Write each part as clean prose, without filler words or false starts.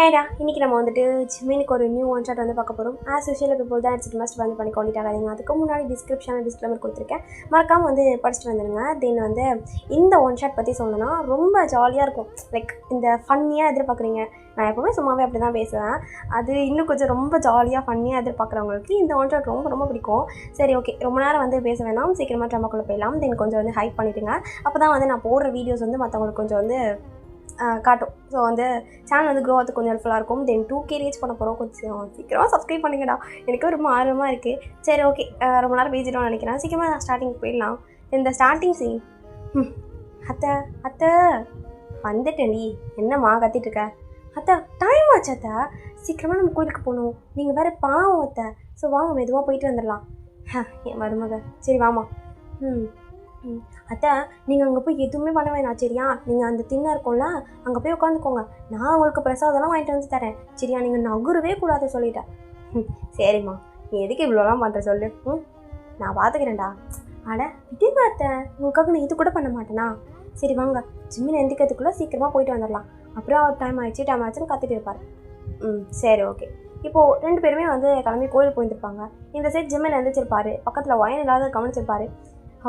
ஏடா இன்றைக்கி நம்ம வந்துட்டு ஜிம்மினுக்கு ஒரு நியூ ஒன் ஷாட் வந்து பார்க்க போகிறோம். ஆஸ் யூஷுவல் இப்போ தான் அடிச்சுட்டு மஸ்ட் வந்து பண்ணி கொண்டுட்டாங்க. அதுக்கு முன்னாடி டிஸ்கிரிப்ஷனில் டிஸ்க்ளைமர் கொடுத்துருக்கேன், மறக்காமல் வந்து படிச்சுட்டு வந்துடுங்க. தென் வந்து இந்த ஒன் ஷாட் பற்றி சொல்லணும்னா ரொம்ப ஜாலியாக இருக்கும். லைக் இந்த ஃபன்னியாக எதிர்பார்க்குறீங்க, நான் எப்போவுமே சும்மாவே அப்படி தான் பேசுவேன், அது இன்னும் கொஞ்சம் ரொம்ப ஜாலியாக ஃபன்னியாக எதிர்பார்க்குறவங்களுக்கு இந்த ஒன் ஷாட் ரொம்ப ரொம்ப பிடிக்கும். சரி ஓகே, ரொம்ப நேரம் வந்து பேச வேணாம், சீக்கிரமாக ட்ராமாக்குள்ளே போயிடலாம். தென் கொஞ்சம் வந்து ஹைப் பண்ணிவிடுங்க, அப்போ தான் வந்து நான் போடுற வீடியோஸ் வந்து மற்றவங்களுக்கு கொஞ்சம் வந்து காட்டும். ஸோ வந்து சேனல் வந்து க்ரோ ஆகிறதுக்கு கொஞ்சம் ஹெல்ப்ஃபுல்லாக இருக்கும். தென் 2K ரீச் பண்ண போகிறோம், கொஞ்சம் சீக்கிரமாக சப்ஸ்கிரைப் பண்ணிங்கடா, எனக்கு ரொம்ப ஆர்வமாக இருக்குது. சரி ஓகே, ரொம்ப நேரம் பேசிட்டோம்னு நினைக்கிறேன், சீக்கிரமாக நான் ஸ்டார்டிங் போயிடலாம். இந்த ஸ்டார்டிங் சீன், அத்தை அத்தை வந்துட்டேன்டி, என்னம்மா கத்திட்டுருக்க? அத்தை டைம் ஆச்சு அத்தை, சீக்கிரமாக நம்ம கோயிலுக்கு போகணும், நீங்கள் வேறு பாவம் அத்தை. ஸோ வாங்க மெதுவாக போயிட்டு வந்துடலாம். என் மருமக, சரி வாமா. அத்தை நீங்கள் அங்கே போய் எதுவுமே பண்ண வேணாம் சரியா, நீங்கள் அந்த திண்ணை இருக்கும்ல அங்கே போய் உட்காந்துக்கோங்க, நான் உங்களுக்கு பிரசாதம்லாம் வாங்கிட்டு வந்து தரேன் சரியா, நீங்கள் நகரவே கூடாது சொல்லிட்டேன். சரிம்மா, நீ எதுக்கு இவ்வளோலாம் பண்ணுற சொல்லு, நான் பார்த்துக்கிறேன்டா. அட விடுங்க அத்தை, உங்களுக்காக நான் இது கூட பண்ண மாட்டேனா. சரி வாங்க, ஜிம்மில் எந்திக்கிறதுக்குள்ளே சீக்கிரமாக போயிட்டு வந்துடலாம், அப்புறம் டைம் ஆச்சுன்னு கற்றுட்டு இருப்பார். சரி ஓகே. இப்போது ரெண்டு பேருமே வந்து கிளம்பி கோயிலுக்கு போயிருப்பாங்க. இந்த சைட் ஜிம்மில் எழுந்திரிச்சிருப்பார், பக்கத்தில் ஒயின் இல்லாத கவனிச்சிருப்பார்.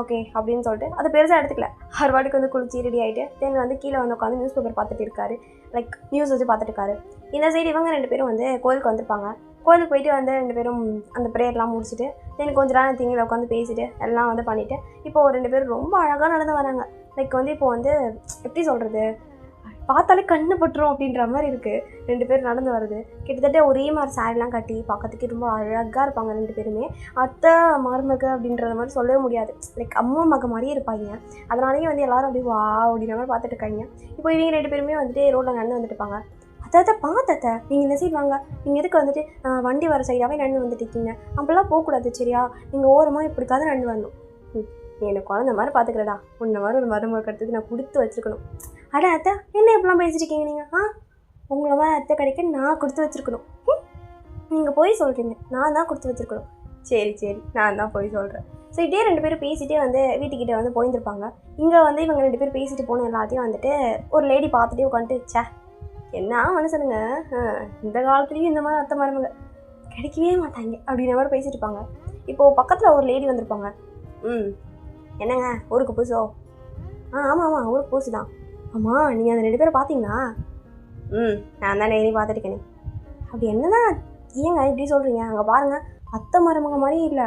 ஓகே அப்படின்னு சொல்லிட்டு அதை பெருசாக எடுத்துக்கல, ஹர்வாடிக்கு வந்து குளிச்சு ரெடி ஆகிட்டு தென் வந்து கீழே வந்து உட்காந்து நியூஸ் பேப்பர் பார்த்துட்டு இருக்காரு, லைக் நியூஸ் வச்சு பார்த்துட்டு இருக்காரு. இந்த சைடு இவங்க ரெண்டு பேரும் வந்து கோயிலுக்கு வந்திருப்பாங்க. கோயிலுக்கு போயிட்டு வந்து ரெண்டு பேரும் அந்த ப்ரேயர்லாம் முடிச்சுட்டு தென் கொஞ்சம் நேரம் திங்கில் உட்காந்து பேசிட்டு எல்லாம் வந்து பண்ணிவிட்டு இப்போது ரெண்டு பேரும் ரொம்ப அழகாக நடந்து வராங்க. லைக் வந்து இப்போ வந்து எப்படி சொல்கிறது, பார்த்தாலே கண்ணு பட்டுரும் அப்படின்ற மாதிரி இருக்குது. ரெண்டு பேரும் நடந்து வருது, கிட்டத்தட்ட ஒரே மாதிரி சாரிலாம் கட்டி பார்க்கறதுக்கு ரொம்ப அழகாக இருப்பாங்க ரெண்டு பேருமே. அத்தை மருமக அப்படின்றத மாதிரி சொல்லவே முடியாது, லைக் அம்மா மக மாதிரியே இருப்பாங்க. அதனாலேயே வந்து எல்லோரும் அப்படியே வா அப்படின்ற மாதிரி பார்த்துட்டு இருக்காங்க. இப்போ இவங்க ரெண்டு பேருமே வந்துட்டு ரோட்டில் நடந்து வந்துட்டு இருப்பாங்க. அத்தை பார்த்தத்தை, நீங்கள் இந்த சைடு வாங்க, நீங்கள் எதுக்கு வந்துட்டு வண்டி வர சைடாகவே நடந்து வந்துட்டு இருக்கீங்க, அப்படிலாம் போகக்கூடாது சரியா, நீங்கள் ஓரமாக இப்படிக்காவது நடந்து வரணும். எனக்கு குழந்த மாதிரி பார்த்துக்கிறடா, உன்ன மாதிரி ஒரு மருமக கட்டுறதுக்கு நான் கொடுத்து வச்சுருக்கணும். அட அத்தை என்ன இப்படிலாம் பேசிட்டுருக்கீங்க நீங்கள், உங்களை மாதிரி அத்தை கிடைக்க நான் கொடுத்து வச்சுருக்கணும். நீங்கள் போய் சொல்கிறீங்க, நான் தான் கொடுத்து வச்சுருக்கணும். சரி சரி, நான் தான் போய் சொல்கிறேன். ஸோ இப்படியே ரெண்டு பேரும் பேசிகிட்டே வந்து வீட்டுக்கிட்ட வந்து போயிருந்துருப்பாங்க. இங்கே வந்து இவங்க ரெண்டு பேரும் பேசிட்டு போன எல்லாத்தையும் வந்துட்டு ஒரு லேடி பார்த்துட்டே உட்காந்துட்டு, சே என்ன மனுஷனுங்க, இந்த காலத்துலேயும் இந்த மாதிரி அத்தை மருமக கிடைக்கவே மாட்டாங்க அப்படின்ற மாதிரி பேசிட்டு இருப்பாங்க. இப்போது பக்கத்தில் ஒரு லேடி வந்திருப்பாங்க. என்னங்க ஊருக்கு புதுசோ? ஆமாம் ஊருக்கு புதுசு தான். ஆமாம் நீங்கள் அந்த ரெண்டு பேரும் பார்த்தீங்களா? நான் தான் டெய்லி பார்த்துருக்கேனே. அப்படி என்னதான் ஏங்க இப்படி சொல்கிறீங்க? அங்கே பாருங்கள், அத்தை மருமக மாதிரி இல்லை,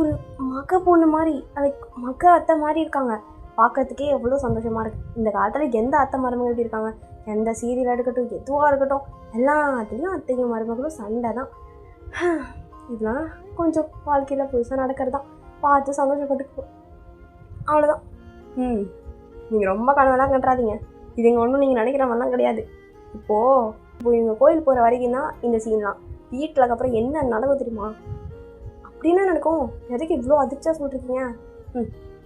ஒரு மக பொண்ணு மாதிரி, லைக் மக அத்தை மாதிரி இருக்காங்க. பார்க்கறதுக்கே எவ்வளோ சந்தோஷமாக இருக்குது. இந்த காலத்தில் எந்த அத்தை மருமக எப்படி இருக்காங்க, எந்த சீரியலாக இருக்கட்டும் எதுவாக இருக்கட்டும் எல்லாத்துலேயும் அத்தையும் மருமகளும் சண்டை தான். இதெல்லாம் கொஞ்சம் வாழ்க்கையில் புதுசாக நடக்கிறது தான், பார்த்து சந்தோஷப்பட்டுக்கோ, அவ்வளோதான். நீங்கள் ரொம்ப கனவெல்லாம் கட்டுறாதீங்க, இதுங்க ஒன்றும் நீங்கள் நினைக்கிற மாதிரிலாம் கிடையாது. இப்போ இவங்க கோயில் போகிற வரைக்கும் தான் இந்த சீன்லாம். வீட்டில் அதுக்கப்புறம் என்ன நடக்கும் தெரியுமா? அப்படின்னு நடக்கும். எதுக்கு இவ்வளோ அதிர்ச்சியாக சொல்லிருக்கீங்க?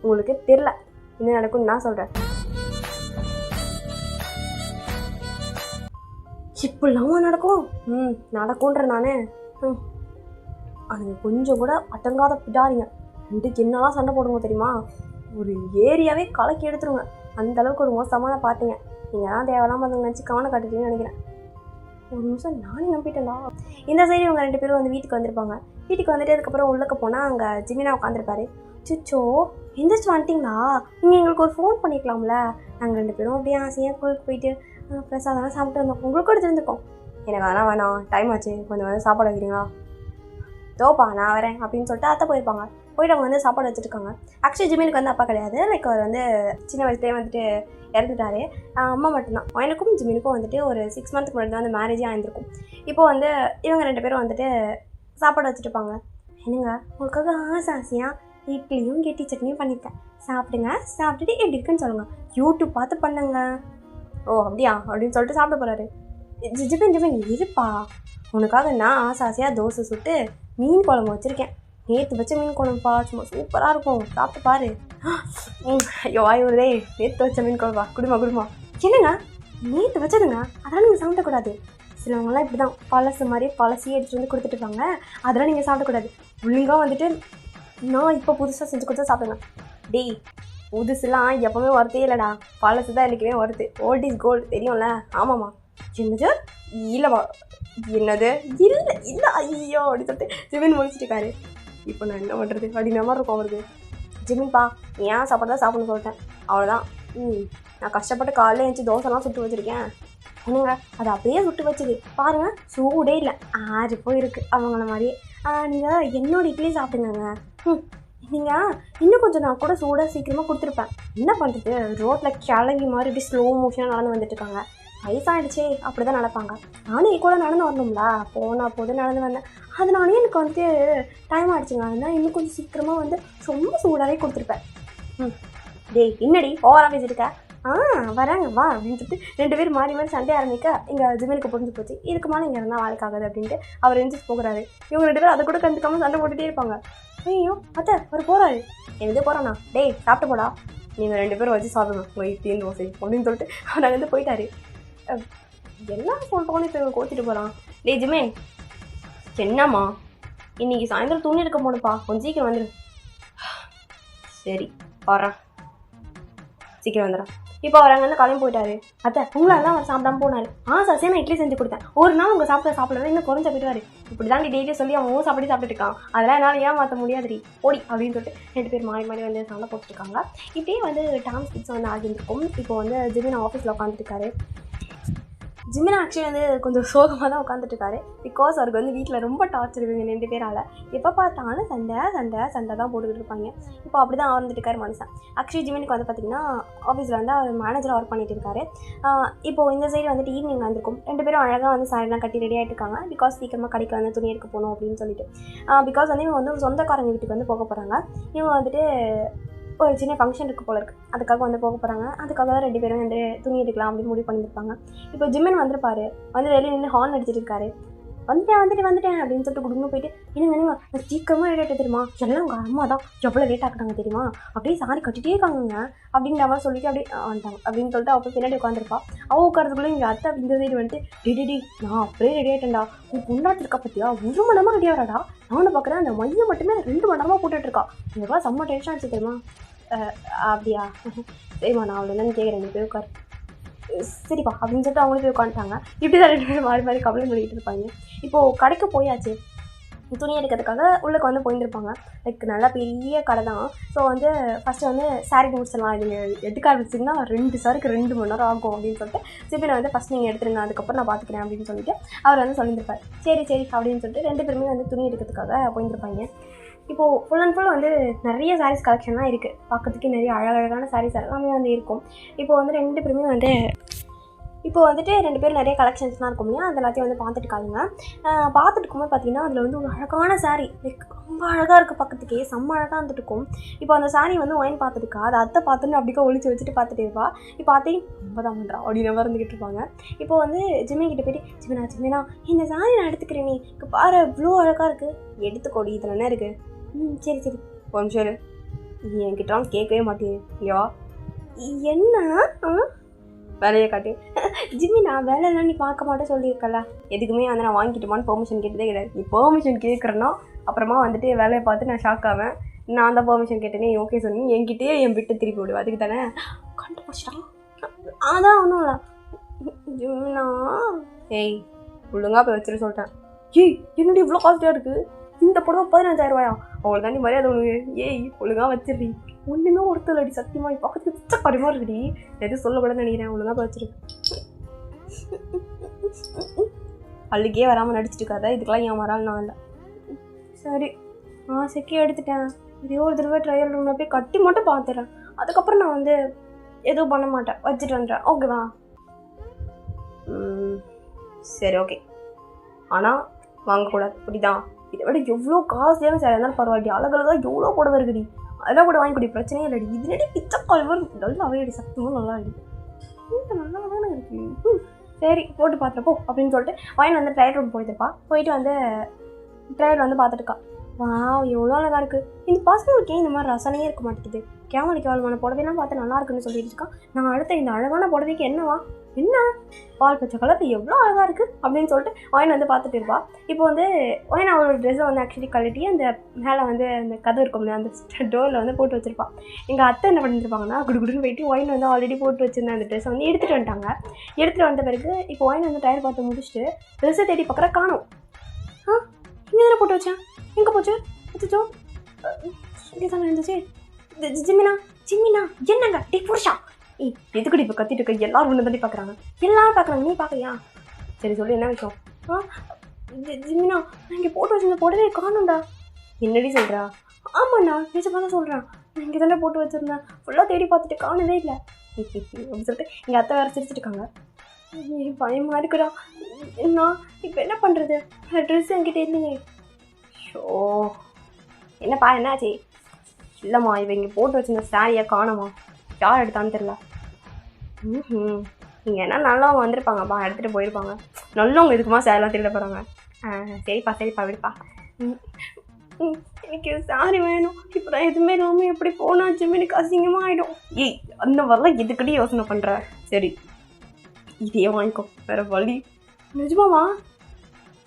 உங்களுக்கு தெரில என்ன நடக்கும்னு நான் சொல்கிறேன். இப்படிலாமா நடக்கும்? நடக்கும்ன்ற நானே. அதுங்க கொஞ்சம் கூட அடங்காத பிடாரிங்க, ரெண்டுக்கு என்னெல்லாம் சண்டை போடுங்க தெரியுமா, ஒரு ஏரியாவே கலக்கி எடுத்துருங்க, அந்த அளவுக்கு ஒரு மோசமான பாட்டுங்க. நீங்கள் தான் தேவையில்லாமல் அதை நினச்சி கவனம் காட்டுறீங்கன்னு நினைக்கிறேன். ஒரு நிமிஷம் நானே நம்பிட்டேன்டா. இந்த சைடு இவங்க ரெண்டு பேரும் வந்து வீட்டுக்கு வந்திருப்பாங்க. வீட்டுக்கு வந்துட்டு அதுக்கப்புறம் உள்ளக்க போனால் அங்கே ஜிமினா உட்காந்துருப்பாரு. சுச்சோ எந்திரிச்சு வந்துட்டிங்களா, நீங்கள் எங்களுக்கு ஒரு ஃபோன் பண்ணிக்கலாம்ல, நாங்கள் ரெண்டு பேரும் அப்படியே ஆசையாக கோயிலுக்கு போயிட்டு பிரசாதம் சாப்பிட்டு வந்தோம், உங்களுக்கு கூட இருந்துருக்கோம். எனக்கு அதெல்லாம் வேணாம், டைம் ஆச்சு, கொஞ்சம் வந்து சாப்பாடு வைக்கிறீங்களா? தோப்பா நான் வரேன் அப்படின்னு சொல்லிட்டு அத்தை போயிருப்பாங்க. போயிட்டு அவங்க வந்து சாப்பாடு வச்சுருக்காங்க. ஆக்சுவலி ஜிமினுக்கு வந்து அப்பா கிடையாது, லைக் அவர் வந்து சின்ன வயசுலேயே வந்துட்டு இறந்துட்டாரு. அம்மா மட்டும்தான். எனக்கும் ஜிமினுக்கும் வந்துட்டு ஒரு 6 மந்த்துக்கு முன்னாடி தான் வந்து மேரேஜே ஆயிருந்திருக்கும். இப்போது வந்து இவங்க ரெண்டு பேரும் வந்துட்டு சாப்பாடு வச்சுருப்பாங்க. என்னங்க உங்களுக்காக ஆசையாக இட்லியும் கெட்டி சட்னியும் பண்ணியிருக்கேன், சாப்பிடுங்க, சாப்பிட்டுட்டு எப்படி இருக்குன்னு சொல்லுங்கள், யூடியூப் பார்த்து பண்ணுங்க. ஓ அப்படியா அப்படின்னு சொல்லிட்டு சாப்பிட போகிறாரு. ஜிமின் இருப்பா, உனக்காக நான் ஆசையாக தோசை சுட்டு மீன் குழம்பு வச்சுருக்கேன், நேற்று வச்ச மீன் குழம்புப்பா, சும்மா சூப்பராக இருக்கும், சாப்பிட்டு பாரு. ஐயோ வாயுதே, நேற்று வச்ச மீன் குழம்பா, குடுமா. என்னங்க நேற்று வச்சதுங்க, அதெல்லாம் நீங்கள் சாப்பிடக்கூடாது. சிலவங்களாம் இப்படி தான் பழசு மாதிரி பழசையே எடுத்துகிட்டு வந்து கொடுத்துட்டுருப்பாங்க, அதெல்லாம் நீங்கள் சாப்பிடக்கூடாது. ஒழுங்காக வந்துட்டு நான் இப்போ புதுசாக செஞ்சு கொடுத்தா சாப்பிடுங்க. டேய் புதுசுலாம் எப்போவுமே ஒருத்தே இல்லைடா, பழசு தான் என்றைக்குமே வருது, ஓல்ட் இஸ் கோல்டு தெரியும்ல. ஆமாம்மா என்னது இல்லைவா என்னது இல்லை இல்லை ஐயோ அப்படின்னு சொல்லிட்டு ஜிமின் முடிச்சுட்டுக்காரு. இப்போ நான் என்ன பண்ணுறது அப்படின்ற மாதிரி இருக்கும் அவருக்கு. ஜிமின்பா நீ ஏன் சாப்பாடு தான் சாப்பிட்ணுன்னு சொல்லிட்டேன் அவ்வளோதான். நான் கஷ்டப்பட்டு காலையில் எழுந்துச்சி தோசைலாம் சுட்டு வச்சுருக்கேன். என்னங்க அது அப்படியே சுட்டு வச்சுது பாருங்கள், சூடே இல்லை, ஆறு போயிருக்கு அவங்கள மாதிரியே. நீங்கள் என்னோட இட்லி சாப்பிடுங்க. நீங்கள் இன்னும் கொஞ்சம் நான் கூட சூடாக சீக்கிரமாக கொடுத்துருப்பேன். என்ன பண்ணுறது, ரோட்டில் கிளங்கி மாதிரி இப்படி ஸ்லோ மோஷனாக நடந்து வந்துட்டுருக்காங்க. வயசாகிடுச்சே அப்படி தான் நடப்பாங்க. நானும் ஈக்குவலாக நடந்து வரணும்ல, போனால் போது நடந்து வந்தேன். அதனாலே எனக்கு வந்துட்டு டைம் ஆகிடுச்சுங்க. அதனால் இன்னும் கொஞ்சம் சீக்கிரமாக வந்து ரொம்ப சூடாகவே கொடுத்துருப்பேன். டேய் என்னடி ஓவராக பேசியிருக்க, வராங்க வா அப்படின்னு சொல்லிட்டு 2 பேர் மாறி மாறி சண்டை ஆரம்பிக்க இங்கே ஜிமினுக்கு புரிஞ்சு போச்சு. இதுக்கு மேலே இங்கே இருந்தால் வாழ்க்காகுது அப்படின்ட்டு அவர் எந்திரிச்சு போகிறாரு. இவங்க 2 பேரும் அதை கூட கண்டுக்காமல் சண்டை போட்டுகிட்டே இருப்பாங்க. ஐயோ அத்தை அவர் போகிறாரு. எது போகிறானா, டேய் சாப்பிட்டு போடா, நீங்கள் 2 பேரும் வச்சு சாப்பிடணும் உங்கள் இட்லி தோசை அப்படின்னு சொல்லிட்டு அவர் அங்கேருந்து போயிட்டாரு. என்ன சொல்கிறோன்னு இப்போ இவங்க கோச்சிட்டு போகிறான். டேய் ஜிமின் என்னம்மா இன்னைக்கு சாயந்தரம் துணி எடுக்க போகணுப்பா, கொஞ்சம் சீக்கிரம் வந்துடு. சரி வரேன், சீக்கிரம் வந்துடுறேன். இப்போ அவர் அங்கேருந்து கிளம்பி போயிட்டாரு. அத்தை உங்களெல்லாம் அவர் சாப்பிடாம போனார். சசியா நான் இட்லி செஞ்சு கொடுத்தேன். ஒரு நாள் உங்கள் சாப்பிடலாம் இன்னும் குறைஞ்ச போயிடுவார். இப்படி தான் டெய்லி சொல்லி அவன் சாப்பிட்டு இருக்கான். அதெல்லாம் என்னால் ஏன் மாற்ற முடியாதுரி ஓடி அப்படின்னு சொல்லிட்டு 2 பேர் மாறி மாறி வந்து சண்டை போட்டுருக்காங்க. இப்படியே வந்து டான்ஸ் கிட்ஸ் வந்து ஆகியிருக்கும். இப்போ வந்து ஜிமின் ஆஃபீஸில் உட்காந்துருக்காரு. ஜிமின் ஆக்சுவலி வந்து கொஞ்சம் சோகமாக தான் உட்காந்துட்ருக்காரு. பிகாஸ் அவருக்கு வந்து வீட்டில் ரொம்ப டார்ச்சர் இவங்க 2 பேரால். எப்போ பார்த்தாலும் சண்டை தான் போட்டுக்கிட்டு இருப்பாங்க. இப்போ அப்படி தான் வந்துட்டுருக்காரு மனுஷன். ஆக்சுவலி ஜிமினுக்கு வந்து பார்த்திங்கன்னா ஆஃபீஸில் வந்து அவர் மேனேஜராக ஒர்க் பண்ணிட்டு இருக்காரு. இப்போது இந்த சைடு வந்துட்டு ஈவினிங் வந்திருக்கும். 2 பேரும் அழகாக வந்து சாரிலாம் கட்டி ரெடி ஆகிட்டு இருக்காங்க. பிகாஸ் சீக்கிரமாக கடைக்கு வந்து துணி எடுக்க போகணும் அப்படின்னு சொல்லிட்டு. பிகாஸ் வந்து இவங்க வந்து சொந்தக்காரங்க வீட்டுக்கு வந்து போக போகிறாங்க. இவங்க வந்துட்டு ஒரு சின்ன ஃபங்க்ஷன் இருக்குது போல இருக்குது, அதுக்காக வந்து போக போகிறாங்க. அதுக்காக தான் 2 பேரும் வந்து துணி எடுக்கலாம் அப்படின்னு முடிவு பண்ணியிருப்பாங்க. இப்போ ஜிமின் வந்திருப்பாரு, வந்து வெளியே நின்று ஹார்ன் அடிச்சிட்டு இருக்காரு. வந்துட்டேன் அப்படின்னு சொல்லிட்டு குடும்பம் போயிட்டு என்னங்க சீக்கிரமாக ரெடி ஆகிட்டு தெரியுமா, எல்லாம் உங்கள் அம்மா தான் எவ்வளோ லேட் ஆகிட்டாங்க தெரியுமா, அப்படியே சாரி கட்டிகிட்டே இருக்காங்க அப்படின்ற மாதிரி சொல்லிட்டு அப்படியே வந்துட்டாங்க அப்படின்னு சொல்லிட்டு அவள் பின்னாடி உட்காந்துருப்பா. அவள் உட்காரதுக்குள்ளே இங்கே அத்தை இந்த சைடு வந்துட்டு டெடி நான் அப்படியே ரெடி ஆகிட்டேன்டா, உன் பொண்டாட்டிருக்கா பற்றியா 1 மணி நேரமாக ரெடி ஆகிறாடா, நானும் பார்க்குறேன் அந்த மையம் மட்டுமே 2 மணி நேரமாக போட்டுட்ருக்கா, எவ்வளோ செம்ம டென்ஷன் ஆச்சு தெரியுமா. அப்படியா சரிம்மா நான் அவ்வளோ என்னன்னு கேட்குறேன், நீ போய் உட்கார். சரிப்பா அப்படின்னு சொல்லிட்டு அவங்களே போய் உட்காந்துட்டாங்க. இப்படி தான் 2 பேரும் மாறி கம்ப்ளைண்ட் பண்ணிகிட்டு இருப்பாங்க. இப்போது கடைக்கு போயாச்சு, துணி எடுக்கிறதுக்காக உள்ளுக்கு வந்து போயிருந்துருப்பாங்க. லைக் நல்லா பெரிய கடை தான். ஸோ வந்து ஃபஸ்ட்டு வந்து சாரீ முடிச்சிடலாம், இது எடுக்க ஆரம்பிச்சிங்கன்னா 2 சாரிக்கு 2 மணி நேரம் ஆகும் அப்படின்னு சொல்லிட்டு சிபினை வந்து ஃபஸ்ட் நீங்கள் எடுத்துருங்க, அதுக்கப்புறம் நான் பார்த்துக்கிறேன் அப்படின்னு சொல்லிட்டு அவர் வந்து சொல்லியிருப்பார். சரி அப்படின்னு சொல்லிட்டு 2 பேருமே வந்து துணி எடுக்கிறதுக்காக போயிருந்துருப்பாங்க. இப்போது ஃபுல் அண்ட் ஃபுல் வந்து நிறைய சாரீஸ் கலெக்ஷன்லாம் இருக்குது. பார்க்கறதுக்கே நிறைய அழகழகான சாரீஸ் எல்லாமே வந்து இருக்கும். இப்போது வந்து 2 பேருமே வந்து வந்துட்டு 2 பேரும் நிறைய கலெக்ஷன்ஸ்லாம் இருக்கும் இல்லையா, அது எல்லாத்தையும் வந்து பார்த்துட்டுருக்காங்க. பார்த்துட்டு இருக்கும்போது பார்த்தீங்கன்னா அதில் வந்து ஒரு அழகான சாரீ, லைக் ரொம்ப அழகாக இருக்குது, பக்கத்துக்கே செம்ம அழகாக வந்துட்டு இருக்கும். இப்போ அந்த சாரீ வந்து ஒயின் பார்த்துட்டுக்கா, அதை அத்தை பார்த்துன்னு அப்படிக்கா ஒழிச்சு வச்சுட்டு பார்த்துட்டு இருப்பா. இப்போ பார்த்தே ரொம்ப தான் பண்ணுறா அப்படின்னு வந்துக்கிட்டு இருப்பாங்க. இப்போ வந்து ஜிமின் கிட்ட போய்ட்டு ஜிமினா இந்த சாரீ நான் எடுத்துக்கிறேன், நீ பாரு இவ்வளோ அழகாக இருக்குது, எடுத்துக்கோடி இதில் என்ன இருக்குது. சரி ஒரு நிமிஷம் நீ என்கிட்ட கேட்கவே மாட்டேன், இங்கேவா என்ன வேலையை காட்டு. ஜிம்மி நான் வேலையெல்லாம் நீ பார்க்க மாட்டேன் சொல்லியிருக்கல, எதுக்குமே வந்து நான் வாங்கிட்டுமான்னு பெர்மிஷன் கேட்டதே கிடையாது. நீ பெர்மிஷன் கேட்குறேன்னா அப்புறமா வந்துட்டு வேலையை பார்த்து நான் ஷாக் ஆவேன். நான் தான் பெர்மிஷன் கேட்டேனே ஓகே சொன்னி என்கிட்டயே என் விட்டு திருப்பி விடுவேன், அதுக்கு தானே கண்டுபிடிச்சிட்டான். அதான் ஒன்றும் இல்லை ஜிம்னா, ஏய் ஒழுங்காக போய் வச்சுட்டு சொல்லிட்டேன். ஏய் என்னடி இவ்வளோ காஸ்ட்லியாக இருக்குது, இந்த புடவை 15,000 ரூபாயா, அவ்வளோ தாண்டி மரியாதை ஒன்று, ஏய் ஒழுங்காக வச்சிடுறீ, ஒன்றுமே ஒருத்தர் அடி சத்தியமாக பக்கத்துக்கு பிச்சை கடிமா இருக்குடி, எதுவும் சொல்லக்கூடாது நினைக்கிறேன், ஒழுங்காக வச்சிரு. அள்ளிக்கே வராமல் நடிச்சிட்டு இருக்காத, இதுக்கெல்லாம் ஏன் வரால் நான் இல்லை. சரி செக்கே எடுத்துட்டேன், இதே ஒரு தடவை ட்ரையல் ரூமில் போய் கட்டி மட்டும் பார்த்துறேன், அதுக்கப்புறம் நான் வந்து எதுவும் பண்ண மாட்டேன், வச்சுட்டு வந்துடுறேன், ஓகேவா. சரி ஓகே, ஆனால் வாங்கக்கூடாது புரியுதா, இதை விட எவ்வளோ காஸ்ட்லியான சாரி இருந்தாலும் பரவாயில்ல, அழகழகாக எவ்வளோ புடவை இருக்குடி, அதெல்லாம் கூட வாங்கிக்கூடி பிரச்சனையே இல்லடி, இதுலடி பிச்சை கால்வர் நல்லா அவையடி, சத்தமும் நல்லா அடி, நல்லா தானே இருக்குது. சரி போட்டு பார்த்துருப்போ அப்படின்னு சொல்லிட்டு வாங்கி வந்து ட்ரையல் ரூம் போயிருப்பா. போயிட்டு வந்து ட்ரையல் வந்து பார்த்துட்டுக்கா, வா எவ்வளோ அழகாக இருக்குது, இந்த பசங்களுக்கு ஏன் இந்த மாதிரி ரசனையே இருக்க மாட்டேங்குது, கேவலி கேவலமான புடவைலாம் பார்த்து நல்லா இருக்குன்னு சொல்லிட்டு இருக்கா. நான் அடுத்த இந்த அழகான புடவைக்கு என்னவா என்ன பால் பச்சை கலர் எவ்வளோ அழகாக இருக்குது அப்படின்னு சொல்லிட்டு ஒயின் வந்து பார்த்துட்டு இருப்பா. இப்போ வந்து ஒயின் அவளோட ட்ரெஸ்ஸை வந்து ஆக்சுவலி கழட்டி அந்த மேலே வந்து அந்த கதை இருக்கும் அந்த டோரில் வந்து போட்டு வச்சுருப்பாள். எங்கள் அத்தை என்ன பண்ணியிருப்பாங்கன்னா குடுகுடுன்னு போயிட்டு ஒயின் வந்து ஆல்ரெடி போட்டு வச்சுருந்தேன் அந்த ட்ரெஸ்ஸை வந்து எடுத்துகிட்டு வந்துட்டாங்க. எடுத்துகிட்டு வந்த பிறகு இப்போ ஒயின் வந்து டயர் பார்த்து முடிச்சுட்டு ட்ரெஸ்ஸை தேடி பார்க்குற காணும். இங்கே தானே போட்டு வச்சேன், எங்கே போச்சு வச்சுச்சோ இங்கே தானே இருந்துச்சு. ஜிம்மினா என்னங்க டே புருஷா எதுக்கடி இப்போ கத்திட்டு இருக்க, எல்லாரும் ஒன்று தாண்டி பார்க்குறாங்க, எல்லாரும் பார்க்குறாங்க, நீ பார்க்கலையா? சரி சொல்லி என்ன விஷயம்? ஜிம்மினா நான் இங்கே போட்டு வச்சிருந்த போடவே காணும்டா. என்னடி சொல்கிறா? ஆமாண்ணா நிஜமாக தான் சொல்கிறேன், நான் இங்கே தானே போட்டு வச்சுருந்தேன், ஃபுல்லாக தேடி பார்த்துட்டு காணவே இல்லை அப்படின்னு சொல்லிட்டு எங்கள் அத்தை வேறு சிரிச்சிட்டு இருக்காங்க. பயமாக இருக்குடா, நான் இப்போ என்ன பண்ணுறது, ட்ரெஸ் என்கிட்ட இல்லையே. ஷோ என்னப்பா என்னாச்சு? இல்லைம்மா இவன் இங்கே போட்டு வச்சுருந்த சாரியை காணுமா, யார் எடுத்தான்னு தெரில. நீங்கள் என்ன நல்லவங்க வந்திருப்பாங்கப்பா, எடுத்துகிட்டு போயிருப்பாங்க, நல்லவங்க இதுக்குமா சேரெலாம் திருட போகிறாங்க. சரிப்பா விடுப்பா. எனக்கு சாரி வேணும், இப்போ நான் எதுவுமே இல்லாமல் எப்படி போனாச்சுமே எனக்கு அசிங்கமாக ஆகிடும். அந்த மாதிரிலாம் எதுக்கடி யோசனை பண்ணுற? சரி இதே வாங்கிக்கோ, வேறு வழி. நிஜமாவா?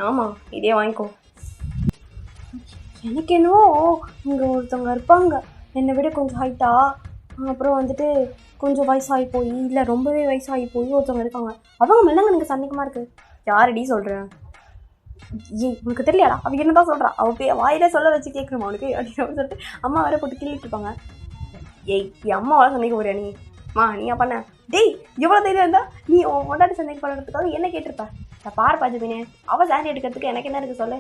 ஆமாம் இதே வாங்கிக்கோ. எனக்கு என்னவோ இங்கே ஒருத்தவங்க இருப்பாங்க என்னை விட கொஞ்சம் ஹைட்டாக, அப்புறம் வந்துட்டு கொஞ்சம் வயசாகி போய் இல்லை ரொம்பவே வயசாகி போய் ஒருத்தவங்க இருக்காங்க, அவங்க மேலே எனக்கு சந்தேகமாக இருக்குது. யாரடி சொல்கிறேன்? உனக்கு தெரியலடா, அவள் என்ன தான் சொல்கிறான், அவள் வாயிலே சொல்ல வச்சு கேட்கணுமா அவனுக்கு அப்படின்னு சொல்லிட்டு அம்மா வேறு போட்டு கிள்ளிட்டு இருப்பாங்க. என் அம்மாவால் சந்தேகம் போறியா நீ? நீயா பண்ண? எவ்வளோ தைரியம் இருந்தா நீ உன் கொண்டாடி சந்தேகம் பண்ணுறதுக்காக என்ன கேட்டிருப்ப? பாரு பாஜுபினே, அவள் சாரி எடுக்கிறதுக்கு எனக்கு என்ன இருக்குது சொல்லு.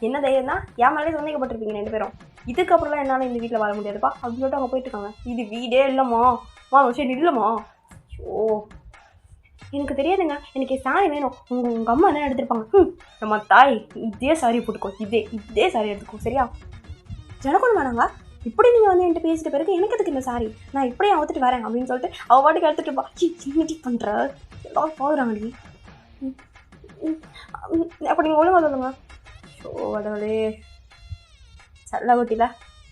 என்ன தைரியம் தான் என் மேலே சந்தேகப்பட்டிருப்பீங்க 2 பேரும். இதுக்கப்புறம்லாம் என்னால் இந்த வீட்டில் வாழ முடியாதுப்பா அப்படின்னு சொல்லிட்டு அவங்க போயிட்டுருக்காங்க. இது வீடே இல்லைம்மா, விஷயம் இல்லைம்மா. ஓ எனக்கு தெரியாதுங்க, எனக்கு சாரி வேணும். உங்கள் அம்மா என்ன எடுத்துருப்பாங்க? நம்ம தாய் இதே சாரி போட்டுக்கோ, இதே சாரி எடுத்துக்கோ சரியா? ஜனக்கூட வேணாங்க, இப்படி நீங்கள் வந்து என்கிட்ட பேசிட்ட பிறகு எனக்கு எதுக்கு இந்த சாரி, நான் இப்படியே அவுத்துட்டு வரேன் அப்படின்னு சொல்லிட்டு அவள் பாட்டுக்கு எடுத்துகிட்டுப்பா. என்னடி பண்ணுற, எல்லாரும் போகிறாங்கடி. அப்போ நீங்கள் ஒழுங்காக சொல்லுங்க. ஸோ கடவுளே, சல்ல ஊட்டில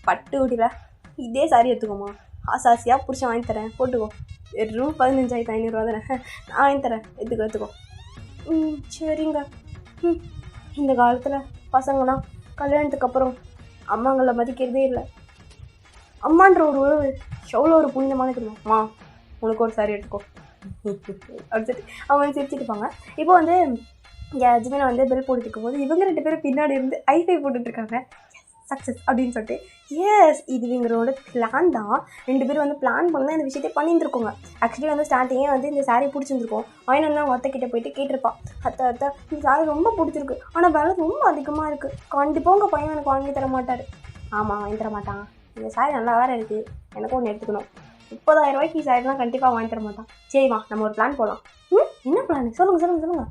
பட்டு ஊட்டில இதே சாரி எடுத்துக்கோமா, ஆசாசியாக பிடிச்சி வாங்கி தரேன், போட்டுக்கோ. வெறும் 15,500 தானே, நான் வாங்கி தரேன், எடுத்துக்கோ. சரிங்க. இந்த காலத்தில் பசங்களாம் கல்யாணத்துக்கு அப்புறம் அம்மாங்களை மதிக்கிறதே இல்லை. அம்மான்ற ஒரு உறவு எவ்வளோ ஒரு புண்ணியமான தெரியுமா? உனக்கு ஒரு சாரி எடுத்துக்கோ அப்படின்னு சொல்லிட்டு அவங்க சிரிச்சுட்டுப்பாங்க. இப்போ வந்து இங்கே ஜிமினா வந்து பெல் போட்டுட்டு இருக்கும்போது இவங்க 2 பேரும் பின்னாடி இருந்து ஐஃபை போட்டுட்ருக்காங்க. சக்ஸஸ் அப்படின்னு சொல்லிட்டு. இது இவங்களோட பிளான் தான். 2 பேரும் வந்து பிளான் பண்ணி இந்த விஷயத்தை பண்ணியிருந்துருக்கோங்க. ஆக்சுவலி வந்து ஸ்டார்டிங்கே வந்து இந்த சாரீ பிடிச்சிருந்துருக்கும். அவன் வந்து அவங்க அத்தைக்கிட்ட போயிட்டு கேட்டிருப்பான், அத்தை இந்த சாரீ ரொம்ப பிடிச்சிருக்கு, ஆனால் விலை ரொம்ப அதிகமாக இருக்குது, கண்டிப்பாக உங்கள் பையன் எனக்கு வாங்கி தர மாட்டார். ஆமாம் வாங்கி தர மாட்டான், இந்த சாரீ நல்லா வேறு இருக்குது, எனக்கும் ஒன்று எடுத்துக்கணும், 30,000 ரூபாய்க்கு சாரீலாம் கண்டிப்பாக வாங்கி தர மாட்டான். சரிம்மா நம்ம ஒரு பிளான் போகலாம். என்ன பிளான்? சொல்லுங்கள்.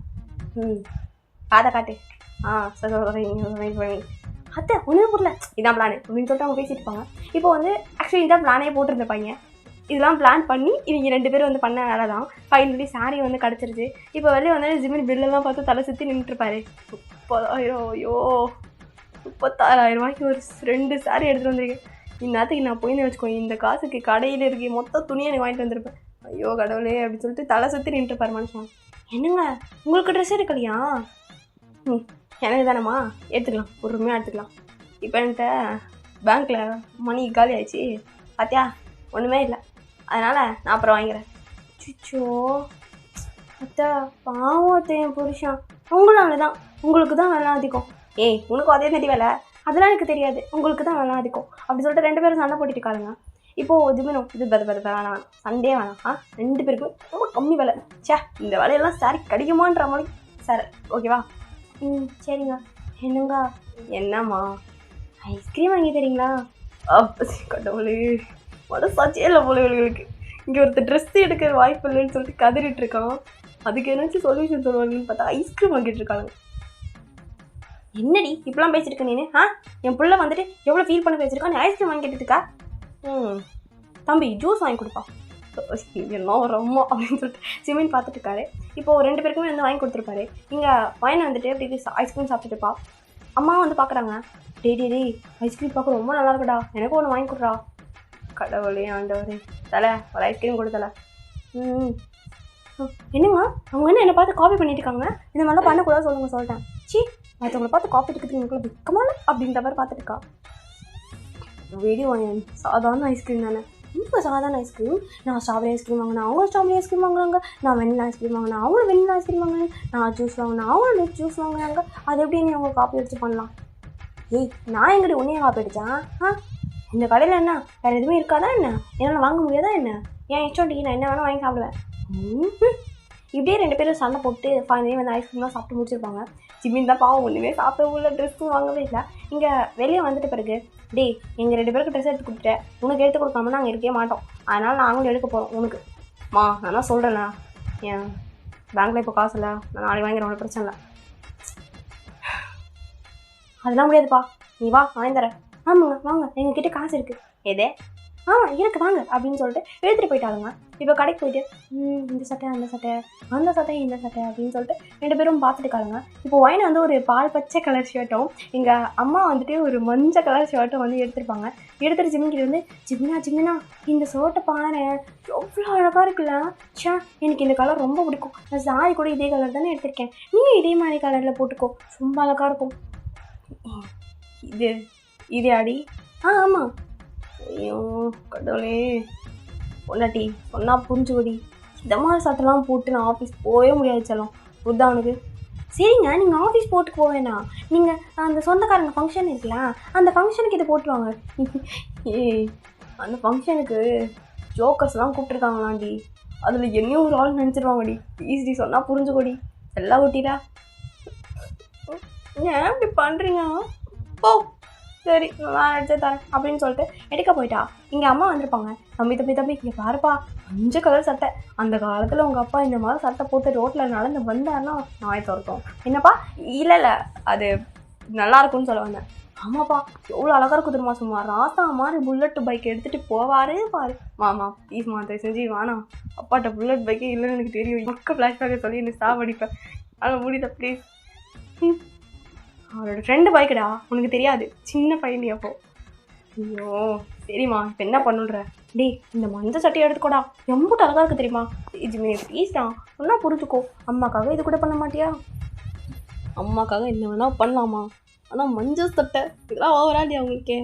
காதை காட்டு. சொல்லுங்க அத்தை ஒன்றுமே புரியல, இதான் பிளான் அப்படின்னு சொல்லிட்டு அவங்க பேசிட்டு இருப்பாங்க. இப்போ வந்து ஆக்சுவலி இதான் பிளானே போட்டிருந்தப்பாங்க. இதெல்லாம் பிளான் பண்ணி இவங்க 2 பேரும் வந்து பண்ண வேலை தான். ஃபைனலி சாரீ வந்து கிடச்சிருச்சு. இப்போ வெளியே வந்து ஜிமின் பில்லெல்லாம் பார்த்து தலை சுற்றி நின்றுட்டுருப்பாரு. 30,000, ஐயோ 36,000 ரூபாய்க்கு ஒரு 2 சாரீ எடுத்துகிட்டு வந்திருக்கேன். இந்நேரத்துக்கு நான் போயின்னு வச்சுக்கோ, இந்த காசுக்கு கடையில் இருக்க மொத்த துணியை எனக்கு வாங்கிட்டு வந்திருப்பேன். ஐயோ கடவுளே அப்படின்னு சொல்லிட்டு தலை சுற்றி நின்றுட்டுருப்பார் மனுஷன். என்னங்க உங்களுக்கு ட்ரெஸ் எடுக்கலையா? எனக்கு தானேம்மா, எடுத்துக்கலாம், பொறுமையாக எடுத்துக்கலாம். இப்போ என்கிட்ட பேங்க்கில் மணி காலி ஆயிடுச்சு பார்த்தியா, ஒன்றுமே இல்லை, அதனால் நான் அப்புறம் வாங்கிக்கிறேன். சிச்சோ அத்தை பாவம் அத்தை, என் புருஷன் உங்களால தான், உங்களுக்கு தான் வேலை அதிகம். உனக்கும் அதே தட்டி வேலை, அதெல்லாம் எனக்கு தெரியாது, உங்களுக்கு தான் வேலை அதிகம் அப்படி சொல்லிட்டு 2 பேரும் சண்டை போட்டுட்டு இருக்காருங்க. இப்போது ஜிமினோ இது வேணாம், சண்டே வேணாம். 2 பேருக்கும் ரொம்ப கம்மி விலை. இந்த வேலையெல்லாம் சாரி கிடைக்குமான்ற மாதிரி சார், ஓகேவா? சரிங்க. என்னங்க? என்னம்மா? ஐஸ்கிரீம் வாங்கி தரீங்களா? கடவுளே, மனசாட்சியே இல்லை போல இவங்களுக்கு. இங்கே ஒருத்தர் ட்ரெஸ் எடுக்கிற வாய்ப்பு இல்லைன்னு சொல்லிட்டு கதறிட்டு இருக்கான். அதுக்கு ஏதாச்சும் சொல்யூஷன் சொல்லுவாங்கன்னு பார்த்தா ஐஸ்கிரீம் வாங்கிட்டு இருக்காங்க. என்னடி இப்பெல்லாம் பேசிட்டு நீ? என் பிள்ளை வந்துட்டு எவ்வளோ ஃபீல் பண்ண பேசியிருக்கா, நீ ஐஸ்கிரீம் வாங்கிட்டு இருக்கா? தம்பி ஜூஸ் வாங்கி கொடுப்பா. என்ன ஒரு அம்மா அப்படின்னு சொல்லிட்டு சிமின் பார்த்துட்டு இருக்காரு. இப்போது 2 பேருக்குமே வந்து வாங்கி கொடுத்துருப்பாரு. இங்கே பையனை வந்துட்டு இப்படி ஐஸ்கிரீம் சாப்பிட்டுட்டுப்பா. அம்மா வந்து பார்க்குறாங்க, டே ஐஸ்கிரீம் பார்க்க ரொம்ப நல்லா இருக்குடா, எனக்கும் ஒன்று வாங்கி கொடுறா. கடவுளே ஆண்டவரே. தலை ஒரு ஐஸ்கிரீம் கொடுத்தல. என்னங்க அவங்க என்ன பார்த்து காப்பி பண்ணிட்டு இருக்காங்க? இந்த மாதிரிலாம் பண்ணக்கூடாது சொல்லிட்டேன். சி மற்றவங்களை பார்த்து காப்பி எடுக்கிறது உங்களுக்கு விற்கமான அப்படின்ற மாதிரி பார்த்துட்டு இருக்கா. வீடியோ சாதாரண ஐஸ்கிரீம் தானே. இப்போ சாதாரண ஐஸ்கிரீம். நான் ஸ்ட்ராபெரி ஐஸ்கிரீம் வாங்கினேன், அவங்க ஸ்ட்ராபெரி ஐஸ்கிரீம் வாங்குறாங்க. நான் வெண்ணிலா ஐஸ்கிரீம் வாங்கினேன், அவங்களும் வெண்ணிலா ஐஸ்கிரீம் வாங்கினேன். நான் ஜூஸ் வாங்கினேன், அவங்களும் ஜூஸ் வாங்குறாங்க. அது எப்படி நீ அவங்க காப்பி அடிச்சு பண்ணலாம்? ஏய் நான் எங்கிட்ட உன்னையே காப்பி அடித்தேன்? இந்த கடையில் என்ன வேறு எதுவுமே இருக்காதா என்ன? என்னால் வாங்க முடியாதா என்ன? ஏன் இஷ்டம் நான் என்ன வேணால் வாங்கி சாப்பிடுவேன். இப்படியே 2 பேரும் சண்டை போட்டு ஃபைனலி வந்து ஐஸ்கிரீம்லாம் சாப்பிட்டு முடிச்சிருப்பாங்க. ஜிம்மின் தான் பாவம் ஒன்றுமே சாப்பிட உள்ள ட்ரெஸ்ஸும் வாங்கவே இல்லை. இங்கே வெளியே வந்துட்டு பிறகு டேய் எங்கள் 2 பேருக்கு ட்ரெஸ் எடுத்து கொடுத்துட்டேன், உனக்கு எடுத்து கொடுக்காம நாங்கள் இருக்கவே மாட்டோம், அதனால் நாங்களும் எடுக்க போகிறோம் உனக்கு. நான் தான் சொல்கிறேண்ணா, ஏன் பேங்க்கில் இப்போ காசு இல்லை, நான் நாளைக்கு வாங்கிக்கிறேன், ஒன்றும் பிரச்சனை இல்லை. அதெல்லாம் முடியாதுப்பா, நீ வா வாங்கி தரேன். ஆமாங்க வாங்க, எங்ககிட்ட காசு இருக்குது. எதே? எனக்கு வாங்க அப்படின்னு சொல்லிட்டு எடுத்துகிட்டு போயிட்டாலுங்க. இப்போ கடைக்கு போயிட்டு இந்த சட்டை அந்த சட்டை அந்த சட்டை இந்த சட்டை அப்படின்னு சொல்லிட்டு 2 பேரும் பார்த்துட்டுக்காளுங்க. இப்போ ஒயின் வந்து ஒரு பால் பச்சை கலர் ஷர்ட்டும் எங்கள் அம்மா வந்துட்டு ஒரு மஞ்சள் கலர் ஷர்ட்டும் வந்து எடுத்துருப்பாங்க. எடுத்துகிட்டு ஜிம்மிக்கிட்ட வந்து ஜிம்மினா இந்த ஷர்ட்டை பாரு எவ்வளோ அழகாக இருக்குல்ல, ச்சா எனக்கு இந்த கலர் ரொம்ப பிடிக்கும், நான் சாரி கூட இதே கலர் தானே எடுத்திருக்கேன், நீயும் இதே மாதிரி கலரில் போட்டுக்கோ, ரொம்ப அழகாக இருக்கும். இது அடி. ஆமாம். ஐயோ கடவுளே, பொண்டாட்டி சொன்னால் புரிஞ்சுக்கடி, இந்த மாதிரி சட்டெல்லாம் போட்டு நான் ஆஃபீஸ் போகவே முடியாது செல்லம், புத்தா அவனுக்கு. சரிங்க நீங்கள் ஆஃபீஸ் போட்டு போவேண்ணா, நீங்கள் அந்த சொந்தக்காரங்க ஃபங்க்ஷன் இருக்குல்ல அந்த ஃபங்க்ஷனுக்கு இதை போட்டுருவாங்க. அந்த ஃபங்க்ஷனுக்கு ஜோக்கர்ஸ்லாம் கூப்பிட்ருக்காங்களாண்டி, அதில் என்னையும் ஒரு ஆள் நினச்சிருவாங்கடி, ப்ளீஸ்டி சொன்னால் புரிஞ்சுக்கோடி, எல்லாம் ஊட்டிடா. ஏன் இப்படி பண்ணுறீங்க? போ சரி நான் எடுத்து தரேன் அப்படின்னு சொல்லிட்டு எடுக்க போயிட்டா. இங்கே அம்மா வந்திருப்பாங்க. தம்பி இங்கே பாருப்பா, மஞ்சள் கலர் சட்டை, அந்த காலத்தில் உங்கள் அப்பா இந்த மாதிரி சட்டை போட்டு ரோட்டில் நடந்து வந்தாருன்னா நாய் திறக்கும். என்னப்பா? இல்லை அது நல்லாயிருக்கும்னு சொல்ல வந்தேன். ஆமாப்பா எவ்வளோ அழகாக இருக்கும் தெரியுமா, சும்மா ராசா மாதிரி புல்லட் பைக் எடுத்துகிட்டு போவாரு பாரு. மாமா ப்ளீஸ் மாத்தை செஞ்சு வேணாம், அப்பாட்ட புல்லட் பைக்கே இல்லைன்னு எனக்கு தெரியும், மொக்க ஃப்ளாஷ்பேக்கை சொல்லி என்ன சாவடிப்பேன், ஆனால் முடியுதா ப்ளீஸ். அவரோட ஃப்ரெண்டு பைக்கடா, உனக்கு தெரியாது, சின்ன பையன் அப்போ. ஐயோ சரிம்மா இப்போ என்ன பண்ணுன்ற? டேய் இந்த மஞ்சள் சட்டையை எடுத்துக்கோடா, எம்பூட்டு அழகாக இருக்குது தெரியுமா. இதுமே ப்ளீஸ் தான் ஒன்றா புரிஞ்சுக்கோ, அம்மாக்காக இது கூட பண்ண மாட்டியா? அம்மாக்காக என்ன வேணால் பண்ணலாமா, ஆனால் மஞ்சள் சட்டை இதெல்லாம் ஓவராடி அவங்களுக்கே.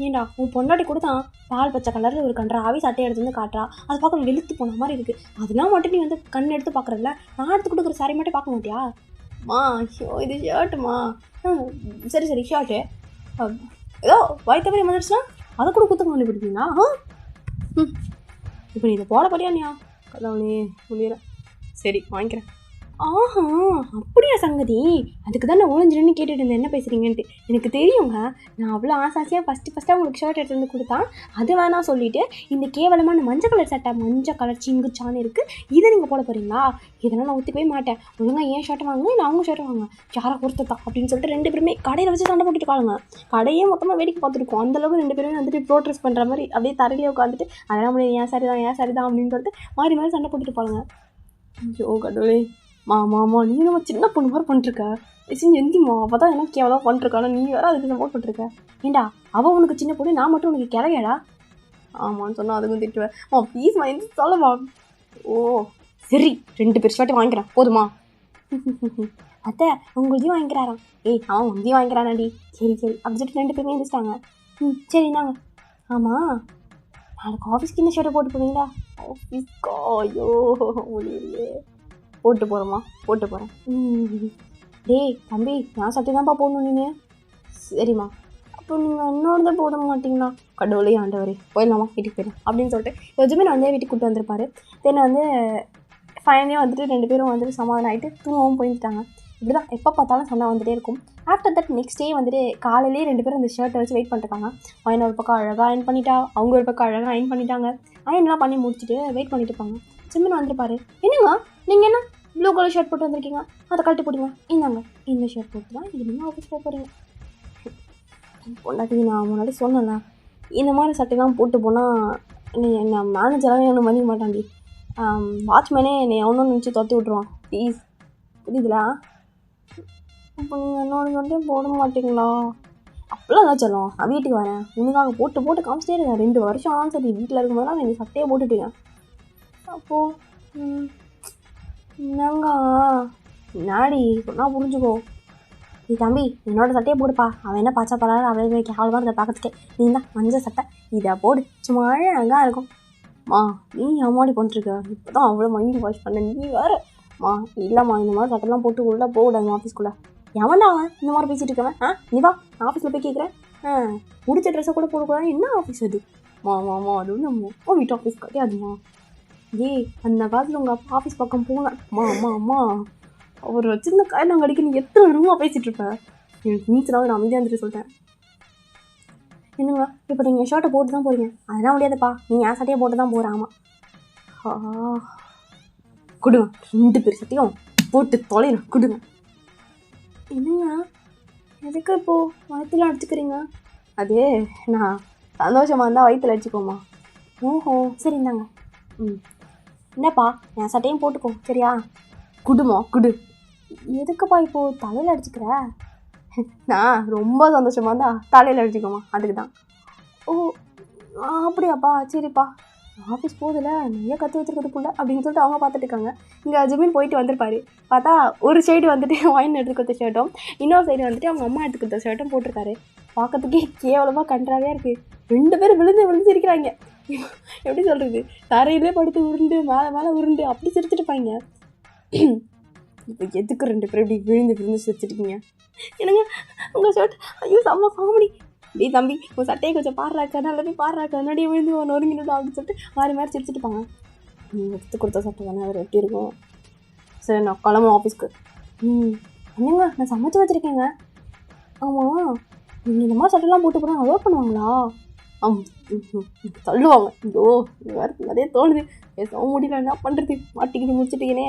ஏண்டா உன் பொண்டாட்டி கூட தான் பால் பச்சை கலரில் ஒரு கன்றாவி சட்டையை எடுத்து வந்து காட்டுறா, அது பார்க்க வெளுத்து போன மாதிரி இருக்குது, அதெல்லாம் மட்டும் நீ வந்து கண் எடுத்து பார்க்குறதில்ல, நான் எடுத்து கொடுக்குற சாரி மட்டும் பார்க்க மாட்டியா? ஐயோ இது ஷர்ட்டுமா, சரி ஷர்ட்டு ஏதோ வயிற்று வந்துடுச்சுன்னா அதை கூட குத்தம் பண்ணி பிடிப்பீங்களா? இப்போ நீ இதை போட போறியா? கடவுளே முடியல, சரி வாங்கிக்கிறேன். ஆஹா அப்படியா சங்கதி, அதுக்கு தான் நான் ஒழிஞ்சிருன்னு கேட்டுட்டு இருந்தேன் என்ன பேசுகிறீங்கன்ட்டு. எனக்கு தெரியுங்க, நான் அவ்வளோ ஆசாசியாக ஃபஸ்ட்டு உங்களுக்கு ஷர்ட் எடுத்து வந்து கொடுத்தான், அது வேணாம் சொல்லிவிட்டு இந்த கேவலமான மஞ்சள் கலர் சட்டை, மஞ்சள் கலர் சிங்குச்சான்னு இருக்குது, இதை நீங்கள் போட போகிறீங்களா? இதெல்லாம் நான் ஒத்துக்கவே மாட்டேன், ஒழுங்காக ஏன் ஷர்ட்டை வாங்க, இல்லை அவங்க ஷர்ட்டை வாங்க, யாரை கொடுத்துதான் அப்படின்னு சொல்லிட்டு 2 பேருமே கடையில் வச்சு சண்டை போட்டுருக்காங்க. கடையே மொத்தமாக வேடிக்கை பார்த்துருக்கோம், அந்தளவுக்கு 2 பேருமே வந்துட்டு ப்ரோட்ரெஸ் பண்ணுற மாதிரி அப்படியே தரையிலே உட்காந்துட்டு அதெல்லாம் முடியாது, ஏன் சரிதான் அப்படின்னு சொல்லிட்டு மாறி சண்டை போட்டுட்டு போகிறாங்க. ஐயோ கடவுளே, மாமா நீ நம்ம சின்ன பொண்ணு மாதிரி பண்ணிருக்க, செஞ்சு எந்திமா, அவள் தான் என்ன கேவலம் பண்ணிருக்கானா, நீ வேறு அதுக்கு சப்போர்ட் பண்ணிருக்க. ஏண்டா அவள் உனக்கு சின்ன பொண்ணு, நான் மட்டும் உனக்கு கிளையடா? ஆமான்னு சொன்னால் அதுக்கும் திட்டுவேன். ப்ளீஸ் எந்த சொல்லமா. ஓ சரி 2 பேர் ஷர்ட்டு வாங்கிக்கிறேன் போதுமா? அத்தை உங்களுதையும் வாங்கிக்கிறாராம். அவன் உங்களுதையும் வாங்கிக்கிறானாடி. சரி அப்படி சொல்லிட்டு 2 பேருமே எழுந்திரிச்சிட்டாங்க. சரி நாங்க. ஆமாம் நாளைக்கு ஆஃபீஸ்க்கு இந்த ஷர்ட்டை போட்டு போவீங்களா? ஆஃபீஸ்க்கா? ஐயோ முடியலையே. போட்டு போகிறேன். டேய் தம்பி நான் சட்டை தான்ப்பா போடணும் நீங்கள். சரிம்மா அப்போ நீங்கள் என்னோடதான் போட மாட்டிங்களா? கடவுளே ஆண்டவரே, போயிடலாமா வீட்டுக்கு போயிடலாம் அப்படின்னு சொல்லிட்டு எதுவுமே நான் வந்து வீட்டுக்கு கூப்பிட்டு வந்திருப்பாரு. தென் வந்து ஃபைனலாக வந்துட்டு 2 பேரும் வந்துட்டு சமாதானம் ஆகிட்டு தூங்கவும் போயிட்டாங்க. இப்படி தான் எப்போ பார்த்தாலும் சண்டை வந்துகிட்டே இருக்கும். ஆஃப்டர் தட் நெக்ஸ்ட் டே வந்துட்டு காலையிலேயே 2 பேரும் அந்த ஷர்ட்டை வச்சு வெயிட் பண்ணிட்டுருக்காங்க. அவன் ஒரு பக்கம் அழகாக அயன் பண்ணிட்டா, அவங்க ஒரு பக்கம் அழகாக அயன் பண்ணிட்டாங்க. அயன்லாம் பண்ணி முடிச்சுட்டு வெயிட் பண்ணிட்டு இருப்பாங்க. சிம்மன் வந்திருப்பாரு. என்னங்க நீங்கள் என்ன ப்ளூ கலர் ஷர்ட் போட்டு வந்திருக்கீங்க, அதை கழட்டி போடுங்க, இந்தாங்க இந்த ஷர்ட் போட்டு தான் இது நீங்கள் ஆஃபீஸ் போக போகிறீங்க. பொண்டாட்டி நான் முன்னாடி சொன்னேன்ல, இந்த மாதிரி சட்டைலாம் போட்டு போனால் நீ என்ன மேனேஜராகவே ஒன்றும் மதிக்க மாட்டாண்டி, வாட்ச்மேனே என்னை எவனோ நினச்சி தொத்தி விட்ருவான். ப்ளீஸ் புரியுதுலா? அப்போ நீங்கள் என்னோட சட்டையும் போட மாட்டிங்களா? அப்படிலாம் தான் சொல்லும். நான் வீட்டுக்கு வரேன் உனக்காக போட்டு போட்டு காமிச்சிட்டே இருக்கேன். 2 வருஷம் ஆனாலும் சரி வீட்டில் இருக்கும்போதெல்லாம் நான் எனக்கு சட்டையே போட்டுட்டேன். அப்போது என்னங்க நாடி சொன்னால் புரிஞ்சுக்கோ. நீ தம்பி என்னோட சட்டையை போடுப்பா. அவன் என்ன பச்சை பரவாயில்ல அவளே கேவலமாக இருக்க பார்க்கறதுக்கே. நீ தான் மஞ்சள் சட்டை இதை போடு சும்மா அழகாக இருக்கும். நீ அம்மாடி பண்ணிட்டுருக்க இப்போ தான் அவ்வளோ மைண்ட் வாஷ் பண்ண நீ வேறு. இல்லைம்மா இந்த மாதிரி சட்டைலாம் போட்டு உள்ளே போகக்கூடாது ஆஃபீஸ்க்குள்ளே. எவன்டா அவன் இந்த மாதிரி பேசிகிட்டு இருக்கவன்? நீ வா நான் ஆஃபீஸில் போய் கேட்குறேன். பிடிச்ச ட்ரெஸ்ஸை கூட போடக்கூடாது. என்ன ஆஃபீஸ் அது? மாமா அது ஒன்று நம்ம வீட்டு ஆஃபீஸ் கிடையாதுமா. அந்த காலத்தில் உங்கள் அப்பா ஆஃபீஸ் பக்கம் போனேன். அம்மா அவர் வச்சிருந்த காரணம் கடிக்க நீ எத்தனை ரூமாக பேசிகிட்டு இருப்பேன். எனக்கு நீச்சலாவது நான் அமைதியாக இருந்துட்டு சொல்லிட்டேன். என்னங்க இப்போ நீங்கள் ஷர்ட்டை போட்டு தான் போகிறீங்க. அதெல்லாம் முடியாதுப்பா. நீங்கள் என் சட்டையை போட்டு தான் போகிறேன். ஆமாம் கொடுங்க 2 பேர் சட்டையும் போட்டு தொலைறேன் கொடுங்க. என்னங்க எதுக்கு இப்போது வயிற்றுல அடிச்சுக்கிறீங்க? அதே நான் சந்தோஷமாக இருந்தால் வயிற்றுல அடிச்சுக்கோமா. ஓஹோ சரி இந்தாங்க. என்னப்பா என் சட்டையும் போட்டுக்கோ சரியா? குடுமா குடு. எதுக்குப்பா இப்போது தலையில் அடிச்சுக்கிற? நான் ரொம்ப சந்தோஷமாக இருந்தா தலையில் அடிச்சுக்கோமா அதுக்கு தான். ஓ அப்படியாப்பா சரிப்பா. ஆஃபீஸ் போதில் நிறைய கற்று வச்சுருக்கிறதுக்குள்ள அப்படின்னு சொல்லிட்டு அவங்க பார்த்துட்டு இருக்காங்க. இங்கே ஜிமின் போயிட்டு வந்திருப்பாரு. பார்த்தா ஒரு சைடு வந்துட்டு வாயின் எடுத்து கொடுத்த ஷர்ட்டும் இன்னொரு சைடு வந்துட்டு அவங்க அம்மா எடுத்து கொடுத்த ஷர்ட்டும் போட்டிருக்காரு. பார்க்கறதுக்கே கேவலமாக கன்றாவே இருக்குது. 2 பேரும் விழுந்து இருக்கிறாங்க. எப்படி சொல்கிறது? தரையிலே படுத்து உருண்டு மேலே உருண்டு அப்படி சிரிச்சிருப்பாங்க. இப்போ எதுக்கு 2 பேரும் இப்படி விழுந்து சிரிச்சிருக்கீங்க? என்னங்க உங்கள் ஷர்ட் ஐயோ செம்ம காமெடி. டே தம்பி உங்கள் சட்டையை கொஞ்சம் பாடுறாக்கா நல்லபடி பாடுறாக்கா முன்னாடியே விழுந்து நொறுங்கிடும் அப்படின்னு சொல்லிட்டு மாறி சிரிச்சிட்டுப்பாங்க. எடுத்து கொடுத்த சட்டை தானே அவர் எப்படி இருக்கும்? சரி நான் கிளம்பும் ஆஃபீஸ்க்கு. என்னங்க நான் சமைச்சு வச்சுருக்கேங்க. ஆமாம் நீங்கள் இந்த மாதிரி சட்டைலாம் போட்டு போனால் அலோட் பண்ணுவாங்களா? தள்ளுவாங்க. ஐயோ இது வேறு நிறைய தோணுது. பேசவும் முடியல என்ன பண்ணுறது? மாட்டிக்கிட்டு முடிச்சுட்டீங்கன்னே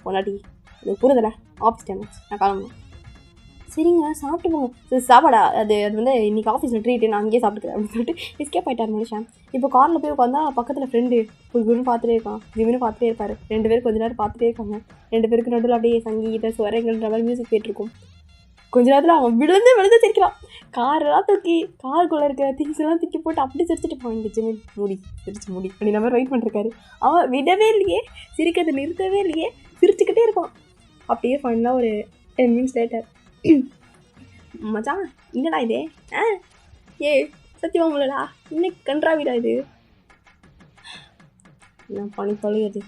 பொண்டாட்டி இது புரிதலை. ஆஃபீஸ் டைம் நான் கிளம்பணும். சரிங்க சாப்பிட்டு போங்க. சரி சாப்பாடா அது வந்து இன்றைக்கி ஆஃபீஸில் ட்ரீட்டு நான் அங்கேயே சாப்பிட்டுக்கிறேன் அப்படின்னு சொல்லிட்டு எஸ்கேப் ஆகிட்டார் மனுஷன். இப்போ காரில் போய் உட்காந்தா பக்கத்தில் ஃப்ரெண்டு குருன்னு பார்த்துட்டே இருக்கான். ஜிமின்னு பார்த்துட்டே இருப்பார். 2 பேர் கொஞ்ச நேரம் பார்த்துட்டே இருக்காங்க. 2 பேருக்கு நடுவில் அப்படியே சங்கீத ஸ்வரங்கள்ன்ற மாதிரி மியூசிக் போயிட்டுருக்கும். கொஞ்ச நேரத்தில் அவன் விழுந்து சிரிக்கிறான். காரெல்லாம் தூக்கி காருக்குள்ளே இருக்க திங்ஸ் எல்லாம் தூக்கி போட்டு அப்படி சிரிச்சிட்டு போவான். இங்கே ஜிமின் சிரிச்சு முடி அப்படின்ற மாதிரி வெயிட் பண்ணிருக்காரு. அவன் விடவே இல்லையே, சிரிக்கிறத நிறுத்தவே இல்லையே, சிரிச்சுக்கிட்டே இருப்பான். அப்படியே ஃபைனலாக ஒரு 10 minutes லேட்டர் மச்சான் என்னடா இது? சத்தியமாக முடியலடா இன்னைக்கு கன்றாவிடா இது. நான் பண்ணி தொலைகிறது.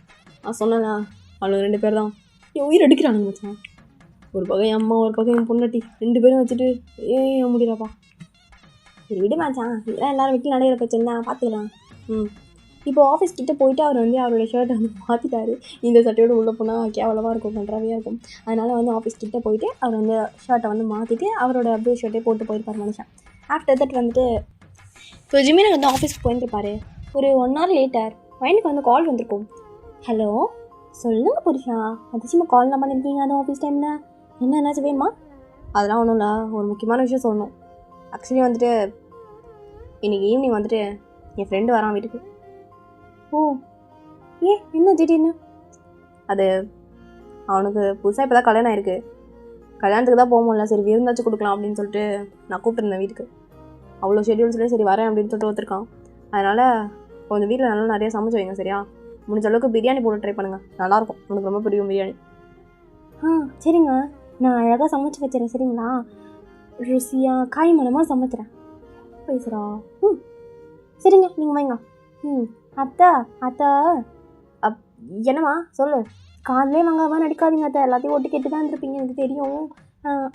நான் சொன்னேன்னா அவளுக்கு 2 பேர் தான் என் உயிர் எடுக்கிறானுங்க மச்சான். ஒரு பக்கம் என் அம்மா ஒரு பக்கம் என் பொண்டாட்டி 2 பேரும் வச்சுட்டு முடியலப்பா. சரி விடு மச்சான் இதெல்லாம் எல்லோரும் வீட்டில் நடைகிற பிரச்சனை தான் பார்த்துக்கலாம். இப்போ ஆஃபீஸ் கிட்டே போயிட்டு அவர் வந்து அவரோட ஷர்ட்டை வந்து மாற்றிட்டாரு. இந்த சட்டையோடு உள்ளே போனால் கேவலமாக இருக்கும் கன்றாவியாக இருக்கும். அதனால் வந்து ஆஃபீஸ் கிட்டே போயிட்டு அவர் வந்து ஷர்ட்டை வந்து மாற்றிட்டு அவரோட ப்ளூ ஷர்ட்டை போட்டு போயிருப்பார் மனுஷன். ஆஃப்டர் தட் வந்துட்டு இப்போ ஜிமினுக்கு வந்து ஆஃபீஸ்க்கு போயிருப்பார். ஒரு 1 hour லேட்டர் பையனுக்கு வந்து கால் வந்திருக்கும். ஹலோ சொல்லுங்கள் புருஷா அதிசயமாக கால்லாம் பண்ணியிருக்கீங்க அது ஆஃபீஸ் டைமில் என்னாச்சு வேணுமா? அதெல்லாம் ஒன்றும் இல்லை ஒரு முக்கியமான விஷயம் சொல்லணும். ஆக்சுவலி வந்துட்டு இன்றைக்கி ஈவினிங் வந்துட்டு என் ஃப்ரெண்டு வரான் வீட்டுக்கு. ஓ என்ன திடீர்னு? அது அவனுக்கு புதுசாக இப்போ தான் கல்யாணம் ஆயிருக்கு. கல்யாணத்துக்கு தான் போக முடியல. சரி விருந்தாச்சும் கொடுக்கலாம் அப்படின்னு சொல்லிட்டு நான் கூப்பிட்டுருந்தேன் வீட்டுக்கு. அவ்வளோ ஷெட்யூல்ஸ்லேயே சரி வரேன் அப்படின்னு சொல்லிட்டு ஒருத்தருக்கான். அதனால் கொஞ்சம் வீட்டில் நல்லா நிறையா சமைச்சு வைங்க சரியா? முடிஞ்ச அளவுக்கு பிரியாணி போட்டு ட்ரை பண்ணுங்கள். நல்லாயிருக்கும். உனக்கு ரொம்ப பிடிக்கும் பிரியாணி. சரிங்க நான் அழகாக சமைச்சு வச்சுறேன் சரிங்களா? ருசியாக காய் மனமாக சமைக்கிறேன். பேசுகிறா சரிங்க நீங்கள் வைங்க. அத்தை என்னம்மா சொல்லு. காலையிலே வாங்காமல் நடிக்காதீங்க அத்தை. எல்லாத்தையும் ஒட்டி கேட்டு தான் இருந்திருப்பீங்க எனக்கு தெரியும்.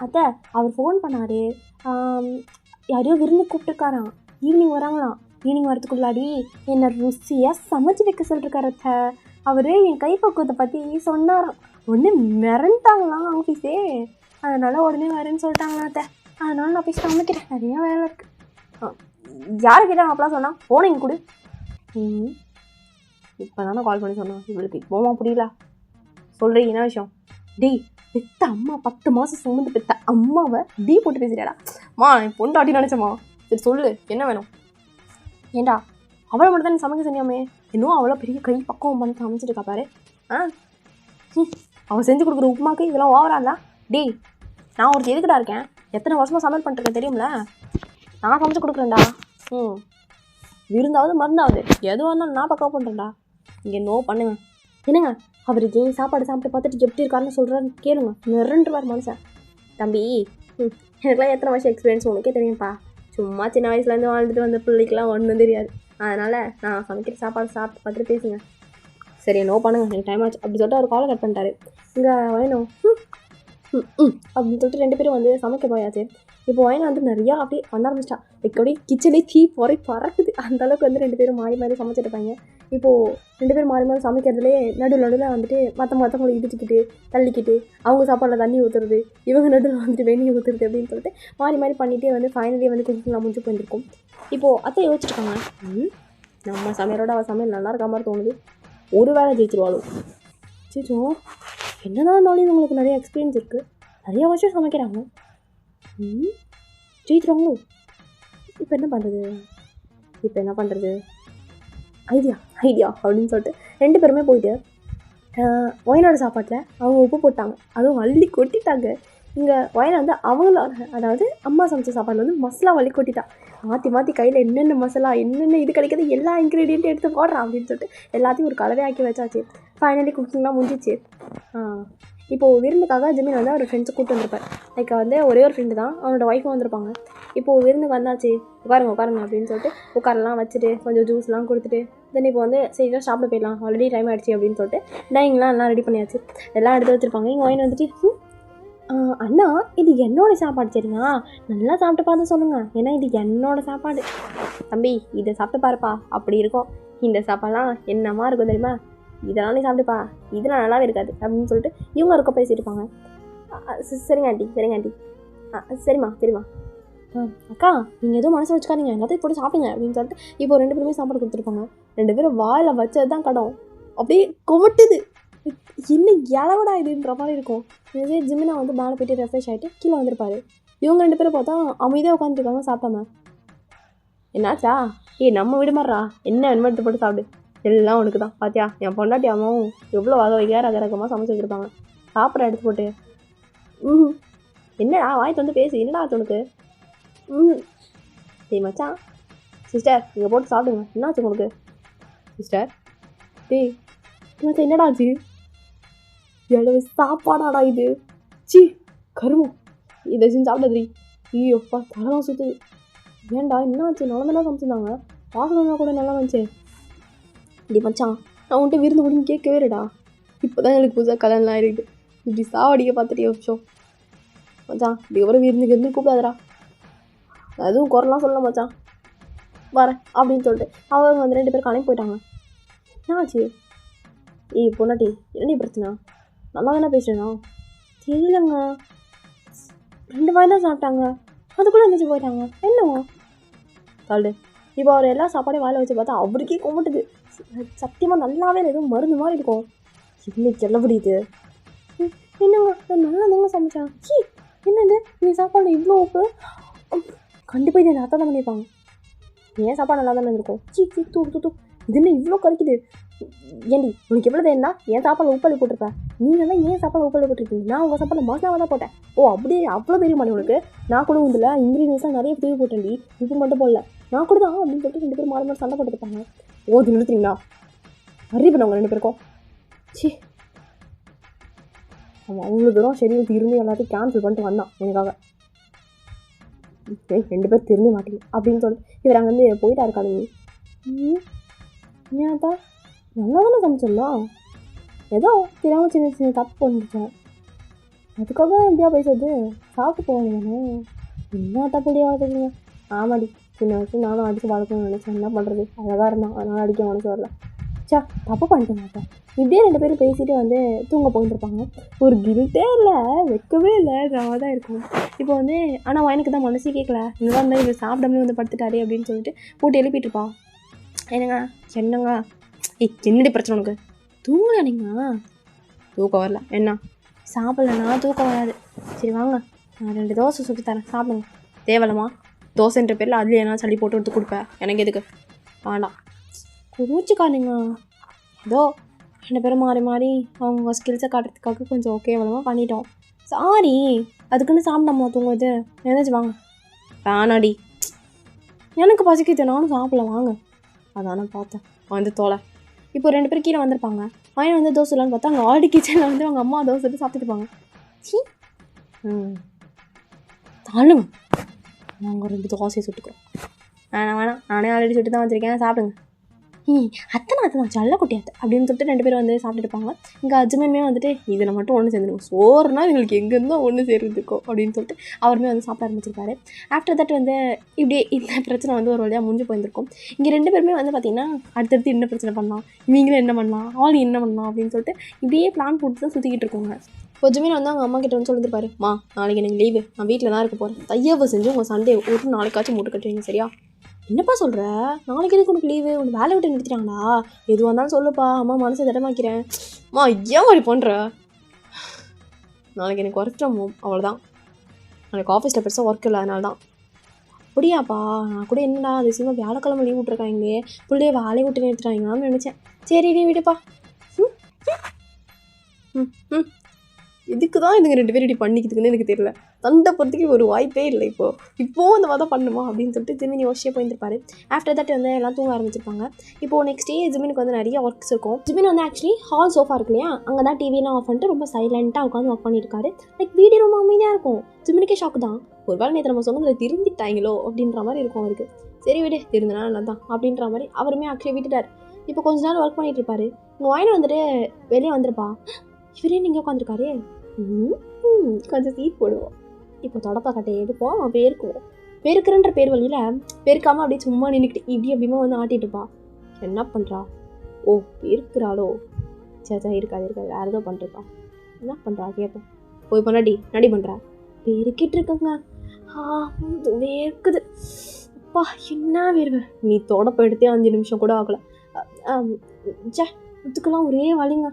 அத்தை அவர் ஃபோன் பண்ணார். யாரையோ விருந்து கூப்பிட்டுருக்காராம். ஈவினிங் வராங்களாம். ஈவினிங் வரத்துக்குள்ளாடி என்னை ருசியாக சமைச்சு வைக்க சொல்லிருக்காரு அத்தை. அவர் என் கைப்பக்குவத்தை பற்றி சொன்னாராம். உடனே மிரண்டாங்களாம் ஆஃபீஸே. அதனால் உடனே வரேன்னு சொல்லிட்டாங்களா அத்தை. அதனால் நான் போய் சமைக்கிறேன். நிறையா வேலை இருக்குது. யாரை கேட்டால் அப்பலாம் சொன்னால் ஃபோனை கொடு. இப்போ தானே கால் பண்ணி சொன்னான். இவளுக்கு இப்போமா புரியல. சொல்கிறீங்க என்ன விஷயம்? பெத்த அம்மா 10 மாதம் சுமந்து பெத்த அம்மாவை போட்டு பேசுறியாடா? என் பொண்டாட்டி நினச்சம்மா. சரி சொல்லு என்ன வேணும்? ஏண்டா அவளை மட்டும் தான் நீ சமைக்க சொன்னியாமே. இன்னும் அவ்வளோ பெரிய கை பக்குவம் பண்ணி சமைச்சிட்டு பாரு. அவள் செஞ்சு கொடுக்குற உப்புமாக்கு இதெல்லாம் ஓவராங்களா? நான் ஒருத்தர் எதுக்கிட்டா இருக்கேன். எத்தனை வருஷமாக சமையல் பண்ணிருக்கேன் தெரியும்ல. நான் சமைச்சு கொடுக்குறேன்டா. விருந்தாவது மருந்தாவது எதுவாக இருந்தாலும் நான் பக்கம் பண்ணுறேன்டா. இங்கே நோ பண்ணுங்க. என்னங்க அவர் ஏன் சாப்பாடு சாப்பிட்டு பார்த்துட்டு எப்படி இருக்காருன்னு சொல்கிறான்னு கேளுங்க. நிரண்டுவார் மனுஷன். தம்பி எனக்குலாம் எத்தனை வருஷம் எக்ஸ்பீரியன்ஸ் உனக்கே தெரியும்ப்பா. சும்மா சின்ன வயசுலேருந்து வாழ்ந்துட்டு வந்த பிள்ளைக்கெலாம் ஒன்றும் தெரியாது. அதனால் நான் சமைக்கிற சாப்பாடு சாப்பிட்டு பார்த்துட்டு பேசுங்க. சரி நோ பண்ணுங்க, எனக்கு டைம் ஆச்சு அப்படி சொல்லிட்டு அவர் காலை கட் பண்ணிட்டாரு. இங்கே வேணும் அப்படின்னு சொல்லிட்டு 2 பேரும் வந்து சமைக்க போயாச்சு. இப்போ வயனை வந்து நிறையா அப்படியே பண்ண ஆரம்பிச்சிட்டா. அப்படியே கிச்சனே தீ பறக்குது. அந்தளவுக்கு வந்து 2 பேரும் மாறி மாறி சமைச்சிருப்பாங்க. இப்போது 2 பேரும் மாறி மாறி சமைக்கிறதுலே நடுவில் வந்துட்டு மற்றவங்களை இடிச்சிக்கிட்டு தள்ளிக்கிட்டு அவங்க சாப்பாடில் தண்ணி ஊற்றுறது, இவங்க நடுவில் வந்துட்டு வெந்நீர் ஊற்றுறது அப்படின்னு சொல்லிட்டு மாறி மாறி பண்ணிகிட்டே வந்து ஃபைனலி வந்து குக்கிங்லாம் முடிஞ்சு போயிருக்கும். இப்போது அத்தை யோசிச்சுருக்காங்க, நம்ம சமையலோட அவள் சமையல் நல்லா இருக்க மாதிரி தோணுது, ஒரு வேளை ஜெயிச்சிருவாளோ. ஜெயிச்சோ என்னதான் இருந்தாலும் உங்களுக்கு நிறைய எக்ஸ்பீரியன்ஸ் இருக்குது, நிறைய வருஷம் சமைக்கிறாங்க, ஜெயிச்சிருவாங்களோ. இப்போ என்ன பண்ணுறது ஐடியா அப்படின்னு சொல்லிட்டு 2 பேருமே போயிட்டு ஒயனோட சாப்பாட்டில் அவங்க உப்பு போட்டாங்க, அதுவும் அள்ளி கொட்டிட்டாங்க. இங்கே ஒயனை வந்து அவங்களோட அதாவது அம்மா சமைச்ச சாப்பாடு வந்து மசாலா வள்ளி கொட்டிட்டான். மாற்றி கையில் என்னென்ன மசாலா என்னென்ன இது கிடைக்கிது எல்லா இன்க்ரீடியண்ட்டும் எடுத்து போடுறான் அப்படின்னு சொல்லிட்டு எல்லாத்தையும் ஒரு கலவை ஆக்கி வச்சாச்சு. ஃபைனலி குக்கிங்லாம் முடிஞ்சிச்சு. இப்போது விருந்துக்காக ஜிமின் வந்து அவர் ஃப்ரெண்ட்ஸை கூப்பிட்டு வந்திருப்பார். லைக் வந்து ஒரே ஒரு ஃப்ரெண்டு தான், அவனோட ஒய்ஃபும் வந்திருப்பாங்க. இப்போது விருந்துக்கு வந்தாச்சு, உட்காருங்க அப்படின்னு சொல்லிட்டு உட்காரெல்லாம் வச்சுட்டு கொஞ்சம் ஜூஸ்லாம் கொடுத்துட்டு தென் இப்போ வந்து சீக்கிரம் சாப்பிட போயிடலாம், ஆல்ரெடி டைம் ஆகிடுச்சு அப்படின்னு சொல்லிட்டு டைனிங்லாம் எல்லாம் ரெடி பண்ணியாச்சு, எல்லாம் எடுத்து வச்சுருப்பாங்க. இங்கே ஒயின் வந்துட்டு அண்ணா இது என்னோடய சாப்பாடு சரிங்களா, நல்லா சாப்பிட்டு பார்த்து சொல்லுங்கள், ஏன்னா இது என்னோடய சாப்பாடு. தம்பி இதை சாப்பிட்டு பாருப்பா அப்படி இருக்கும், இந்த சாப்பாடுலாம் என்னமா இருக்கும் தெரியுமா, இதெல்லாம் நீ சாப்பிட்டுப்பா, இதெல்லாம் நல்லாவே இருக்காது அப்படின்னு சொல்லிட்டு இவங்க இருக்க பேசியிருப்பாங்க. சரிங்க ஆண்டி சரிம்மா அக்கா நீங்கள் எதுவும் மனசு வச்சுக்காதீங்க, எல்லாத்தையும் போட்டு சாப்பிடுங்க அப்படின்னு சொல்லிட்டு இப்போ 2 பேருமே சாப்பாடு கொடுத்துருப்பாங்க. 2 பேரும் வாயில் வச்சது தான் கடம் அப்படியே கொமட்டுது, என்ன இளவடா இதுன்ற மாதிரி இருக்கும். இதே ஜிமினா வந்து மேலே போய்ட்டு ரெஃப்ரெஷ் ஆகிட்டு கீழே வந்திருப்பாரு. இவங்க 2 பேரும் பார்த்தா அமைதியாக உட்காந்துருக்காங்க சாப்பிடாம. என்னாச்சா நம்ம வீடு மாதிரிடா, என்ன வேணுமோ எடுத்து போட்டு சாப்பிடு, எல்லாம் உனக்கு தான், பார்த்தியா என் பொண்டாட்டி அம்மாவும் எவ்வளோ ரகரகமாக சமைச்சு வச்சுருப்பாங்க, சாப்பிட்ற எடுத்து போட்டு. என்னடா வாய்த்து வந்து பேசு, என்னடா ஆச்சு உனக்கு. சரி மச்சான் சிஸ்டர் இங்கே போட்டு சாப்பிடுங்க, என்னாச்சு உங்களுக்கு சிஸ்டர். மச்சான் என்னடா ஆச்சு, எவ்வளவு சாப்பாடாடா இது, கருமம் இதை செஞ்சு சாப்பிடாதீ, ஐயோப்பா தலைலாம் சுற்றுது. ஏன்டா என்னாச்சு, நல்லா சமைச்சிருந்தாங்க, வாசனை கூட நல்லா வந்துச்சு. இப்படி மச்சான் நான் உன்ட்டு விருந்து முடிஞ்சு கேட்கவே இல்லைடா, இப்போ தான் எனக்கு புதுசாக கல்யாணம்லாம் இருக்குது, இப்படி சாவடிக்க பார்த்துட்டு யோசிச்சோம் மச்சான், இதுக்கப்புறம் விருந்து கூப்பிடாதடா, அதுவும் குரலாம் சொல்லலாம் மச்சான், வரேன் அப்படின்னு சொல்லிட்டு அவங்க வந்து 2 பேரும் கிளம்பி போயிட்டாங்க. என்னாச்சு பொண்டாட்டி என்ன பிரச்சனை, நல்லா தானே பேசுறேண்ணா. தெரியலங்க 2 வாய் தான் சாப்பிட்டாங்க, அதுக்குள்ளே எழுந்திரிச்சு போயிட்டாங்க, என்னவா சால்டு. இப்போ அவர் எல்லா சாப்பாடையும் வாயில் வச்சு பார்த்தா அவருக்கே கும்பிட்டுது, சத்தியமாக நல்லாவே எதுவும் மருந்து மாதிரி இருக்கும். இன்னைக்கு எல்லாம் புரியுது, என்னங்க நான் நல்லா தாங்க சமைச்சேன், என்னது நீ சாப்பாடு இவ்வளோ உப்பு, கண்டிப்பாக இதை அத்தை தான் பண்ணியிருப்பாங்க, ஏன் சாப்பாடு நல்லா தானே இருக்கும், தூ இது என்ன இவ்வளோ கறிக்குது, ஏண்டி உனக்கு எவ்வளோ தேன்னா என் சாப்பாடு உப்பள்ளி போட்டிருப்பேன், நீங்கள் தான் ஏன் சாப்பாடு உப்பள்ளி போட்டிருக்கீங்க, நான் உங்கள் சாப்பாடு மசாலாவை தான் போட்டேன், அப்படியே அவ்வளோ தெரிய மாட்டேன் உனக்கு, நான் கூட இதில் இன்க்ரீடியன்ஸ்லாம் நிறைய தூவி போட்டேன்டி, உப்பு மட்டும் போடல, நான் கூட தான் அப்படின்னு சொல்லிட்டு 2 பேரும் மாறி சண்டை போட்டுருப்பாங்க. இது நிறுத்துறீங்களா, அறிவு பண்ணவங்க 2 பேருக்கும், அவன் அவ்வளோ தூரம் ஷெடியூல் இருந்து எல்லாத்தையும் கேன்சல் பண்ணிட்டு வந்தான் எனக்காக, 2 பேர் திரும்ப மாட்டீங்க அப்படின்னு சொல்லிட்டு இவர் அங்கே வந்து போயிட்டா இருக்காங்க. ஏன்ப்பா நல்லா தானே சமைச்சிடலாம், ஏதோ தெரியாமல் சின்ன தப்பு பண்ணிட்டேன், அதுக்காக எப்படியா பேசுறது, சாப்பிட்டு போவாங்க என்ன தப்புடியா வளர்த்துக்கீங்க. ஆமாடி சின்ன வயசு நானும் அடித்து வளர்க்கணும்னு நினச்சேன், என்ன பண்ணுறது அழகாக இருந்தான், அதனால் அடிக்க மனசு வரல, தப்பு பண்ணிட்டு மாட்டேன். இப்படியே 2 பேரும் பேசிட்டு வந்து தூங்க போயிருப்பாங்க. ஒரு கில்ட்டே இல்லை, வைக்கவே இல்லை, நான் தான் இருக்கும். இப்போ வந்து ஆனால் எனக்கு தான் மனசே கேட்கல, இங்கே தான் இவர் சாப்பிடாமே வந்து படுத்துட்டாரே அப்படின்னு சொல்லிட்டு போட்டு எழுப்பிட்டுருப்பா. என்னங்க என்னடி பிரச்சனை உனக்கு, தூங்கல நீங்கள், தூக்கம் வரல, என்ன சாப்பிட்லன்னா தூக்கம் வராது, சரி வாங்க நான் 2 தோசை சுற்றி தரேன் சாப்பிடுங்க, தேவலமா தோசைன்ற பேரில் அதுலேயே என்ன சளி போட்டு எடுத்து கொடுப்பேன், எனக்கு எதுக்கு வேண்டாம், குதிச்சுக்கானுங்க, ஏதோ 2 பேரும் மாறி அவங்க ஸ்கில்ஸை காட்டுறதுக்காக கொஞ்சம் கேவலமாக பண்ணிட்டோம், சாரி, அதுக்குன்னு சாப்பிடாமா தூங்குது? ஏதாச்சும் வாங்க. வேணாடி, எனக்கு பசிக்குது, நானும் சாப்பிடல, வாங்க. அதானே பார்த்தேன், வந்து தோலை. இப்போ 2 பேர் கீழே வந்திருப்பாங்க. பையன் வந்து தோசை இல்லைன்னு பார்த்தா அங்கே ஆல்ரெடி கிச்சனில் வந்து அவங்க அம்மா தோசை எடுத்து சாப்பிட்டுருப்பாங்க. சீ, தாழுங்க, நாங்கள் 2 தோசையை சுட்டுக்கிறோம். வேணாம், நானே ஆல்ரெடி சுட்டு தான் வச்சுருக்கேன், சாப்பிடுங்க. அத்தை செல்ல குட்டியாத்த அப்படின்னு சொல்லிட்டு 2 பேரும் வந்து சாப்பிட்டுருப்பாங்க. இங்கே அஜ்மனுமே வந்துட்டு இதில் மட்டும் ஒன்று சேர்ந்துருக்கும், சோறுனா எங்களுக்கு எங்கேருந்தோ ஒன்று சேர்ந்துருக்கோம் அப்படின்னு சொல்லிட்டு அவருமே வந்து சாப்பிட ஆரம்பிச்சிருக்காரு. ஆஃப்டர் தட் வந்து இப்படியே இந்த பிரச்சனை வந்து ஒரு வழியாக முடிஞ்சு போயிருந்திருக்கும். இங்கே 2 பேருமே வந்து பார்த்திங்கன்னா அடுத்தடுத்து என்ன பிரச்சனை பண்ணலாம், இவங்களும் என்ன பண்ணலாம், ஆள் என்ன பண்ணலாம் அப்படின்னு சொல்லிட்டு இப்படியே பிளான் போட்டு தான் சுற்றிக்கிட்டு இருக்கோங்க. கொஞ்சமே வந்து அவங்க அம்மா கிட்ட வந்து சொல்லியிருப்பாரு, நாளைக்கு எனக்கு லீவு, நான் வீட்டில் தான் இருக்க போகிறேன், தயவு செஞ்சு உங்கள் சண்டே ஒரு நாளைக்காச்சும் மூட்டு கட்டுவீங்க, சரியா? என்னப்பா சொல்கிற, நாளைக்கு எதுக்கு உனக்கு லீவு, உனக்கு வேலை விட்டு நிறுத்திட்டாங்களா? எதுவாக இருந்தாலும் சொல்லுப்பா, அம்மா மனசை திடமாக்கிறேன். ஏன் மாதிரி பண்ணுற? நாளைக்கு எனக்கு ஒர்க் ஃப்ரம் ஹோம், அவ்வளோதான். நாளைக்கு ஆஃபீஸில் பெருசாக ஒர்க் இல்லை, அதனால தான். அப்படியாப்பா, நான் கூட என்னடா அதிசயமாக வியாழக்கிழமை லீவ் விட்ருக்காங்களே, பிள்ளைய வேலையை விட்டு நிறுத்திட்டாங்களான்னு நினச்சேன். சரி நீ விடுப்பா. இதுக்கு தான் இதுங்க 2 பேரும் இப்படி பண்ணிக்கிறதுக்குன்னு எனக்கு தெரியல. சண்டை போகிறதுக்கு ஒரு வாய்ப்பே இல்லை. இப்போது அந்த மாதிரி தான் பண்ணுமா அப்படின்னு சொல்லிட்டு ஜிமின் யோசிச்சே போயிருப்பாரு. ஆஃப்டர் தட் வந்து எல்லாம் தூங்க ஆரம்பிச்சிருப்பாங்க. இப்போது நெக்ஸ்ட் டே ஜிமினுக்கு வந்து நிறைய ஒர்க்ஸ் இருக்கும். ஜிமின் வந்து ஆக்சுவலி ஹால் சோஃபா இருக்கு இல்லையா, அங்கே தான் டிவிலாம் ஆஃப் பண்ணிட்டு ரொம்ப சைலண்ட்டாக உட்காந்து ஒர்க் பண்ணியிருக்காரு. லைக் வீடியோ ரொம்ப அமைதியாக இருக்கும். ஜிமினுக்கே ஷாக்கு தான், ஒரு வேளை நேற்று நம்ம சொன்னதில் திருந்திட்டாங்களோ அப்படின்ற மாதிரி இருக்கும் அவருக்கு. சரி விடு, திருந்தினா நல்லா தான் அப்படின்ற மாதிரி அவருமே ஆக்சுவலி விட்டுட்டார். இப்போ கொஞ்ச நாள் ஒர்க் பண்ணிட்டு இருப்பாரு. உங்கள் வாயின் வந்துட்டு வெளியே வந்துருப்பா, இவரே நீங்கள் உட்காந்துருக்காரு, கொஞ்சம் சீட் போடுவோம், இப்போ தொடப்பா கட்டையை எடுப்போம், பெருக்குவோம். பெருக்குறன்ற பேர் வழியில் பெருக்காமல் அப்படியே சும்மா நின்றுக்கிட்டு அப்படியுமா வந்து ஆட்டிட்டு இருப்பா. என்ன பண்ணுறா? ஓ பெருக்குறாளோ? சேச்சா இருக்காது வேறு ஏதோ பண்ணுறப்பா. என்ன பண்ணுறா கேட்பேன். போய் பண்ணாடி நடி பண்ணுறா. பெருக்கிட்டு இருக்கங்க. வேர்க்குது அப்பா, என்ன வேர்வை. நீ தொடப்ப எடுத்தே 5 நிமிஷம் கூட ஆகலை. சே, இதுக்கெல்லாம் ஒரே வலிங்க.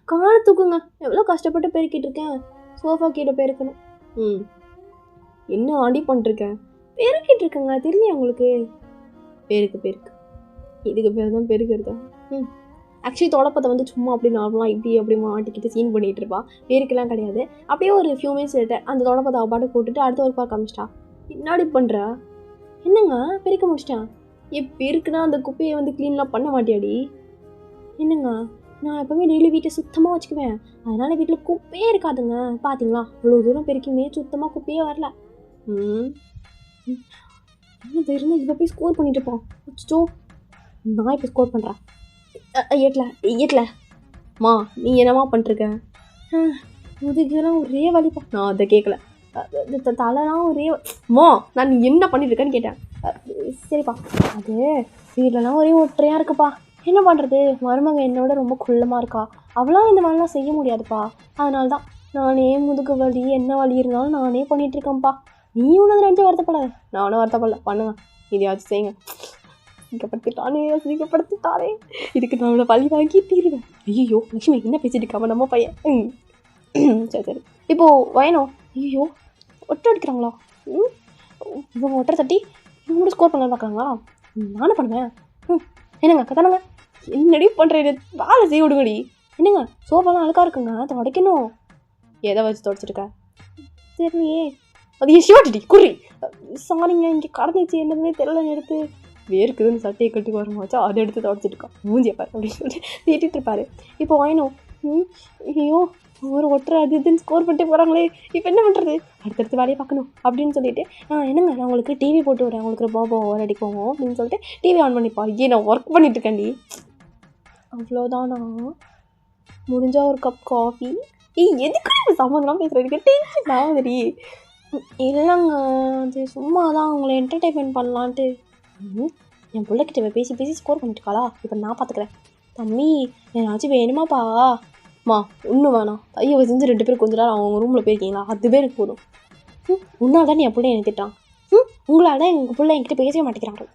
காலை தூக்குங்க, எவ்வளோ கஷ்டப்பட்டு பெருக்கிட்டு இருக்கேன், சோஃபா கீழே பெருக்கணும். என்ன ஆண்டி பண்ணிருக்கேன்? பெருக்கிட்டு இருக்கேங்க, தெரியலையா உங்களுக்கு? பெருக்கு இதுக்கு பேர் தான் பெருக்கிறதா? ஆக்சுவலி தொடப்பத்தை வந்து சும்மா அப்படி நார்மலாக இப்படி மாட்டிக்கிட்டு சீன் பண்ணிகிட்டு இருப்பா. பெருக்கெல்லாம் கிடையாது. அப்படியே ஒரு ஃபியூ மினிட்ஸ் அந்த தொடப்பத்தை அவள் பாட்டு போட்டுட்டு அடுத்த ஒரு பார்க்க ஆரம்பிச்சிட்டா. என்னடி பண்ணுறா? என்னங்க பெருக்க முடிச்சிட்டேன். பெருக்குனா அந்த குப்பையை வந்து க்ளீன்லாம் பண்ண மாட்டியாடி? என்னங்க, நான் எப்போவுமே டெய்லி வீட்டை சுத்தமாக வச்சுக்குவேன், அதனால் வீட்டில் குப்பையே இருக்காதுங்க. பார்த்தீங்களா, இவ்வளோ தூரம் பெருக்கியுமே சுத்தமாக குப்பையே வரல. இன்னும் தெரிஞ்சு இப்போ போய் ஸ்கோர் பண்ணிட்டு இருப்போம். வச்சுச்சோ, நான் இப்போ ஸ்கோர் பண்ணுறேன். எட்டில் நீ என்னமா பண்ணிருக்க? முதுகெல்லாம் ஒரே வலிப்பா. நான் அதை கேட்கல, தலைலாம் ஒரே நான் நீ என்ன பண்ணிட்டுருக்கேன்னு கேட்டேன். சரிப்பா, அது வீட்டிலலாம் ஒரே ஒற்றையாக இருக்குப்பா. என்ன பண்ணுறது, மருமக என்னோட ரொம்ப குள்ளமாக இருக்கா, அவளாம் இந்த மாதிரிலாம் செய்ய முடியாதுப்பா. அதனால தான் நானே முதுகு வலி என்ன வலி இருந்தாலும் நானே பண்ணிகிட்ருக்கேன்ப்பா. நீ ஒன்று 2 வருத்தப்படாத. நானும் வருத்தப்படல, பண்ணுங்க, இதையாச்சும் செய்யுங்க. சிரிக்கப்படுத்திட்டானே, இதுக்கு நான் அவளை வலி வாங்கி தீருவேன். ஐயோ லட்சுமி, என்ன பேசிட்டு இருக்காம நம்ம பையன். சரி இப்போது வயனம். ஐயோ ஒட்டை அடிக்கிறாங்களா? இவங்க ஒட்டரை தட்டி இவங்களோட ஸ்கோர் பண்ண பார்க்குறாங்களா? நானும் பண்ணுவேன். என்னங்க கதானங்க, என்னடி பண்ணுறேன், வேலை செய்ய விடுங்கடி. என்னங்க சோஃபாலாம் அழுக்காக இருக்குங்க, துடைக்கணும். எதை வச்சு துடைச்சிருக்க? தெரியலையே. அது என் ஷர்ட்டி குறி. சாரிங்க, இங்கே கடந்துச்சு, என்னதுன்னே தெரியல, எடுத்து வேர்க்குதுன்னு சட்டையை கட்டி வரணும் வச்சா அதை எடுத்து துடைச்சிருக்கான். மூஞ்சியப்பார் அப்படின்னு சொல்லிட்டு திட்டிகிட்டு இருப்பாரு. இப்போ வாயினும் ஐயோ ஒரு ஒட்டுற அது இதுன்னு ஸ்கோர் பண்ணிட்டு போகிறாங்களே, இப்போ என்ன பண்ணுறது, அடுத்தடுத்து வேலையை பார்க்கணும் அப்படின்னு சொல்லிட்டு என்னங்க நான் உங்களுக்கு டிவி போட்டு வரேன், உங்களுக்கு பாபா ஓவர் அடிக்கோங்க அப்படின்னு சொல்லிட்டு டிவி ஆன் பண்ணிப்பா. நான் ஒர்க் பண்ணிட்டு இருக்கேன்டி. அவ்வளோதானா? முடிஞ்சா ஒரு கப் காஃபி. எதுக்கு சம்மந்தம் பேசுகிறதுக்கு டென்ஷன் ஆகுதுடி. இல்லைங்க, அது சும்மா தான் உங்களை என்டர்டைன்மெண்ட் பண்ணலான்ட்டு. என் பிள்ளைக்கிட்ட பேசி பேசி ஸ்கோர் பண்ணிட்டுருக்காளா, இப்போ நான் பார்த்துக்கிறேன். தம்பி ஏதாச்சும் வேணுமாப்பா? ஒன்றும் வேணாம், தயவு செஞ்சு 2 பேர் கொஞ்ச நேரம் அவங்க ரூமில் போயிருக்கீங்களா, அதுவே எனக்கு போதும். உன்னால் தான் என் பிள்ளை என்னை திட்டான், உங்களால் தான் எங்கள் பிள்ளை என்கிட்ட பேசவே மாட்டேங்கிறாங்க.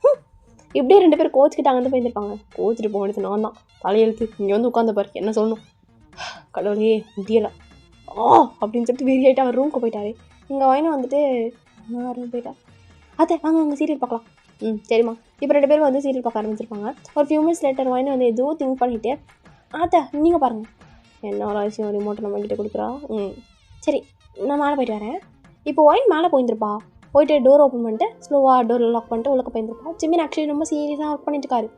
இப்படியே 2 பேர் கோச்சுக்கிட்டாங்க வந்து போயிருப்பாங்க. கோச்சிட்டு போக வேண்டியது நான் தான், தலையெழுத்து இங்கே வந்து உட்காந்து பாரு, என்ன சொல்லணும். கடவுளே முடியலை அப்படின்னு சொல்லிட்டு வெறியாயிட்டு அவர் ரூமுக்கு போயிட்டாரு. எங்கள் வயனை வந்துட்டு ரூம் போயிட்டார். அத்தை வாங்க அங்கே சீரியல் பார்க்கலாம். சரிம்மா. இப்போ 2 பேரும் வந்து சீரியல் பார்க்க ஆரம்பிச்சிருப்பாங்க. ஒரு ஃபியூ மினிட்ஸ் லேட்டர் வயனை வந்து எதுவும் திங்க் பண்ணிவிட்டு, அத்தை நீங்கள் பாருங்கள், என்ன ஒரு விஷயம் ரிமோட்டை நம்மக்கிட்ட கொடுக்குறா. சரி நான் மேலே போயிட்டு வரேன். இப்போ ஒயின் மேலே போயிருந்துருப்பா. போயிட்டு டோர் ஓப்பன் பண்ணிட்டு ஸ்லோவாக டோர் லாக் பண்ணிட்டு உள்ளே போயிருந்துருப்பா. ஜிமின் ஆக்சுவலி ரொம்ப சீரியஸாக ஒர்க் பண்ணிட்டு இருக்காரு.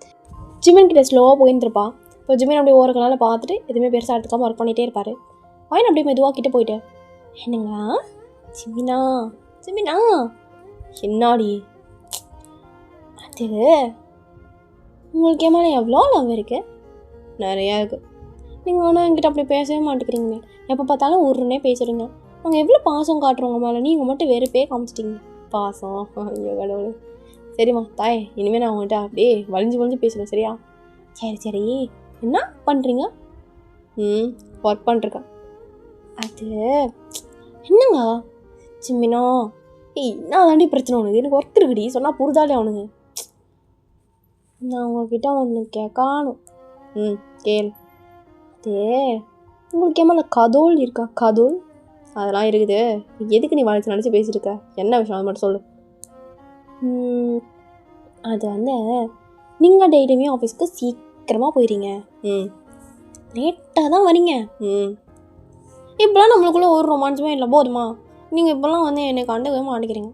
ஜிமின் கிட்ட ஸ்லோவாக போயிருந்துருப்பா. இப்போ ஜிமின் அப்படியே ஓரக்கனால பார்த்துட்டு எதுவுமே பெருசாக எடுத்துக்காமல் ஒர்க் பண்ணிகிட்டே இருப்பார். ஒயின் அப்படியே மெதுவாக கிட்டே போயிட்டு, என்னங்க ஜிமினா ஜிமினா என்னாடி அது உங்களுக்கு என் மேலே எவ்வளோ லவ் இருக்குது? நிறையா இருக்குது. நீங்கள் ஆனால் என்கிட்ட அப்படி பேசவே மாட்டேங்கிறீங்க. எப்போ பார்த்தாலும் ஊருன்னே பேசுகிறீங்க. நாங்கள் எவ்வளோ பாசம் காட்டுறவங்க மேலே நீங்கள் மட்டும் வெறுப்பே காமிச்சிட்டிங்க. பாசம் ஐயோ கடவுளே. சரிம்மா தாய், இனிமேல் நான் உங்கள்கிட்ட அப்படியே வலிஞ்சு பேசுகிறேன் சரியா? சரி என்ன பண்ணுறீங்க? ஒர்க் பண்ணிருக்கேன். அது என்னங்க சிம்மினா? என்ன தாண்டி பிரச்சனை உனக்கு? எனக்கு ஒர்க் இருக்குடி சொன்னால் புரிதாலே அவனுங்க. நான் உங்ககிட்ட ஒன்று கேட்கணும். கேளு. அது உங்களுக்கு ஏமா கதோல் இருக்கா? கதோல் அதெல்லாம் இருக்குது. எதுக்கு நீ வளைச்சு நினச்சி பேசிட்டு இருக்க? என்ன விஷயம் அது மட்டும் சொல்லு. அது வந்து நீங்கள் டெய்லியுமே ஆஃபீஸ்க்கு சீக்கிரமாக போயிடுறீங்க. லேட்டாக தான் வரீங்க. இப்போலாம் நம்மளுக்குள்ளே ஒரு ரொமான்ஸுமே இல்லை போதுமா? நீங்கள் இப்போல்லாம் வந்து என்னை கண்டுக்கவே மாட்டேங்கிறீங்க.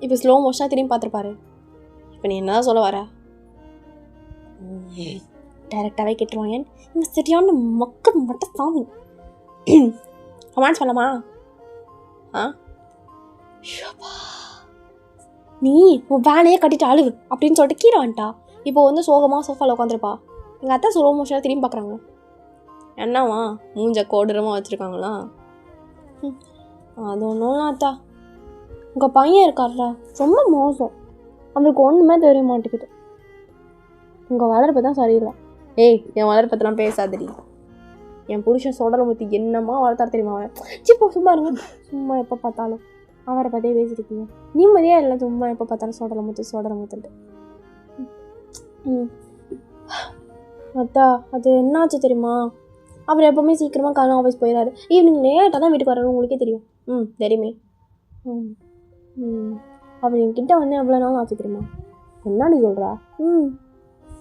இப்போ ஸ்லோ மோஷனாக திரும்பி பார்த்துருப்பாரு. இப்போ நீ என்ன தான் சொல்ல வர? டைரெக்டாகவே கேட்டுருவாங்க. இந்த சரியான மக்கள் மட்டும் சாமி. ரொமான்ஸ் பண்ணலாமா? நீ உன் வேலையே கட்டிட்டு அழுவு அப்படின்னு சொல்லிட்டு கீழே வந்துட்டா. இப்போ வந்து சோகமாக சோஃபாவில் உட்காந்துருப்பா. எங்கள் அத்தை ஸ்லோ மோஷனாக திரும்பி பார்க்குறாங்க. என்னவா மூஞ்ச கோடுரமாக வச்சுருக்காங்களா? அது ஒன்றும் இல்லை அத்தா. உங்கள் பையன் இருக்கார்ல ரொம்ப மோசம். அவங்களுக்கு ஒன்றுமே தெரிய மாட்டேங்குது. உங்கள் வளர்ப்பு தான் சரியில்லை. என் வளர்ப்பத்தெல்லாம் பேசாதடி. என் புருஷன் சோடலை முத்தி என்னம்மா வளர்த்தாரு தெரியுமா? அவன் சிப்போ சும்மா இருங்க. சும்மா எப்போ பார்த்தாலும் அவரை பார்த்தே பேசியிருக்கீங்க. நிம்மதியாக இல்லை. சும்மா எப்போ பார்த்தாலும் சோடலை முத்துன்ட்டு. அத்தா அது என்னாச்சு தெரியுமா? அவர் எப்போவுமே சீக்கிரமாக காலையில் ஆஃபீஸ் போயிடாரு. ஈவினிங் லேட்டாக தான் வீட்டுக்கு வர்றாரு. உங்களுக்கே தெரியும். தெரியுமே. அவர் என்கிட்ட வந்து எவ்வளோ நாள் ஆச்சு தெரியுமா? என்னடி சொல்கிறா?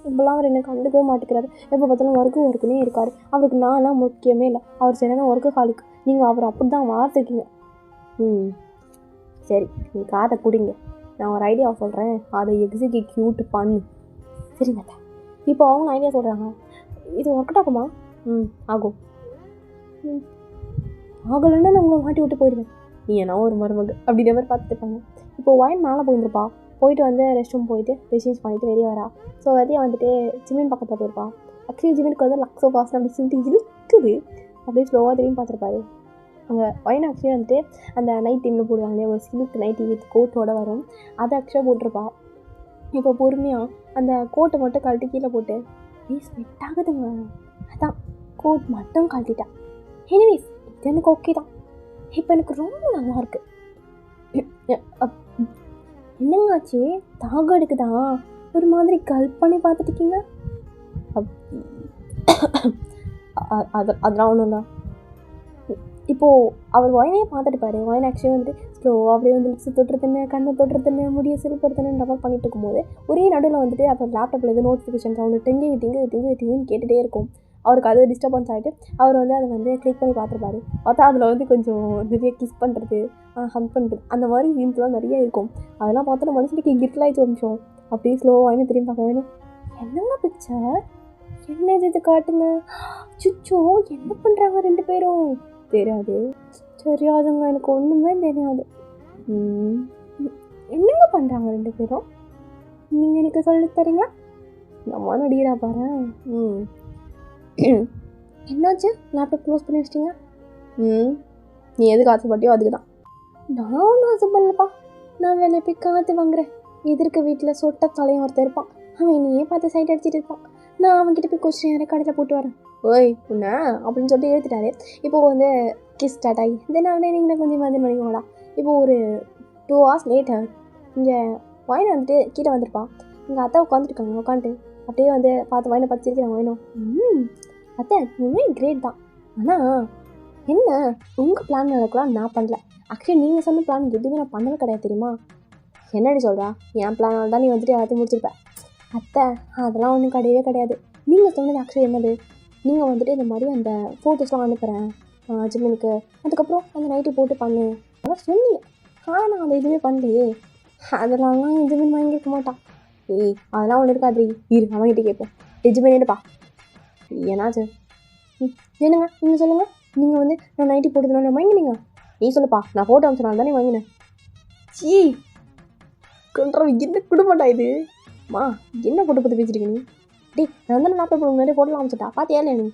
இப்போல்லாம் அவர் என்னை கண்டுக்கவே மாட்டேங்கிறாரு. எப்போ பார்த்தாலும் ஒர்க்குன்னே இருக்கார். அவருக்கு நான்லாம் முக்கியமே இல்லை. அவர் சரியான ஒர்க்கு ஹாலிக். நீங்கள் அவர் அப்படி தான் வார்த்தைக்கீங்க. சரி நீ காதை குடிங்க. நான் ஒரு ஐடியா சொல்கிறேன், அதை எக்ஸிக்யூட் பண்ணு. சரிங்க. இப்போ அவங்க ஐடியா சொல்கிறாங்க, இது ஒர்க் அவுட் ஆகுமா? ஆகும். ஆகலைன்னா நான் உங்களை மாட்டி விட்டு போயிடுவேன். நீ என்ன ஒரு மருமக அப்படின்ற மாதிரி பார்த்துருப்பாங்க. இப்போ ஒயின் மேலே போயிருந்துருப்பா. போயிட்டு வந்து ரெஸ்ட் ரூம் போயிட்டு ரெசின்ஸ் பண்ணிவிட்டு வெளியே வரா. ஸோ வெளியே வந்துட்டு ஜிமின் பக்கத்தில் போயிருப்பா. ஆக்சுவலி ஜிமினுக்கு வந்து லக்ஸோ பாசன் அப்படி சொல்லிட்டு இருக்குது. அப்படியே ஸ்லோவாக திரும்பி பார்த்துருப்பாரு. அங்கே ஒயின் ஆக்சுவலி வந்துட்டு அந்த நைட் டைமில் போடுவாங்களே ஒரு சில்க் நைட்டி வித் கோட்டோடு வரும். அதை ஆக்சுவலாக போட்டிருப்பா. இப்போ பொறுமையாக அந்த கோட்டை மட்டும் கழட்டி கீழே போட்டு ஸ்வெட் ஆகுதுங்க. அதான் கோட் மட்டும் கழட்டிட்டா. எனிவேஸ் இது எனக்கு ஓகே தான். இப்போ எனக்கு ரொம்ப நல்லாயிருக்கு. என்னங்காச்சு தாக எடுக்குதா? ஒரு மாதிரி கல்ப் பண்ணி பார்த்துட்டுருக்கீங்க. அதெல்லாம் ஒன்றும் தான். இப்போது அவர் ஒயினையே பார்த்துட்டு பாரு. ஒயின் ஆக்சுவலி வந்துட்டு ஸ்லோவாக அப்படியே வந்து லிப்ஸ் தொட்டுறதுன்னு கண்ணை தொட்டுறதுன்னு முடிய சிறுப்படுத்துன்னு ரவர் பண்ணிட்டு இருக்கும்போது ஒரே நடுவில் வந்துட்டு அப்புறம் லேப்டாப்பில் எதுவும் நோட்டிஃபிகேஷன்ஸ் அவனுக்கு டிங்குன்னு கேட்டுகிட்டே இருக்கும். அவருக்கு அது டிஸ்டர்பன்ஸ் ஆகிட்டு அவர் வந்து அதை வந்து கிளிக் பண்ணி பார்த்துருப்பாரு. பார்த்தா அதில் வந்து கொஞ்சம் நிறைய கிஸ் பண்ணுறது, ஹக் பண்ணுறது, அந்த மாதிரி சீன்ஸ்லாம் நிறைய இருக்கும். அதெல்லாம் பார்த்தா மனுஷனுக்கு கிரிக்கலாகிடுச்சு ஒரு நிமிஷம். அப்படியே ஸ்லோவாக திரும்பி பார்க்க வேணும். என்னங்க பிக்சர்? என்ன இது காட்டுங்க. சுச்சோ என்ன பண்ணுறாங்க ரெண்டு பேரும்? தெரியாதுங்க, எனக்கு ஒன்றுமே தெரியாது. என்னங்க பண்ணுறாங்க ரெண்டு பேரும்? நீங்கள் எனக்கு சொல்லித்தரீங்களா? நம்ம நடிகரா பாரு. என்னாச்சு? லேப்டாப் க்ளோஸ் பண்ணி வச்சிட்டிங்க. நீ எதுக்கு ஆசைப்பட்டியோ அதுக்கு தான். நான் ஒன்றும் ஆசைப்படலப்பா. நான் வேலையை போய் காற்று வாங்குறேன். எதிர்க்க வீட்டில் சொட்ட தலையும் ஒருத்தர் இருப்பான். அவன் என்னையே பார்த்து சைட் அடிச்சிட்டு இருப்பான். நான் அவன்கிட்ட போய் கொஸ்டின் யாரை கடையில் போட்டு வரேன். உன்ன அப்படின்னு சொல்லிட்டு எழுத்துட்டாரு. இப்போது வந்து கிஸ் ஸ்டார்ட் ஆகி தென் அவனே நீங்களே கொஞ்சம் மாதிரி பண்ணிக்கோங்களா. இப்போது ஒரு 2 hours லேட்டர் இங்கே ஒயின் வந்துட்டு கீழே வந்திருப்பான். எங்கள் அத்தை உட்காந்துருக்காங்க. உட்காந்துட்டு அப்படியே வந்து பார்த்து ஒயினை பச்சிருக்கிறாங்க. ஒயினும் அத்தை உண்மையும் கிரேட் தான். ஆனால் என்ன உங்கள் பிளான் நடக்கலாம் நான் பண்ணல. ஆக்சுவலி நீங்கள் சொன்ன பிளான் எதுவுமே நான் பண்ணவே கிடையாது தெரியுமா? என்னடி சொல்கிறா? என் பிளானால் தான் நீ வந்துட்டு எல்லாத்தையும் முடிச்சிருப்பேன். அத்தை அதெல்லாம் ஒன்றும் கிடையவே கிடையாது. நீங்கள் சொன்னது ஆக்சுவலி என்னது? நீங்கள் வந்துட்டு இந்த மாதிரி அந்த ஃபோட்டோஸ்லாம் அனுப்புகிறேன் ஜிம்மினுக்கு. அதுக்கப்புறம் அந்த நைட்டி போட்டு பண்ணு அதான் சொன்னீங்க. ஆனால் நான் அந்த எதுவுமே பண்ணலையே. அதெல்லாம் ஜிம்மின் வாங்கியிருக்க மாட்டான். ஏய் அதெல்லாம் ஒன்று இருக்காது. இரு அவன்கிட்ட கேட்போம். ஜிம்மின் என்னப்பா என்னாச்சு? என்னங்க நீங்கள் சொல்லுங்கள். நீங்கள் வந்து நான் நைட்டி போட்டதுனால வாங்கினீங்க. நீ சொல்லுப்பா. நான் ஃபோட்டோ அமிச்சனால தானே வாங்கினேன். சீ கொண்டா என்ன குடும்பம்டா இது. மா என்ன ஃபோட்டோ பற்றி பேசிட்டு நீ? டே நான் தானே லேப்டாப் முன்னாடி ஃபோட்டோலாம் அமிச்சிட்டா பார்த்தியா இல்லையா நீ?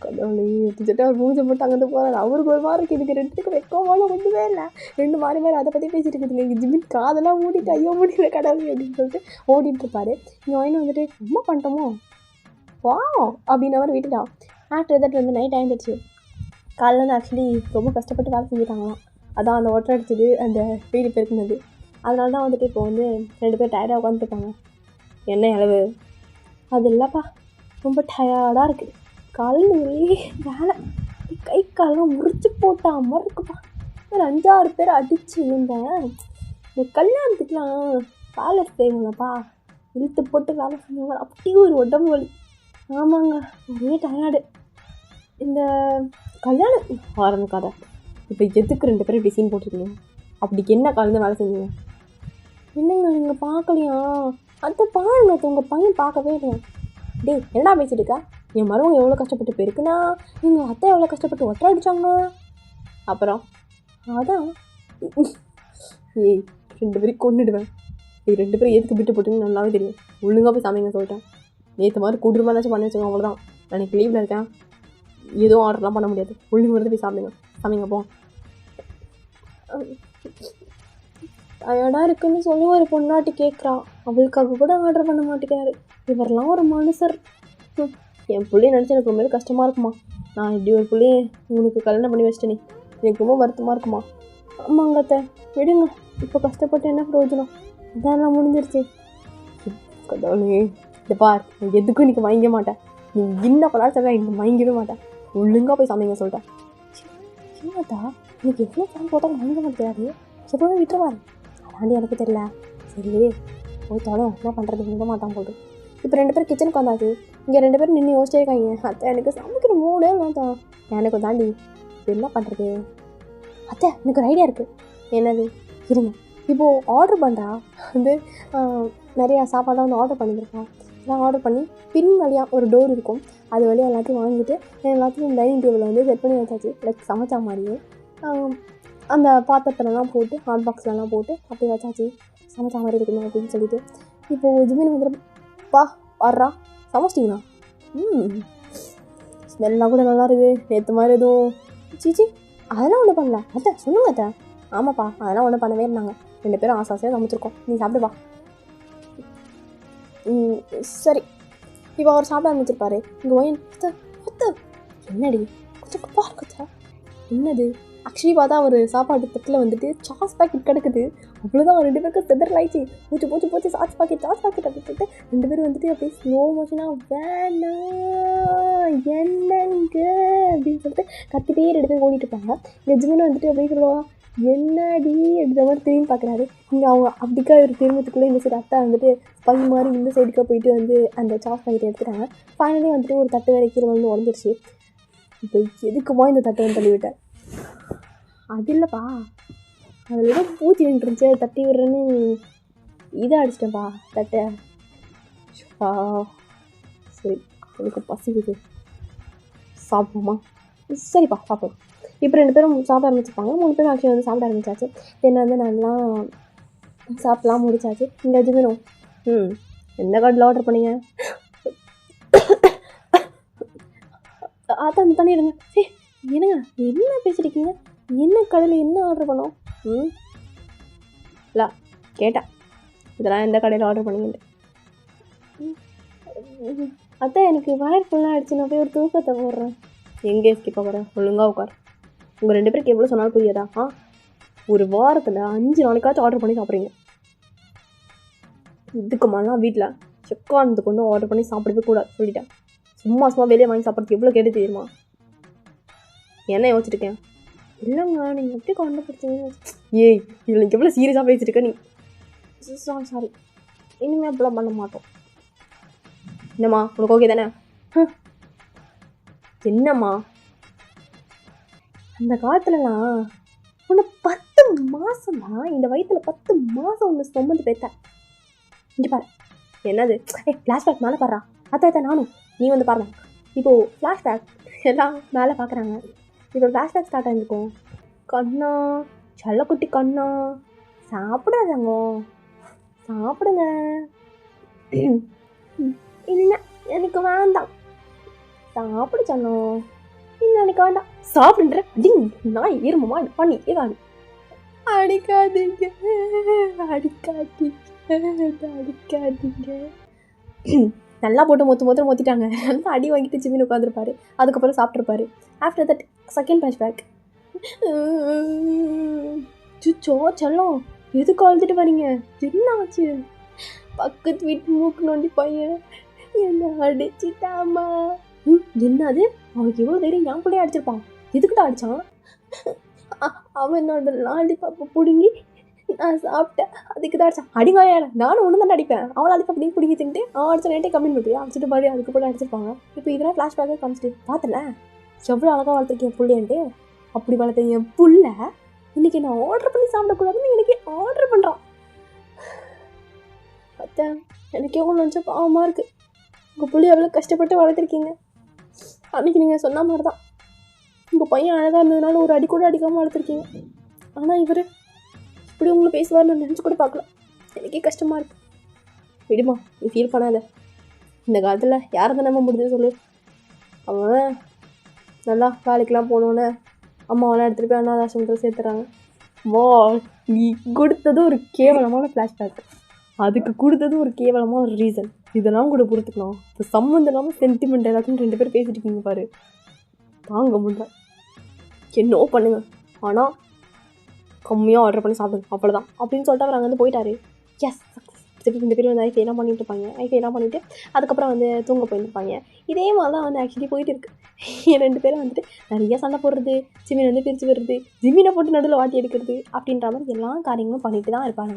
கடவுளே எடுத்துட்டு அவர் மூஞ்ச போட்டு அங்கே போகிறாரு. அவருக்கு ஒரு மாதிரி இருக்குது. இதுக்கு ரெண்டுக்கு வெக்கமான ஒன்றுமே இல்லை. ரெண்டு மாறி அதை பற்றி பேசிட்டு இருக்குதுங்க. எங்கள் ஜிம்மின் காதெல்லாம் மூடிட்டு ஐயோ முடியல கடவுளே அப்படின்னு சொல்லிட்டு ஓடிட்டு இருப்பாரு. இங்கே வாங்கி வந்துட்டு ரொம்ப பண்ணிட்டோமோ வா அப்படின்னு அவர் விட்டுட்டான். ஆஃப்டர் தட் வந்து நைட் ஆயிடுச்சு. காலையில் வந்து ஆக்சுவலி ரொம்ப கஷ்டப்பட்டு வேலை செஞ்சுட்டாங்களாம். அதான் அந்த ஒட்டை அடிச்சது அந்த வீடு பெருக்குனது. அதனால தான் வந்துட்டு இப்போ வந்து 2 பேர் டயர்டாக உட்காந்துருக்காங்க. என்ன அளவு அது இல்லைப்பா. ரொம்ப டயர்டாக இருக்குது. காலையில் ஒரே வேலை. கை காலெலாம் முறிச்சு போட்டா மாதிரி இருக்குப்பா. ஒரு 5-6 பேர் அடித்து இந்த கல்யாணத்துக்குலாம் வேலை செய்வாங்கப்பா. இழுத்து போட்டு வேலை செஞ்சவங்க அப்படியே ஒரு உடம்பு வலி. ஆமாங்க ஒரே டயர்டு. இந்த கல்யாணம் ஆரம்பிக்காத. இப்போ எதுக்கு 2 பேரும் இப்படி சீன் போட்டிருக்கீங்க? அப்படி என்ன கலந்து வேலை செஞ்சீங்க? என்னங்க நீங்கள் பார்க்கலையா? அதை பாருங்க. உங்கள் பையன் பார்க்கவே இல்லை. டேய் என்னடா பேசிட்டு இருக்கா? என் மருமக எவ்வளோ கஷ்டப்பட்டு போயிருக்குன்னா எங்கள் அத்தை எவ்வளோ கஷ்டப்பட்டு ஒட்டை அடித்தாங்க. அப்புறம் அதான் ஏய் 2 பேரும் கொண்டுடுவேன். 2 பேரும் எதுக்கு விட்டு போட்டுன்னு நல்லாவே தெரியும். ஒழுங்காக போய் சமைங்க சொல்லிட்டேன். நேற்று மாதிரி கூடுமா ஏதாச்சும் பண்ணி வச்சுக்கோங்க. அவ்வளோதான். நான் இன்னைக்கு லீவில் இருக்கேன். எதுவும் ஆர்டர்லாம் பண்ண முடியாது. ஒழுங்கு வரது போய் சாப்பிடுங்க. சமைங்க போ. டயர்டாக இருக்குன்னு சொல்லி ஒரு பொண்ணாட்டி கேட்குறா. அவளுக்காக கூட ஆர்டர் பண்ண மாட்டேங்கிறாரு. இவரெல்லாம் ஒரு மனுஷர். என் பிள்ளைய நினச்சி எனக்கு ரொம்ப கஷ்டமாக இருக்குமா. நான் இப்படி ஒரு பிள்ளைய உங்களுக்கு கல்யாணம் பண்ணி வச்சிட்டேனே எனக்கு ரொம்ப வருத்தமாக இருக்குமா. ஆமாங்கத்தை விடுங்க. இப்போ கஷ்டப்பட்டு என்ன பிரயோஜனம்? இதெல்லாம் முடிஞ்சிருச்சு. கடவுளே இந்த பார் எதுக்கும் இன்றைக்கி வாங்கிக்க மாட்டேன். நீ என்ன பலாச்சாரம் இன்றைக்கி வாங்கிக்கவே மாட்டேன். ஒழுங்காக போய் சமைங்க சொல்லிட்டேன். என்னத்தா எனக்கு எவ்வளோ பணம் போட்டால் வாங்க மாட்டேறாரு. எப்போவே விட்டுருவாரு. அதாண்டி எனக்கு தெரியல. சரி போய்த்தாலும் என்ன பண்ணுறது விட மாட்டான் போட்டு. இப்போ 2 பேர் கிச்சனுக்கு வந்தாச்சு. இங்கே 2 பேரும் நின்று யோசிச்சே இருக்காங்க. அத்தை எனக்கு சமைக்கிற மூடே வேண்டாம். எனக்கு தாண்டி இப்போ என்ன பண்ணுறது? அத்தை எனக்கு ஒரு ஐடியா இருக்குது. என்னது? இருங்க இப்போது ஆர்டர் பண்ணுறா வந்து நிறையா சாப்பாடெலாம் வந்து ஆர்டர் பண்ணியிருக்கோம். நான் ஆர்டர் பண்ணி பின் வழியாக ஒரு டோர் இருக்கும். அது வழியாக எல்லாத்தையும் வாங்கிட்டு எல்லாத்தையும் டைனிங் டேபிளில் வந்து செட் பண்ணி வச்சாச்சு. லைக் சமைச்சா மாதிரியே அந்த பாத்திரத்துலலாம் போட்டு ஹாட் பாக்ஸ்லலாம் போட்டு அப்படி வச்சாச்சு. சமைச்சா மாதிரி இருக்கணும் அப்படின்னு சொல்லிட்டு இப்போது ஜிம்மின் வந்துடும். பா வர்றா சமைச்சிட்டிங்களா? ஸ்மெல்லாம் கூட நல்லா இருக்குது. நேற்று மாதிரி எதுவும் சீச்சி அதெல்லாம் ஒன்றும் பண்ணல. அத்தை சொல்லுங்க அத்தை. ஆமாப்பா அதெல்லாம் ஒன்றும் பண்ணவே இருந்தாங்க. 2 பேரும் ஆசாசியாக சமைச்சிருக்கோம். நீ சாப்பிடுப்பா. சரி இப்போ அவர் சாப்பிட ஆரம்பிச்சிருப்பாரு. இங்கே ஒயின் அத்தை என்னடி கொஞ்சம் பாருக்கத்தா. என்னது? ஆக்சுவலி பார்த்தா அவர் சாப்பாடு தட்டில் வந்துட்டு சாஸ் பாக்கெட் கிடக்குது. அவ்வளோதான் 2 பேருக்கு செதறல் ஆயிடுச்சு. போச்சு சாஸ் பாக்கெட் அப்படின்னு சொல்லிட்டு 2 பேரும் வந்துட்டு அப்படியே ஸ்லோ மோஷனாக வேணாம் என்னங்க அப்படின்னு சொல்லிட்டு கத்திட்டே 2 பேரும் ஓடிட்டு இருப்பாங்க. நிஜமே வந்துட்டு அப்படியே சொல்லுவா என்னடி அப்படின்ற மாதிரி திரும்பி பார்க்குறாரு. இங்கே அவங்க அப்படிக்கா ஒரு திரும்பத்துக்குள்ளே இந்த சைடு அத்தை வந்துட்டு ஸ்பை மாதிரி இந்த சைடுக்காக போயிட்டு வந்து அந்த சாஸ் பாக்கெட் எடுத்துட்டாங்க. ஃபைனலி வந்துட்டு ஒரு தட்டு வேறு கீழே வந்து உடஞ்சிருச்சு. இப்போ எதுக்குமா இந்த தட்டை வந்து தள்ளிவிட்டேன்? அது இல்லைப்பா அதில் ஏதோ பூச்சி நின்றுருந்துச்சு. அதை தட்டி விடுறேன்னு இதை அடிச்சிட்டேன்ப்பா தட்டை. சரி எனக்கு பசிக்குது சாப்பிடுமா? சரிப்பா சாப்பிடும். இப்போ 2 பேரும் சாப்பிட ஆரம்பிச்சிருப்பாங்க. 3 பேரும் ஆக்சுவலி வந்து சாப்பிட ஆரம்பிச்சாச்சு. என்ன வந்து நல்லா சாப்பிட்லாம் முடிச்சாச்சு. இந்த எதுவும் எந்த கடையில் ஆர்டர் பண்ணீங்க? அதான் தண்ணி எடுங்க. சரி என்னங்க என்ன பேசியிருக்கீங்க? என்ன கடையில் என்ன ஆர்டர் பண்ணோம்? இல்லை கேட்டேன் இதெல்லாம் எந்த கடையில் ஆர்டர் பண்ணீங்கன்ட்டு. அதான் எனக்கு வயர் ஃபுல்லாக ஆகிடுச்சு. நான் போய் ஒரு தூக்கத்தை போடுறேன். எங்கே ஸ்கிப் போகிறேன்? ஒழுங்காக உட்கார். உங்கள் 2 பேருக்கு எவ்வளோ சொன்னாலும் புரியாதா? ஒரு வாரத்தில் 5 நாளைக்காச்சும் ஆர்டர் பண்ணி சாப்பிட்றீங்க. இதுக்கு மேலாம் வீட்டில் செக்காந்து கொண்டு ஆர்டர் பண்ணி சாப்பிடவே கூடாது சொல்லிட்டேன். சும்மா வெளியே வாங்கி சாப்பிட்றதுக்கு எவ்வளோ கேட்டு தெரியுமா? என்ன யோசிச்சுருக்கேன்? இல்லைங்க நீங்கள் எப்படி கண்டுபிடிச்சீங்க? ஏய் இதில் நீங்கள் எவ்வளோ சீரியஸாக பேசிட்டுருக்க நீ? சாரி இனிமேல் அப்படிலாம் பண்ண மாட்டோம். என்னம்மா உனக்கு ஓகே தானே? என்னம்மா அந்த காலத்துலலாம் உன்னை 10 மாதம்னா இந்த வயிற்றில் 10 மாதம் ஒன்று சுமந்து பேத்தேன். இங்கே பாரு என்னது ஃப்ளாஷ்பேக் மேலே பாடுறா. அத்தை நானும் நீ வந்து பாருங்க. இப்போது ஃப்ளாஷ்பேக் எல்லாம் மேலே பார்க்குறாங்க. இப்போ ஃப்ளாஷ்பேக் ஸ்டார்ட் ஆகிருக்கும். கண்ணா செல்லக்குட்டி கண்ணா சாப்பிடாதங்க, சாப்பிடுங்க. இல்லை எனக்கு வேண்டாம். சாப்பிடு சொன்னோம். இல்லை எனக்கு வேண்டாம். சாப்பிடுன்ற அடிங் நான் இருமமா பண்ணி ஏதாவது அடிக்காதீங்க அடிக்காதீங்க. நல்லா போட்டு மொத்திட்டாங்க. நல்லா அடி வாங்கிட்டு ஜிம்மின் உட்காந்துருப்பாரு. அதுக்கப்புறம் சாப்பிட்ருப்பாரு. After that second flashback. சுச்சோ செல்லம் எதுக்கு அழுதுட்டு வரீங்க? என்ன ஆச்சு? பக்கத்து வீட்டு மூக்கு நோண்டி பையன் என்ன அடிச்சிட்டாமா. என்னது அவனுக்கு எவ்வளோ தைரியம்? என் பிள்ளைய அடிச்சிருப்பான். எதுக்கிட்ட அடித்தான்? அவனோட லாலிபாப்பை பிடுங்கி நான் சாப்பிட்டேன், அதுக்கு தான் அடித்தான். அடிங்காயா நானும் ஒன்று தான் அடிப்பேன். அவன் லாலிபாப் நீ பிடிங்கி தின்ட்டு அவன் அடிச்ச நேட்டே கம்மி பண்ணுறியா? அடிச்சுட்டு பாரு அதுக்கப்புறம் அடிச்சிருப்பாங்க. இப்போ இதெல்லாம் ஃப்ளாஷ்பேக்காக காமிச்சிட்டு பார்த்தல எவ்வளோ அழகாக வளர்த்துருக்கேன் புள்ளையன்ட்டு. அப்படி வளர்த்தேன் என் புள்ள இன்றைக்கி நான் ஆர்டர் பண்ணி சாப்பிடக்கூடாதுன்னு எனக்கு ஆர்டர் பண்ணுறான். அத்தை எனக்கு எவ்வளோ நினச்சா பாவமாக இருக்குது. உங்கள் புள்ளி எவ்வளோ கஷ்டப்பட்டு வளர்த்துருக்கீங்க. அன்றைக்கி நீங்கள் சொன்ன மாதிரி தான் உங்கள் பையன் அழகாக இருந்ததுனால ஒரு அடி கூட அடிக்காமல் வளர்த்துருக்கீங்க. ஆனால் இவர் இப்படி உங்களை பேசுவார்னு நான் நினச்சி கூட பார்க்கல. எனக்கே கஷ்டமாக இருக்குது. விடுமா நீ ஃபீல் பண்ணாத. இந்த காலத்தில் யாரை தான் நம்ப முடியுது சொல்லு. அவன் நல்லா வேலைக்கெலாம் போனோன்னே அம்மாவெல்லாம் எடுத்துகிட்டு போய் அனாதாசிரமத்தில் சேர்த்துறாங்க. வா நீ கொடுத்தது ஒரு கேவலமான ஃப்ளாஷ்பேக். அதுக்கு கொடுத்தது ஒரு கேவலமான ஒரு ரீசன். இதெல்லாம் கூட பொறுத்துக்கலாம். இப்போ சம்மந்தம் இல்லாமல் சென்டிமெண்ட் எல்லாத்தையும் 2 பேர் பேசிட்டு இருக்கீங்க பாரு. தாங்க முடியல. என்னோ பண்ணுங்க ஆனால் கம்மியாக ஆர்டர் பண்ணி சாப்பிடுங்க அவ்வளோதான் அப்படின்னு சொல்லிட்டு அவர் அங்கே வந்து போயிட்டாரு. எஸ் திருப்பி 2 பேர் வந்து ஐஃபைலாம் பண்ணிட்டு இருப்பாங்க. ஐஃபைலாம் பண்ணிவிட்டு அதுக்கப்புறம் வந்து தூங்க போயிருப்பாங்க. இதே மாதிரி தான் வந்து ஆக்சுவலி போயிட்டு இருக்கு. 2 பேரும் வந்துட்டு நிறைய சண்டை போடுறது, ஜிம்மின் வந்து பிரித்து விடுறது, ஜிம்மினை போட்டு நடுவில் வாட்டி எடுக்கிறது அப்படின்ற மாதிரி எல்லா காரியங்களும் பண்ணிட்டு தான் இருப்பாங்க.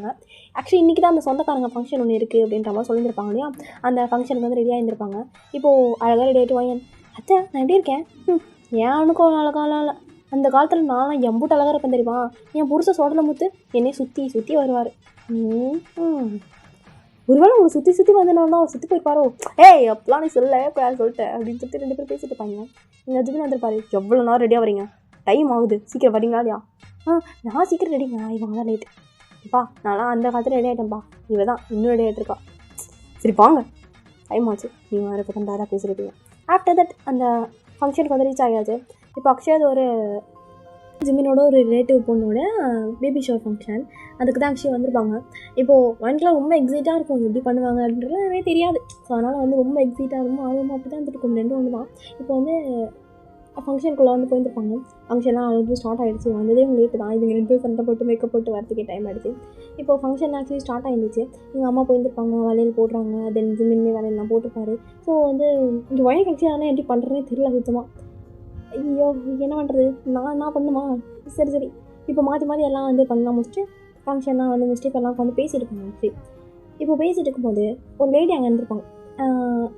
ஆக்சுவலி இன்றைக்கி தான் அந்த சொந்தக்காரங்க ஃபங்க்ஷன் ஒன்று இருக்குது அப்படின்ற மாதிரி சொல்லியிருப்பாங்க இல்லையா. அந்த ஃபங்க்ஷனுக்கு வந்து ரெடியாக இருந்திருப்பாங்க. இப்போது அழகாக ரெடி ஆகிட்டு வாங்க. அத்தை நான் எப்படி இருக்கேன்? ஏன் அனுக்கும் அழகாலாம் இல்லை. அந்த காலத்தில் நான்லாம் எம்பூட்டு அழகாக இருப்பேன் தெரியுமா. என் புருஷ சோடலை முத்து என்னை சுற்றி வருவார். ஒருவேளை உங்களை சுற்றி வந்தனால தான் அவர் சுற்றி போயிருப்பாரோ. ஏய் அப்பெல்லாம் நீ சொல்லிட்டேன் அப்படின்னு சொல்லிட்டு 2 பேர் பேசிட்டு இருப்பாங்க. நீங்கள் அதுக்குன்னு வந்துருப்பாரு. எவ்வளோ நேரம் ரெடியாக வரீங்க? டைம் ஆகுது, சீக்கிரம் வரீங்களா இல்லையா? நான் சீக்கிரம் ரெடிங்க, இவங்க தான் லேட்டு. அப்பா நான்லாம் அந்த காலத்தில் ரெடி ஆகிட்டேன்ப்பா. இவ தான் இன்னும் ரெடி ஆகிட்டுருக்கா. சரி வாங்க டைம் ஆச்சு. நீங்கள் வேறு இப்போ தான் பேசியிருப்பீங்க. ஆஃப்டர் தட் அந்த ஃபங்க்ஷனுக்கு வந்து ரீச் ஆகியாச்சு. இப்போ அக்ஷயாவது ஒரு ஜிம்மினோட ஒரு ரிலேட்டிவ் பொண்ணோட பேபி ஷவர் ஃபங்க்ஷன். அதுக்கு தான் ஆக்சுவலி வந்திருப்பாங்க. இப்போது மைண்டில் ரொம்ப எக்ஸைட்டாக இருக்கும். எப்படி பண்ணுவாங்க அப்படின்றது நிறைய தெரியாது. ஸோ அதனால் வந்து ரொம்ப எக்ஸைட்டாக இருக்கும். ஆர்வமாக அப்படி தான் இருந்துருக்கும். 2 ஒன்று தான். இப்போ வந்து ஃபங்க்ஷனுக்குள்ளே வந்து போயிருப்பாங்க. ஃபங்க்ஷன்லாம் ஆல்ரெடி ஸ்டார்ட் ஆகிடுச்சு. வந்ததே லேட்டு தான். இவங்க 2 பேரும் சண்டை போட்டு மேக்கப் போட்டு வரதுக்கே டைம் ஆகிடுச்சு. இப்போது ஃபங்க்ஷன் ஆக்சுவலி ஸ்டார்ட் ஆகிடுச்சு. எங்கள் அம்மா போயிருந்துருப்பாங்க, வளையல் போடுறாங்க. தென் ஜிம்மின்மே வளையல்லாம் போட்டுப்பாரு. ஸோ வந்து இங்கே ஒய்ஃப் ஆக்சுவலி அதெல்லாம் எப்படி பண்ணுறதுனே தெரியல சுத்தமாக. ஐயோ என்ன பண்ணுறது, நான் பண்ணுமா? சரி இப்போ மாற்றி எல்லாம் வந்து பண்ணலாம் முடிச்சுட்டு ஃபங்க்ஷன்லாம் வந்து முடிச்சுட்டு இப்போ எல்லாம் வந்து பேசிட்டு இருப்பாங்க. சரி இப்போ பேசிகிட்டு இருக்கும்போது ஒரு லேடி அங்கே இருந்திருப்பாங்க.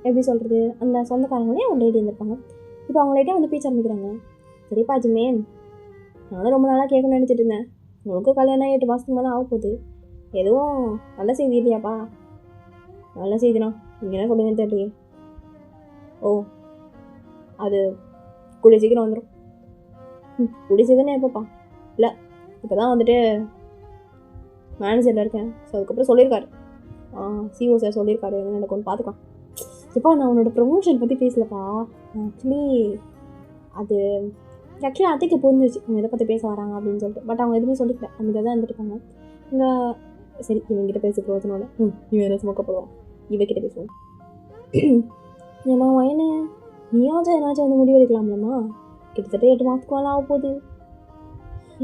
எப்படி சொல்கிறது, அந்த சொந்தக்காரங்களே ஒரு லேடி இருந்திருப்பாங்க. இப்போ அவங்க லேட்டாக வந்து பேச ஆரம்பிக்கிறாங்க. சரிப்பா ஜிமேன், நானும் ரொம்ப நாளாக கேட்கணும்னு நினச்சிட்டு இருந்தேன். உங்களுக்கும் கல்யாணம் 8 மாதத்துக்கு மேலே ஆக போகுது. எதுவும் நல்ல செய்தி இல்லையாப்பா? நல்ல செய்தினா நீங்கள் என்ன சொல்லுங்கன்னு தெரியலையே. ஓ அது கூடிய சீக்கிரம் வந்துடும். கூடிய சீக்கிரம் எப்போப்பா? இல்லை இப்போ தான் வந்துட்டு மேனேஜரில் இருக்கேன். ஸோ அதுக்கப்புறம் சொல்லியிருக்காரு, சிஓ சார் சொல்லியிருக்காரு என்ன நடக்கும்னு பார்த்துக்கலாம். இப்போ நான் உன்னோட ப்ரொமோஷன் பற்றி பேசலப்பா. அது ஆக்சுவலி அத்தைக்கு புரிஞ்சிச்சு அவங்க எதை பற்றி பேச வராங்க அப்படின்னு சொல்லிட்டு. பட் அவங்க எதுவுமே சொல்லிக்கல, அவங்க இதை தான் இருந்துருக்காங்க. இங்கே சரி இவங்கிட்ட பேச போகிறதுனால இவன் என்ன சுமக்கப்படுவான், இவக்கிட்ட பேசுவோம். ஏம்மா வயனு நீயாச்சும் என்னாச்சும் வந்து முடிவு எடுக்கலாம்லம்மா? கிட்டத்தட்ட 8 மாதத்துக்கு மேலே ஆக போகுது.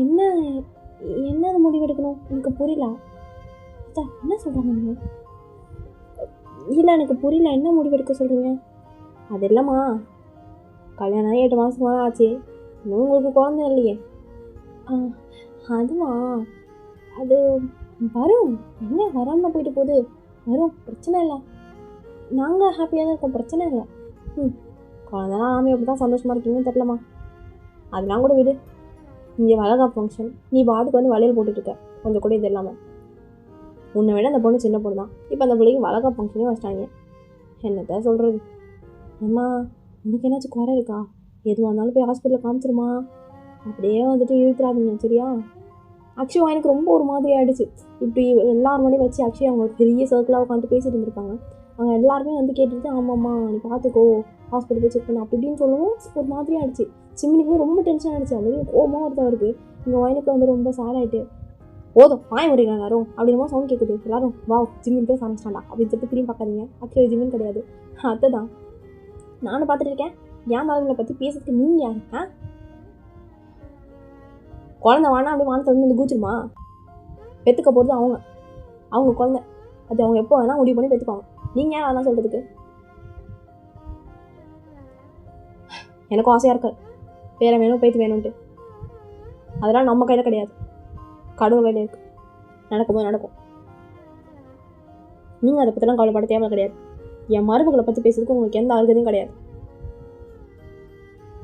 என்ன அது முடிவு எடுக்கணும் எனக்கு புரியல. அதான் என்ன சொல்கிறாங்க? இல்லை எனக்கு புரியல, என்ன முடிவு எடுக்க சொல்கிறீங்க? அது இல்லைம்மா, கல்யாணம் 8 மாதத்துக்கு மேலே ஆச்சு, இன்னும் உங்களுக்கு குழந்தை இல்லையே. அதுவா, அது வரும். என்ன வராமல் போயிட்டு போகுது, வரும், பிரச்சனை இல்லை. நாங்கள் ஹாப்பியாக தான் இருக்கோம், பிரச்சனை இல்லை. குழந்தைலாம் நாம எப்படி தான் சந்தோஷமாக இருக்கீங்கன்னு தெரியலம்மா. அதெல்லாம் கூட விடு, இங்கே வளகாப்பு ஃபங்க்ஷன், நீ பாட்டுக்கு வந்து வளையல் போட்டுட்ருக்க கொஞ்சம் கூட இது இல்லாமல். உன்னை விட அந்த பொண்ணு சின்ன பொண்ணு தான், இப்போ அந்த பிள்ளைக்கு வளகாப்பு ஃபங்க்ஷனே வச்சிட்டாங்க. என்னதான் சொல்கிறது? அம்மா உனக்கு என்னாச்சும் குறை இருக்கா? எதுவாக இருந்தாலும் போய் ஹாஸ்பிட்டலில் காமிச்சிருமா, அப்படியே வந்துட்டு இழுத்துறாதீங்க சரியா? ஆக்சுவலாக எனக்கு ரொம்ப ஒரு மாதிரி ஆகிடுச்சு. இப்படி எல்லாரும் மணி வச்சு ஆக்சுவலி அவங்க ஒரு பெரிய சர்க்கிளாக உட்காந்து பேசிட்டு இருந்திருப்பாங்க. அவங்க எல்லாருமே வந்து கேட்டுட்டு ஆமாம்மா நீ பார்த்துக்கோ ஹாஸ்பிட்டல் போய் செக் பண்ண அப்படி இப்படின்னு சொல்லவும் ஒரு மாதிரி ஆகிடுச்சு. சிம்மினிக்கு ரொம்ப டென்ஷன் ஆகிடுச்சு. அப்படியே கோபமாக ஒருத்தவருக்கு இங்கே வயனுக்கு வந்து ரொம்ப சேட் ஆகிட்டு போதும் வாய முடியல எல்லாரும் அப்படின்னா சவுண்ட் கேட்குது. எல்லாரும் வா ஜிம்மின் பேச ஆரம்பிச்சிட்டாண்டா அப்படின்னு சொல்லிட்டு திரும்பி பார்க்காதீங்க. ஆக்சுவலி ஜிம்மின் கிடையாது, அதை தான் நானும் பார்த்துட்டு இருக்கேன். என் தலைவங்களை பற்றி பேசுறதுக்கு நீங்கள் யாருக்கா? குழந்தை வானா அப்படி வானத்தை வந்து கூச்சிருமா? பெற்றுக்க போகிறது அவங்க குழந்தை, அது அவங்க எப்போ வேணால் முடிவு பண்ணி பெற்றுப்பாங்க. நீங்கள் ஏன் அதெல்லாம் சொல்கிறதுக்கு? எனக்கும் ஆசையாக இருக்கு பேரை வேணும் பேத்து வேணும்ன்ட்டு. அதெல்லாம் நம்ம கையில் கிடையாது, கடவுள் கையில் இருக்குது. நடக்கும்போது நடக்கும். நீங்கள் அதை பற்றிலாம் கவலைப்பட தேவை கிடையாது. என் மருமகளை பற்றி பேசுறதுக்கு உங்களுக்கு எந்த அருகதையும் கிடையாது.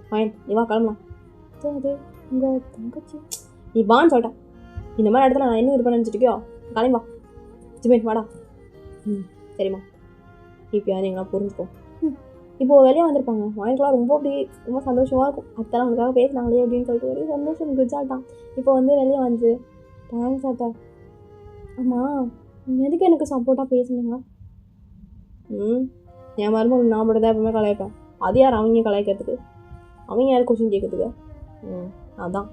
ஃபைன் நீ வா கிளம்பலாம். அது உங்கள் தங்கச்சி நீ வான்னு சொல்லிட்டேன். இந்த மாதிரி இடத்துல நான் இன்னும் இருப்பேன்னு நினச்சிட்டியோ? கிளம்பி வா ஜிமேட் வாடா. சரிம்மா இப்போ நீங்களா புரிஞ்சுக்கோ. இப்போது வெளியே வந்திருப்பாங்க. வாங்கிக்கலாம் ரொம்ப அப்படி ரொம்ப சந்தோஷமாக இருக்கும். அத்தெல்லாம் உங்களுக்காக பேசினாங்களே அப்படின்னு சொல்லிட்டு ஒரே சந்தோஷம் குஜாட்டான். இப்போ வந்து வெளியே வந்து தேங்க்ஸ் அத்தா. ஆமாம் எதுக்கு எனக்கு சப்போர்ட்டாக பேசுனீங்க? என் மருமகள் நான் மட்டும் தான் எப்பவுமே கலாய்ப்பேன். அது யார் அவங்க கலாய்க்கிறதுக்கு? அவங்க யார் கொஸ்டின் கேட்குறதுக்கு? அதான்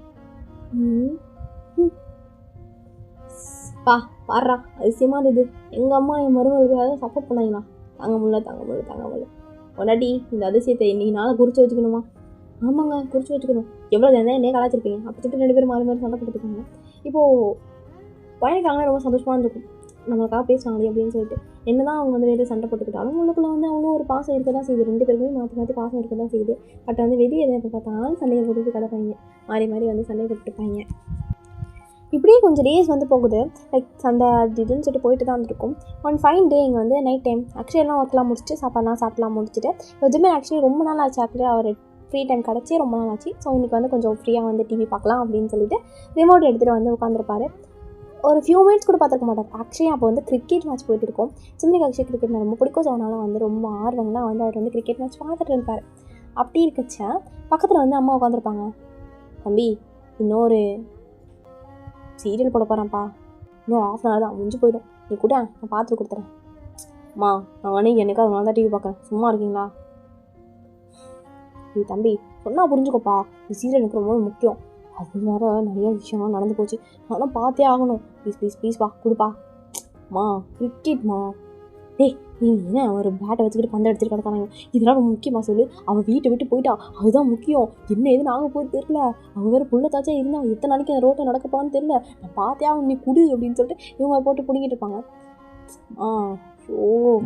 பாடுறா அதிசயமாக இருந்தது. எங்கள் அம்மா என் மருமகளுக்கு யாரும் சப்போர்ட் பண்ணாங்களா? தாங்க முடியல. ஒன்னாட்டி இந்த அதிசயத்தை இன்னைக்கு நாளை குறித்து வச்சுக்கணுமா? ஆமாங்க குறித்து வச்சுக்கணும். எவ்வளோ என்ன கலாச்சிருப்பீங்க. அப்போ திட்டு 2 பேரும் மாறி சண்டை போட்டுருக்காங்க. இப்போது பையனுக்காக ரொம்ப சந்தோஷமாக இருந்திருக்கும் நம்மளுக்காக பேசுவாங்களே அப்படின்னு சொல்லிட்டு. என்ன தான் அவங்க வந்து வெளியே சண்டை போட்டுக்கிட்டாலும் உங்களுக்குள்ள வந்து அவ்வளோ ஒரு பாசம் இருக்க தான் செய்யுது. 2 பேருக்குமே மாற்றி பாசம் இருக்க தான் செய்யுது. பட் வந்து வெளியே எதை எப்போ பார்த்தாலும் சண்டையை போட்டுட்டு கிடப்பாங்க. மாறி வந்து சண்டையை போட்டுருப்பாங்க. இப்படியே கொஞ்சம் டேஸ் வந்து போகுது. லைக் சண்டை அது இதுன்னு சொல்லிட்டு போயிட்டு தான் வந்துருக்கும். ஒன் ஃபைன் டே இங்கே வந்து நைட் டைம் ஆக்சுவலி எல்லாம் ஒர்க்லாம் முடிச்சுட்டு சாப்பிட்லாம் முடிச்சுட்டு எதுவுமே ஆக்சுவலி ரொம்ப நாள் ஆச்சு. ஆக்சுவலி அவர் ஃப்ரீ டைம் கிடச்சி ரொம்ப நாள் ஆச்சு. ஸோ இன்றைக்கி வந்து கொஞ்சம் ஃப்ரீயாக வந்து டிவி பார்க்கலாம் அப்படின்னு சொல்லிட்டு ரிமோட் எடுத்துகிட்டு வந்து உட்காந்துருப்பாரு. ஒரு ஃபியூ மினிட்ஸ் கூட பார்த்துருக்க மாட்டார். ஆக்சுவலி அப்போ வந்து கிரிக்கெட் மேட்ச் போயிட்டு இருக்கும். சிம்மிக்கு ஆக்சுவலி கிரிக்கெட் ரொம்ப பிடிக்கும். ஸோ அதனால் வந்து ரொம்ப ஆர்வங்களாக வந்து அவர் வந்து கிரிக்கெட் மேட்ச் பார்த்துட்டு இருப்பார். அப்படி இருக்கச்ச பக்கத்தில் வந்து அம்மா உட்காந்துருப்பாங்க. தம்பி இன்னொரு சீரியல் போட போகிறேன்ப்பா, இன்னும் 1/2 hour தான் முடிஞ்சு போயிடும், நீ கூட நான் பார்த்துட்டு கொடுத்துறேன். அம்மா நானே எனக்கு அதனால தான் டிவி பார்க்குறேன், சும்மா இருக்கீங்களா? நீ தம்பி சொன்னால் புரிஞ்சுக்கோப்பா, இந்த சீரியல் எனக்கு ரொம்ப முக்கியம். அது வேறு நிறைய விஷயம்லாம் நடந்து போச்சு, அதெல்லாம் பார்த்தே ஆகணும். ப்ளீஸ்ப்பா கொடுப்பா. அம்மா கிரிக்கெட்மா, டேய் நீ என்ன ஒரு பேட்டை வச்சுக்கிட்டு பந்தை எடுத்துகிட்டு கிடக்காங்க, இதெல்லாம் ரொம்ப முக்கியமாக சொல்லு. அவள் வீட்டை விட்டு போயிட்டா, அதுதான் முக்கியம். என்ன எது நாங்கள் போய் தெரில, அவள் வேறு புள்ளத்தாச்சே இருந்தா எத்தனை நாளைக்கு அந்த ரோட்டை நடக்கப்பான்னு தெரில, நான் பார்த்தே அவன் நீ குடு அப்படின்னு சொல்லிட்டு இவங்க போட்டு பிடிங்கிட்டு இருப்பாங்க. ஓ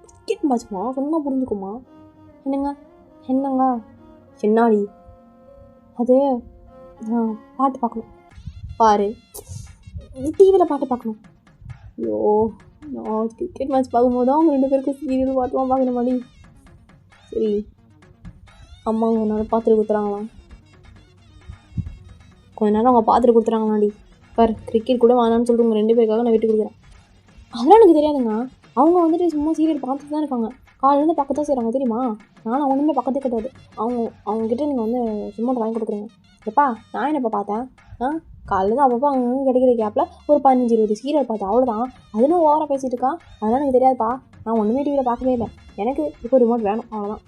கிரிக்கெட் மேட்ச்மா, சொன்னால் புரிஞ்சுக்குமா? என்னங்க என்னாடி அது பாட்டு பார்க்கணும், பாரு டிவியில் பாட்டு பார்க்கணும். ஐயோ நான் கிரிக்கெட் மேட்ச் பார்க்கும்போது தான் அவங்க 2 பேருக்கும் சீரியல் பாட்டுலாம் பார்க்குற மாதிரி. சரி அம்மா கொஞ்ச நேரம் பார்த்துட்டு கொடுத்துறாங்களாம், கொஞ்ச நேரம் அவங்க பார்த்துட்டு கொடுத்துறாங்களாடி. பார் கிரிக்கெட் கூட வேணான்னு சொல்லிட்டு உங்கள் 2 பேருக்காக நான் விட்டு கொடுக்குறேன். அதெல்லாம் எனக்கு தெரியாதுங்க. அவங்க வந்துட்டு சும்மா சீரியல் பார்த்துட்டு தான் இருக்காங்க, காலையிலேருந்து பார்க்க தான் செய்கிறாங்க தெரியுமா. நானும் ஒன்றுமே பக்கத்தே கிடையாது. அவங்கக்கிட்ட நீங்கள் வந்து ரிமோட் வாங்கி கொடுக்குறீங்க. எப்பா நான் என்னப்பா பார்த்தேன், காலையில் தான் அப்பப்போ அங்கே கிடைக்கிற கேப்பில் ஒரு 15-20 சீரியல் பார்த்தேன், அவ்வளோதான். அதுவும் ஓவராக பேசிகிட்டு இருக்கான். அதெல்லாம் எனக்கு தெரியாதுப்பா, நான் ஒன்றுமே டிவியில் பார்க்கவே இல்லை, எனக்கு இப்போ ரிமோட் வேணும் அவ்வளோதான்.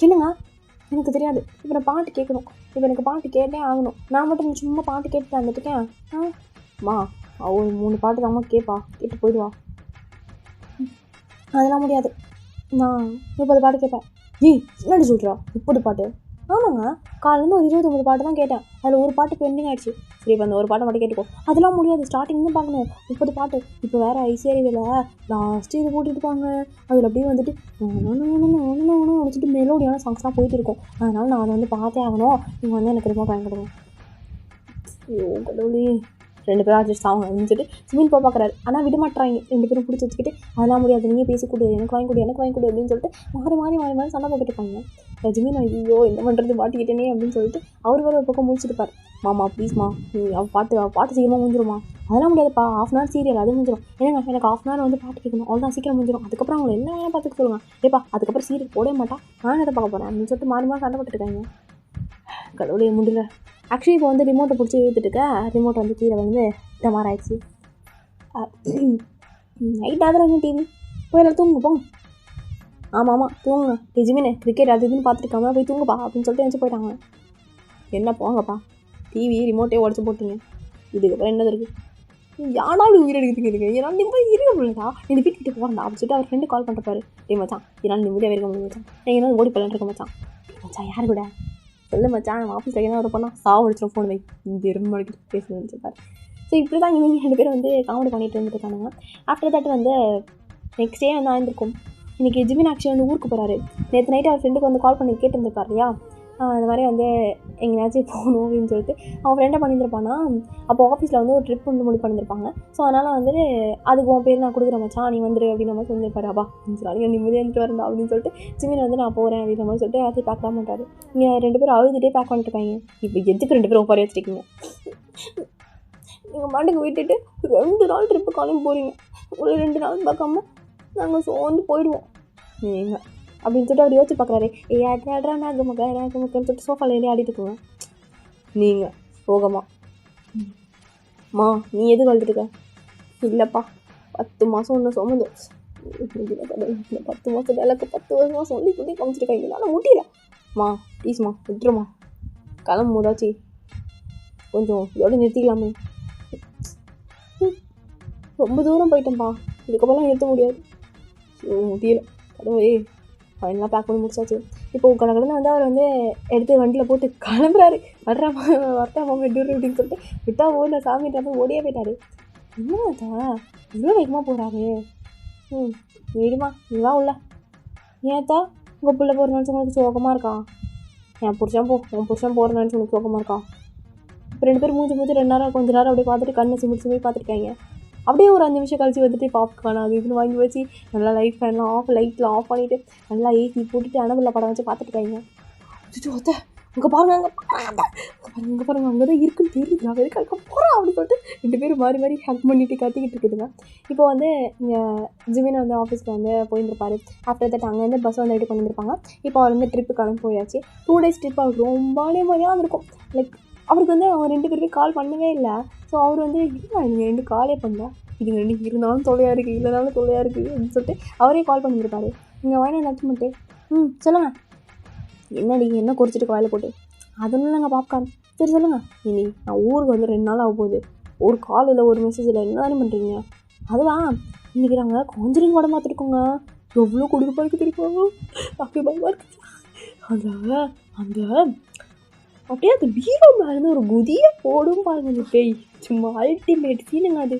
என்னங்க எனக்கு தெரியாது, இப்போ நான் பாட்டு கேட்கணும், இப்போ எனக்கு பாட்டு கேட்டே ஆகணும். நான் மட்டும் சும்மா பாட்டு கேட்டுட்டு வந்துட்டுருக்கேன். அம்மா அவள் 3 பாட்டு தாம்மா கேட்பா, கேட்டு போயிடுவா. அதெல்லாம் முடியாது, நான் 30 பாட்டு கேட்பேன். என்னடி சொல்கிறா 30 பாட்டு? ஆமாங்க காலையிலேருந்து ஒரு 20-30 பாட்டு தான் கேட்டேன், அதில் ஒரு பாட்டு பெண்டிங் ஆகிடுச்சு. சரி இப்போ அந்த ஒரு பாட்டை மட்டும் கேட்டுக்கோ. அதெல்லாம் முடியாது, ஸ்டார்டிங் தான் பார்க்கணும் 30 பாட்டு. இப்போ வேறு ஐசிஆரியில் லாஸ்ட்டு இது போட்டுட்டுருப்பாங்க, அதில் அப்படியே வந்துட்டு வச்சுட்டு மெலோடியான சாங்ஸ்லாம் போயிட்டு இருக்கும். அதனால் நான் அதை வந்து பார்த்தே ஆகணும். நீங்கள் வந்து எனக்கு ரிமோட் வாங்கி கொடுங்க. ஐயோ கடவுளே, 2 பேரும் அட்ஜஸ்ட் ஆகும் அப்படின்னு சொல்லிட்டு ஜிமின் போய் பார்க்குறாரு. ஆனால் விட மாட்டுறாங்க. 2 பேரும் பிடிச்சி வச்சுக்கிட்டு அதெல்லாம் முடியாது, நீங்கள் பேசி கொடு, எனக்கு வாங்கி கொடு அப்படின்னு சொல்லிட்டு மாறி சண்டை போட்டுட்டு இருப்பாங்க. ஜிமின் ஐயோ என்ன பண்ணுறது மாட்டிக்கிட்டேனே அப்படின்னு சொல்லிட்டு அவர் வேறு ஒரு பக்கம் முடிச்சுட்டுப்பார். மாமா ப்ளீஸ்மா, நீ பாட்டு சீக்கிரமாக முடிஞ்சிருமா? அதெல்லாம் முடியாதுப்பா, ½ hour சீரியல் அது முடிஞ்சிடும். ஏன்னா எனக்கு ½ hour வந்து பாட்டு கேட்கணும், அவ்வளோதான் சீக்கிரம் முடிஞ்சிடும். அதுக்கப்புறம் அவங்க என்ன வேணால் பார்த்துக்க சொல்லுவாங்க. ஏப்பா அதுக்கப்புறம் சீரியல் போடவே மாட்டா, நான் எதை பார்க்க போகிறேன் அப்படின்னு சொல்லிட்டு மாறி சண்டை போட்டுருக்காங்க. கடவுளே முடியல. ஆக்சுவலி இப்போ வந்து ரிமோட்டை பிடிச்சி இழுத்துட்டுக்க ரிமோட் வந்து கீழே வந்து இந்த மாதிரி ஆயிடுச்சு. நைட் ஆகுறாங்க டிவி போய் எல்லாம் தூங்க போங்க. ஆமாம் தூங்குங்க, ஜிமினே கிரிக்கெட் அது இதுன்னு பார்த்துருக்காம போய் தூங்குப்பா அப்படின்னு சொல்லிட்டு நினச்சி போயிட்டாங்க. என்ன போங்கப்பா, டிவி ரிமோட்டே உடச்சி போட்டீங்க, இதுக்கப்புறம் என்னது இருக்குது? யாரா இப்படி உயிர் எடுக்கிறீங்க? ஏன்னா நிம்மதி இருக்க முடியலடா, நீ வீட்டுக்கிட்ட போகிறா அப்படின்னு சொல்லிட்டு அவர் ஃப்ரெண்டு கால் பண்ணிருப்பாரு. மச்சான் இதனால் நிம்மதியாக இருக்க முடியும் மச்சான், நீங்கள் என்ன ஓடி போகலான் இருக்க மச்சான். மச்சான் யார் கூட சொல்லு மச்சான், நம்ம ஆஃபீஸில் என்ன ஒரு பண்ணால் சாவடிச்சிடும் ஃபோன் வை இந்த 2 மணிக்கு பேசுன்னு வச்சுருப்பாரு. ஸோ இப்படி தான் இவங்க 2 பேரும் வந்து காமெடி பண்ணிட்டு இருந்துருக்கானுங்க. ஆஃப்டர் தட் வந்து நெக்ஸ்ட் டே வந்து ஆயிருந்திருக்கும். இன்றைக்கி ஜிமின் ஆக்சுவலி வந்து ஊருக்கு போகிறாரு. நேற்று நைட்டு அவர் ஃப்ரெண்டுக்கு வந்து கால் பண்ணி கேட்டுருந்துருப்பார் இல்லையா, அந்த மாதிரி வந்து எங்கேயாச்சும் போகணும் அப்படின்னு சொல்லிட்டு அவன் ஃப்ரெண்டை பண்ணியிருப்பானா. அப்போ ஆஃபீஸில் வந்து ஒரு ட்ரிப் வந்து முடிவு பண்ணியிருப்பாங்க. ஸோ அதனால் வந்து அதுக்கு உன் பேர் நான் கொடுக்குற மச்சான், நீ வந்துடு அப்படின்னு மாதிரி சொல்லியிருப்பாரு. அப்பா நீங்கள் நிம்மதியாக இருந்துட்டு வரண்டா அப்படின்னு சொல்லிட்டு ஜிமின் வந்து நான் போகிறேன் அப்படின்ற மாதிரி சொல்லிட்டு எல்லாத்தையும் பேக் தான் பண்ணுறாரு. நீங்கள் 2 பேரும் அழுதுகிட்டே பேக் பண்ணிட்டுருக்காங்க. இப்போ எதுக்கு 2 பேரும் ஒப்பாரி வச்சுருக்கீங்க? நீங்கள் மாட்டுக்கு விட்டுட்டு 2 நாள் ட்ரிப்பு காலையும் போகிறீங்க, ஒரு 2 நாள் பார்க்காம நாங்கள் சோர்ந்து போயிடுவோம் நீங்கள் அப்படின்னு சொல்லிட்டு அவர் யோசிச்சு பார்க்குறாரு. ஆடுறா நாகமுக்கன்னு சொல்லிட்டு சோஃபாவில் ஏறி ஆடிட்டு இருக்கோங்க. நீங்கள் சோகமா மா நீ எது கழுதுருக்க? இல்லைப்பா 10 மாதம் ஒன்று சுமந்து 10 மாதம் எனக்கு 10 வருஷமாக சொல்லி காமிச்சிருக்காங்க, என்னால் முடியல மா ப்ளீஸ்மா விட்டுருமா, கிளம்பு போதாச்சு கொஞ்சம் இதோட நிறுத்திக்கலாமே. ரொம்ப தூரம் போயிட்டேன்ப்பா, இதுக்கப்புறம் நிறுத்த முடியாது, முடியல கடவுளே. ஃபைனலாக பேக் பண்ணி முடிச்சாச்சு. இப்போது கடற்கடனை வந்து அவர் வந்து எடுத்து வண்டியில் போட்டு கிளம்புறாரு. வரட்டாமா விட்டுரு அப்படின்னு சொல்லிட்டு விட்டா ஓடின சாமின்ற ஓடியே போயிட்டாரு. என்னதா இவ்வளோ வேகமாக போகிறாரு? வீடுமா நீவா உள்ள. ஏன்த்தா உங்கள் பிள்ளை போகிற நினச்சி உனக்கு சோகமாக இருக்கா? உன் புருஷன் போகிற நினச்சி உனக்கு சோகமாக இருக்கா? இப்போ 2 பேரும் மூஞ்சி 2 நேரம் கொஞ்ச நேரம் அப்படியே பார்த்துட்டு கண்ணை சிமிட்டு பார்த்துருக்காங்க. அப்படியே ஒரு 5 நிமிஷம் கழிச்சு வந்துட்டு பாப்கார்ன் அது இதுன்னு வாங்கி வச்சு நல்லா லைட்டில் ஆஃப் பண்ணிவிட்டு நல்லா ஏசி போட்டுட்டு அனபில் படம் வச்சு பார்த்துட்டுருக்காங்க. அத்தை அங்கே பாருங்க அங்கே பாருங்க அங்கே தான் இருக்குன்னு தெரியுது, நான் எதுக்கு அங்கே போகிறேன் அப்படின்னு சொல்லிட்டு 2 பேரும் மாறி ஹக் பண்ணிட்டு கத்திக்கிட்டு இருக்குதுங்க. இப்போ வந்து இங்கே ஜிமின் வந்து ஆஃபீஸில் வந்து போயிருந்துருப்பாரு. ஆஃப்டர் தட் அங்கேருந்து பஸ் வந்து ரெடி பண்ணியிருப்பாங்க. இப்போ அவர் வந்து ட்ரிப்பு கிளம்பி போயாச்சு. 2 days ட்ரிப் அவருக்கு ரொம்ப நிம்மதியாக இருக்கும். லைக் அவருக்கு வந்து அவங்க 2 பேருமே கால் பண்ணவே இல்லை. ஸோ அவர் வந்து இல்லை நீங்கள் 2 காலே பண்ணல, இதுங்க 2 இருந்தாலும் தொலையாக இருக்குது இல்லைனாலும் தொலையாக இருக்குது அப்படின்னு சொல்லிட்டு அவரே கால் பண்ணியிருப்பாரு. நீங்கள் வாயினா நட்டு சொல்லுங்கள் என்னடி என்ன குறிச்சிட்டு காலையில் போட்டு அதெல்லாம் நாங்கள் பாப்கார்ன் சரி சொல்லுங்கள். இனி நான் ஊருக்கு வந்து 2 நாள் ஆக போகுது, ஒரு கால் இல்லை ஒரு மெசேஜ் இல்லை, என்ன தானே பண்ணுறீங்க? அதுவா இன்றைக்கி நாங்கள் காஞ்சரிங் படம் பார்த்துருக்கோங்க, எவ்வளோ கொடுப்பா இருக்குது தெரியுமா, அப்படி பயமாக இருக்குது. அந்த அப்படியே அந்த பீரோ மேலேருந்து ஒரு குதியை போடும் பாருங்க அந்த பேய், சும்மா அல்டிமேட் ஃபீலிங் அது.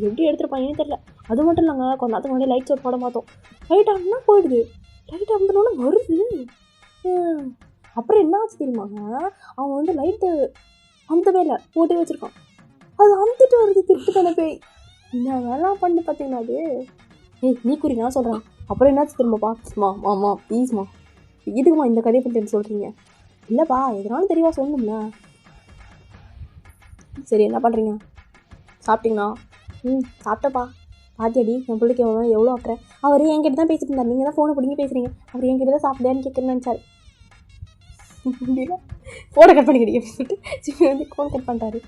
எப்படி எடுத்துருப்பாங்கன்னு தெரியல. அது மட்டும் இல்லைங்க, கொஞ்ச நேரத்துக்கு முன்னாடி லைட் ஷோட் படம் பார்த்தோம், லைட் ஆகுனா போயிடுது, லைட் ஆகுதுனால வருது. அப்புறம் என்ன ஆச்சு தெரியுமாங்க, அவன் வந்து லைட்டு அமுத்தவே இல்லை போட்டே வச்சுருக்கான், அது அமுத்திட்டு வருது திட்டு தானே பேய். என்ன வேலை பண்ணு பார்த்தீங்கன்னா அது நீ குறி நான் சொல்கிறேன். அப்புறம் என்னாச்சு திரும்பப்பா மாமா ப்ளீஸ்மா இதுக்குமா இந்த கதையை பற்றி சொல்கிறீங்க? இல்லைப்பா எதனாலும் தெரியவா சொல்லணும்ல. சரி என்ன பண்ணுறீங்க, சாப்பிட்டீங்களா? சாப்பிட்டப்பா. பாத்தியாடி என் பிள்ளைக்கு எவ்வளோ அக்கறை, அவர் என்கிட்ட தான் பேசிட்டு இருந்தார், நீங்கள் தான் ஃபோனை பிடிங்கி பேசுகிறீங்க, அவர் என்கிட்ட தான் சாப்பிட்லையான்னு கேட்குறேன்னு நினச்சார். ஃபோனை கட் பண்ணிக்கிட்டீங்க அப்படின்னு சொல்லிட்டு சிவன் வந்து ஃபோன் கட் பண்ணிட்டாரு.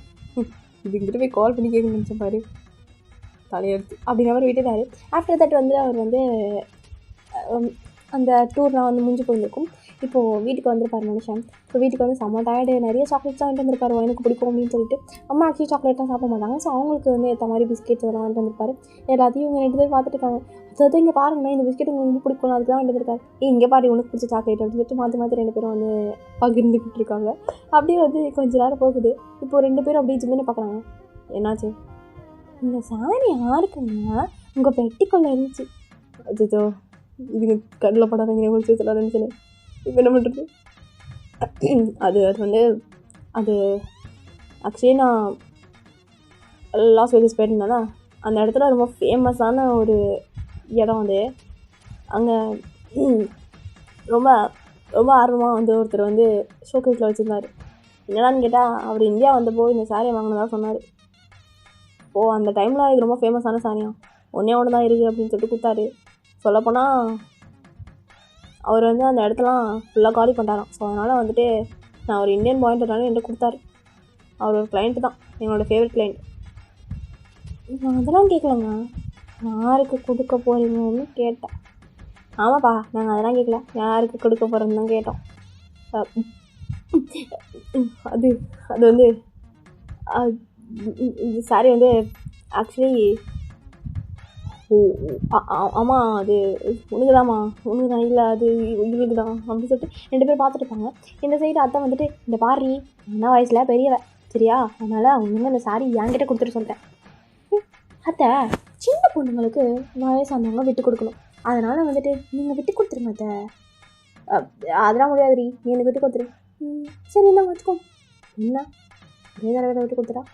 இதுங்கிட்ட போய் கால் பண்ணி கேட்கணும்னு நினச்சேன் பாரு, தலையெடுத்து அப்படிங்கிற மாதிரி விட்டுட்டாரு. ஆஃப்டர் தட் வந்து அவர் வந்து அந்த டூர்லாம் வந்து முடிஞ்சு போயிருக்கும். இப்போது வீட்டுக்கு வந்துருப்பார் மனுஷன். ஸோ வீட்டுக்கு வந்து செம்ம டயர்டு, நிறைய சாக்லேட்ஸ்லாம் வாங்கிட்டு வந்திருப்பாரு, எனக்கு பிடிக்கும் அப்படின்னு சொல்லிட்டு. அம்மா ஆக்சுவலி சாக்லேட்லாம் சாப்பிட மாட்டாங்க. ஸோ அவங்களுக்கு வந்து ஏற்ற மாதிரி பிஸ்கெட்ஸ் எல்லாம் வாங்கிட்டு வந்திருப்பாரு. எல்லாத்தையும் இவங்க 2 பேர் பார்த்துட்டு இருக்காங்க. அதாவது இங்கே பாருங்கண்ணா இந்த பிஸ்கெட் உங்களுக்கு ரொம்ப பிடிக்கும், அதுக்கு தான் வாங்கிட்டு வந்திருக்காரு. இங்கே பாரு உனக்கு பிடிச்ச சாக்லேட் அப்படின்னு சொல்லிட்டு மாற்றி 2 பேரும் வந்து பகிர்ந்துக்கிட்டு இருக்காங்க. அப்படியே வந்து கொஞ்சம் நேரம் போகுது. இப்போது 2 பேரும் அப்படியே ஜிம்மினை பார்க்குறாங்க. என்னாச்சு? இந்த சாரி யாருக்குங்க உங்கள் பெட்டிக்குள்ளே இருந்துச்சு. அச்சோ இதுங்க கடலை படாதீங்க முடிச்சு சொல்லலாம்னு சொன்னேன். இப்போ என்ன பண்ணுறது? அது வந்து அது ஆக்சுவலி நான் லாஸ் வேகஸ் போயிருந்தேன்னா அந்த இடத்துல ரொம்ப ஃபேமஸான ஒரு இடம் அது. அங்கே ரொம்ப ரொம்ப ஆர்வமாக வந்து ஒருத்தர் வந்து ஷோகேஸில் வச்சுருந்தார். என்னடான்னு கேட்டால் அவர் இந்தியா வந்தப்போ இந்த சாரியை வாங்கினதா சொன்னார். அந்த டைமில் இது ரொம்ப ஃபேமஸான சாரியாம். ஒன்று தான் இருக்குது அப்படின்னு சொல்லிட்டு கொடுத்தாரு. சொல்லப்போனால் அவர் வந்து அந்த இடத்தெல்லாம் ஃபுல்லாக காலி பண்ணிட்டாராம். ஸோ அதனால் வந்துட்டு நான் ஒரு இந்தியன் பாயிண்ட்னால என்கிட்ட கொடுத்தாரு. அவர் ஒரு கிளைண்ட்டு தான், என்னோடய ஃபேவரட் கிளைண்ட். நான் அதெல்லாம் கேட்கலங்க, யாருக்கு கொடுக்க போகிறீங்கன்னு கேட்டேன். ஆமாப்பா, நாங்கள் அதெல்லாம் கேட்கல, யாருக்கு கொடுக்க போகிறோன்னு தான் கேட்டோம். அது அது வந்து இந்த சாரி வந்து ஆக்சுவலி ஆமாம் அது உனக்கு தான்மா, உனக்கு தான், இல்லை அது இவளுக்கு தான் அப்படின்னு சொல்லிட்டு 2 பேரும் பார்த்துட்டு இருப்பாங்க. இந்த சைடு அத்தை வந்துட்டு, இந்த பாரி என்ன வயசில் பெரியவ சரியா, அதனால் அவங்க இந்த சாரி என்கிட்ட கொடுத்துட்டு சொல்லிட்டேன். அத்தை, சின்ன பொண்ணுங்களுக்கு வயசானவங்க விட்டு கொடுக்கணும், அதனால் வந்துட்டு நீங்கள் விட்டு கொடுத்துருங்க அத்தை. அதெல்லாம் முடியாதுரி, நீ எனக்கு விட்டு கொடுத்துரு. சரி என்ன வச்சுக்கோ. என்ன ஒரே தடவை விட்டு கொடுத்துட்டா,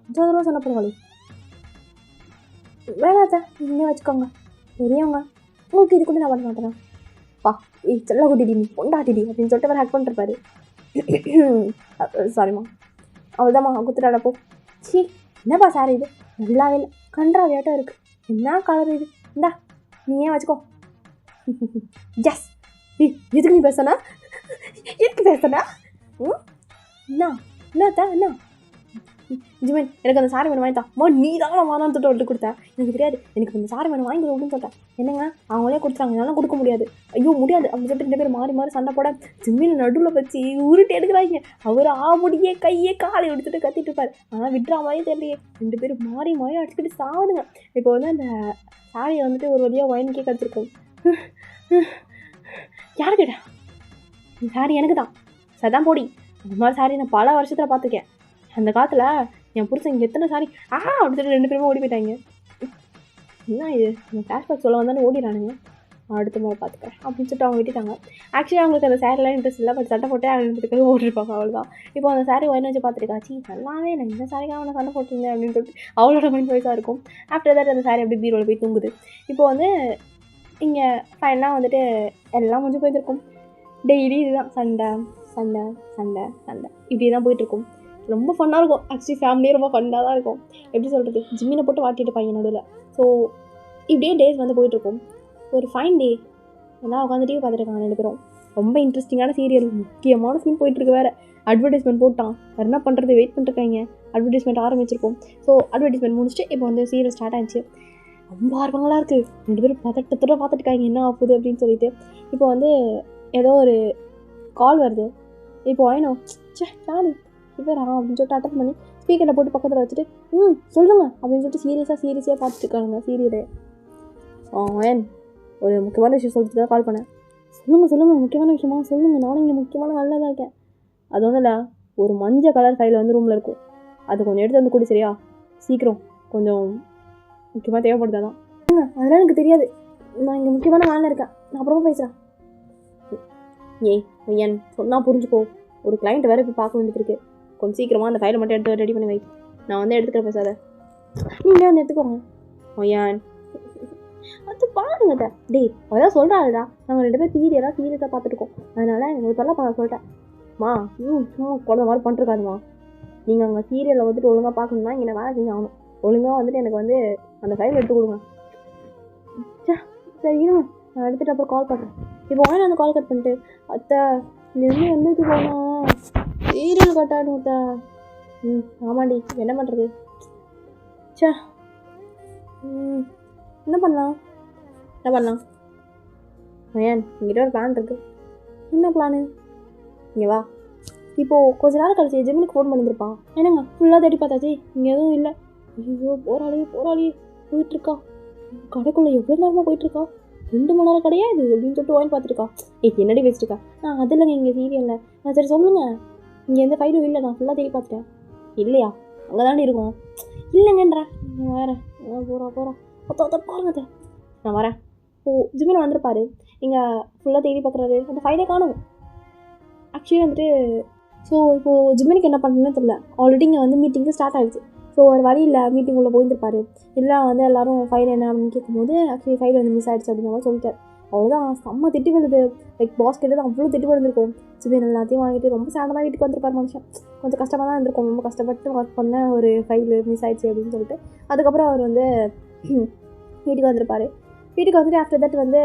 5 தடவை சொன்ன பரவாயில்ல. வேணாத்த, நீங்களே வச்சுக்கோங்க, பெரியவங்க உங்களுக்கு இது கூட நான் பண்ண மாட்டேன். பா செல்ல குட்டிடி, நீ பொண்டாட்டிடி அப்படின்னு சொல்லிட்டு அவர் ஹேக் பண்ணிருப்பாரு. சாரிம்மா, அவ்வளோதாம்மா குத்துட்டாடா போ. சி என்னப்பா சாரி இது, நல்லாவே இல்லை, கன்றாவியாட்டம் இருக்குது, என்ன கலர் இது, இந்தா நீ ஏன் வச்சுக்கோ. ஜஸ் எதுக்கு நீ பேசனா, எதுக்கு பேசனா? என்னத்தா என்ன ஜிமன், எனக்கு அந்த சாரி வேணும் வாங்கிட்டா. நீ தான் வானான்னு தொட்டு விட்டு கொடுத்தேன், எனக்கு தெரியாது, எனக்கு அந்த சாரி வேணும் வாங்கி அப்படின்னு சொல்லிட்டேன். என்னங்க அவங்களே கொடுத்தாங்க, என்னால் கொடுக்க முடியாது. ஐயோ முடியாது அப்படின்னு சொல்லிட்டு 2 பேரும் மாறி மாறி சண்டை போட ஜிம்மின் நடுவில் வச்சு உருட்டி எடுக்கிறாங்க. அவர் ஆமுடியே கையே காலை எடுத்துட்டு கத்திட்டு இருப்பார். ஆனால் விட்டுற மாதிரி தெரியலையே, 2 பேரும் மாறி மாறி அடிச்சுக்கிட்டு சாவுதுங்க. இப்போ வந்து அந்த சாரியை வந்துட்டு ஒரு வழியாக ஒயின்கே கிடச்சிருக்கும். யாரு கேட்டா, இந்த சாரி எனக்கு தான், சதான் போடி. அந்த மாதிரி சாரி நான் பல வருஷத்தில் பார்த்துருக்கேன். அந்த காலத்தில் என் புருஷன் இங்கே எத்தனை சாரி அப்படின்னு சொல்லிட்டு 2 பேருமே ஓடி போயிட்டாங்க. என்ன இது, இந்த ஃப்ளாஷ்பேக் சொல்ல வந்தாலும் ஓடிடானுங்க, அடுத்த முறை பார்த்துக்கிறேன் அப்படின்னு சொல்லிட்டு அவங்க விட்டுட்டாங்க. ஆக்சுவலி அவங்களுக்கு அந்த சாரிலாம் இன்ட்ரெஸ்ட் இல்லை, பட் சண்டை போட்டே அவங்களுக்கு ஓடிருப்பாங்க, அவ்வளோதான். இப்போ அந்த சாரி ஒயின்னு வச்சு பார்த்துருக்காச்சி, நல்லாவே நான் இந்த சாரிக்காக அவனை சண்டை போட்டிருந்தேன் அப்படின்னு சொல்லிட்டு அவளோட மைண்ட் வாய்ஸாக இருக்கும். ஆஃப்டர் தட் அந்த சாரி அப்படி பீரோவில் போய் தூங்குது. இப்போ வந்து இங்கே ஃபைனலாக வந்துட்டு எல்லாம் முடிஞ்சு போயிருக்கும். டெய்லி இதுதான் சண்டை சண்டை சண்டை சண்டை இப்படி தான் போயிட்டுருக்கும். ரொம்ப ஃபன்னாக இருக்கும். ஆக்சுவலி ஃபேமிலியே ரொம்ப ஃபன்னாக தான் இருக்கும். எப்படி சொல்கிறது, ஜிம்மினை போட்டு வாட்டிட்டு பையன் நடுவில். ஸோ இப்படியே டேஸ் வந்து போயிட்டுருக்கும். ஒரு ஃபைன் டே எல்லாம் உட்காந்து டிவி பார்த்துருக்காங்க 2 பேரும். ரொம்ப இன்ட்ரெஸ்டிங்கான சீரியல், முக்கியமான சீன் போயிட்டுருக்கு. வேறு அட்வர்டைஸ்மெண்ட் போட்டான், வேறு என்ன பண்ணுறது, வெயிட் பண்ணிருக்காங்க. அட்வர்டைஸ்மெண்ட் ஆரம்பிச்சிருக்கோம். ஸோ அட்வர்டைஸ்மெண்ட் முடிச்சுட்டு இப்போ வந்து சீரியல் ஸ்டார்ட் ஆகிடுச்சு. ரொம்ப ஆர்வங்களாக இருக்குது. 2 பேரும் பதட்டத்தோட பார்த்துட்டுருக்காங்க என்ன ஆகுது அப்படின்னு சொல்லிட்டு. இப்போ வந்து ஏதோ ஒரு கால் வருது. இப்போ வேணும் யாரு இவரா அப்படின்னு சொல்லிட்டு அட்டன் பண்ணி ஸ்பீக்கரில் போட்டு பக்கத்தில் வச்சுட்டு சொல்லுங்கள் அப்படின்னு சொல்லிட்டு சீரியஸாக பார்த்துட்டுருக்காங்க சீரியலே. ஏன் ஒரு முக்கியமான விஷயம் சொல்லிட்டு தான் கால் பண்ணேன். சொல்லுங்கள் முக்கியமான விஷயமா சொல்லுங்கள், நானும் இங்கே முக்கியமான நல்லதாக இருக்கேன். அது ஒன்றும் இல்லை, ஒரு மஞ்சள் கலர் ஃபைல் வந்து ரூமில் இருக்கும், அது கொஞ்சம் எடுத்து வந்து கொடு சரியா, சீக்கிரம், கொஞ்சம் முக்கியமாக தேவைப்படுதான். அதெல்லாம் எனக்கு தெரியாது, நான் இங்கே முக்கியமான வேலை இருக்கேன், நான் அப்புறமா பேசுகிறேன். ஏன் சொன்னால் புரிஞ்சுக்கோ, ஒரு கிளைண்ட் வேறு இப்போ பார்க்க வேண்டியது இருக்குது, கொஞ்சம் சீக்கிரமாக அந்த ஃபைலை மட்டும் எடுத்து ரெடி பண்ணி வை, நான் வந்து எடுத்துக்கிறேன், பேசாத நீங்களே வந்து எடுத்துக்கோங்க. ஏன் அது பாருங்க டேய், அவதான் சொல்கிறாள்டா, நாங்கள் 2 பேர் சீரியஸாக பார்த்துருக்கோம், அதனால் எனக்கு தொல்லை பண்ண சொல்லிட்டேன். சும்மா குழந்த மாதிரி பண்ணிருக்காதுமா, நீங்கள் அங்கே சீரியலில் வந்துட்டு ஒழுங்காக பார்க்கணுன்னா இங்கே வேலை செஞ்சு ஆகணும், ஒழுங்காக வந்துட்டு எனக்கு வந்து அந்த ஃபைல் எடுத்து கொடுங்க. சரி இருங்க, நான் எடுத்துகிட்டு அப்புறம் கால் பண்ணுறேன். இப்போ வாங்க அந்த கால் கட் பண்ணிட்டு, அத்தை இருந்து வந்துட்டு போனால் சீரியல் கட்டாடும் அத்தை. ஆமாண்டி, என்ன பண்ணுறது, என்ன பண்ணலாம் ஏன் என்கிட்ட ஒரு பிளான் இருக்குது. என்ன பிளானு, இங்கே வா. இப்போது கொஞ்ச நேரம் கழிச்சு ஜிம்முக்கு ஃபோன் பண்ணியிருப்பான். என்னங்க ஃபுல்லாக தேடி பார்த்தாச்சு, இங்கே எதுவும் இல்லை. ஐயோ போராளி போயிட்டுருக்கா, கடைக்குள்ளே எவ்வளோ நேரமாக போயிட்டுருக்கா, 2 மணி நேரம் கிடையாது அப்படின்னு சொல்லிட்டு வாங்கி பார்த்துருக்கா. என்னடி வச்சுருக்கா, அது இல்லைங்க இங்கே சீரியலில். சரி சொல்லுங்கள், இங்கே எந்த ஃபைலும் இல்லை, நான் ஃபுல்லாக தேடி பார்த்துட்டேன். இல்லையா, அங்கே தாண்டி இருக்கும். இல்லைங்கன்றா, நீங்கள் வேறு போகிறோம் அத்தை பாருங்க, நான் வரேன். ஜிம்மில் வந்திருப்பாரு, இங்கே ஃபுல்லாக தேடி பார்க்குறாரு, அந்த ஃபைலே காணும். ஆக்சுவலி வந்துட்டு இப்போது ஜிம்மினுக்கு என்ன பண்ணுறதுன்னு தெரியல. ஆல்ரெடி இங்கே வந்து மீட்டிங்கு ஸ்டார்ட் ஆகிடுச்சு. ஸோ ஒரு வழி இல்லை மீட்டிங் உள்ளே போயிருப்பாரு. இல்லை வந்து எல்லோரும் ஃபைல் என்ன அப்படின்னு கேட்கும்போது ஆக்சுவலி ஃபைல் வந்து மிஸ் ஆகிடுச்சு அப்படின்ற மாதிரி சொல்லிட்டார். அவ்வளோதான் செம்ம திட்டு விழுது. லைக் பாஸ் கிட்ட தான் அவ்வளோ திட்டு விழுந்திருக்கும். ஜிபேன் எல்லாத்தையும் வாங்கிட்டு ரொம்ப சேடமாக வீட்டுக்கு வந்திருப்பார் மனுஷன். கொஞ்சம் கஷ்டமாக தான் இருந்திருக்கும். ரொம்ப கஷ்டப்பட்டு ஒர்க் பண்ண ஒரு ஃபைல் மிஸ் ஆகிடுச்சு அப்படின்னு சொல்லிட்டு அதுக்கப்புறம் அவர் வந்து வீட்டுக்கு வந்திருப்பார். வீட்டுக்கு வந்துட்டு ஆஃப்டர் தட் வந்து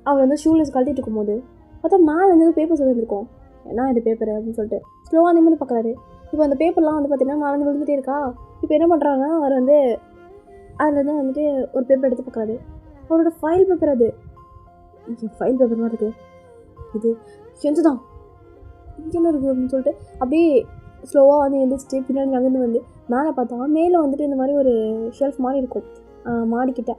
அவர் வந்து ஷூலெஸ் கழட்டிட்டு இருக்கும்போது பார்த்தா மேலே வந்து பேப்பர் சொல்லியிருந்திருக்கோம். ஏன்னா இது பேப்பர் அப்படின்னு சொல்லிட்டு ஸ்லோவாக நிமிர்ந்து பார்க்குறாரு. இப்போ அந்த பேப்பர்லாம் வந்து பார்த்திங்கன்னா மேலே விழுந்துகிட்டே இருக்கா. இப்போ என்ன பண்ணுறாங்கன்னா அவர் வந்து அதுலேருந்து வந்துட்டு ஒரு பேப்பர் எடுத்து பார்க்குறாரு. அவரோட ஃபைல் பேப்பர் அது ஃபைல் பேப்பர் மாதிரி இருக்குது. இது எந்த தான் இங்கே என்ன இருக்குது அப்படின்னு சொல்லிட்டு அப்படியே ஸ்லோவாக வந்து எழுந்திரிச்சிட்டு பின்னாடி நகர்ந்து வந்து மேலே பார்த்தா மேலே வந்துட்டு இந்த மாதிரி ஒரு ஷெல்ஃப் மாதிரி இருக்கும் மாடிக்கிட்ட.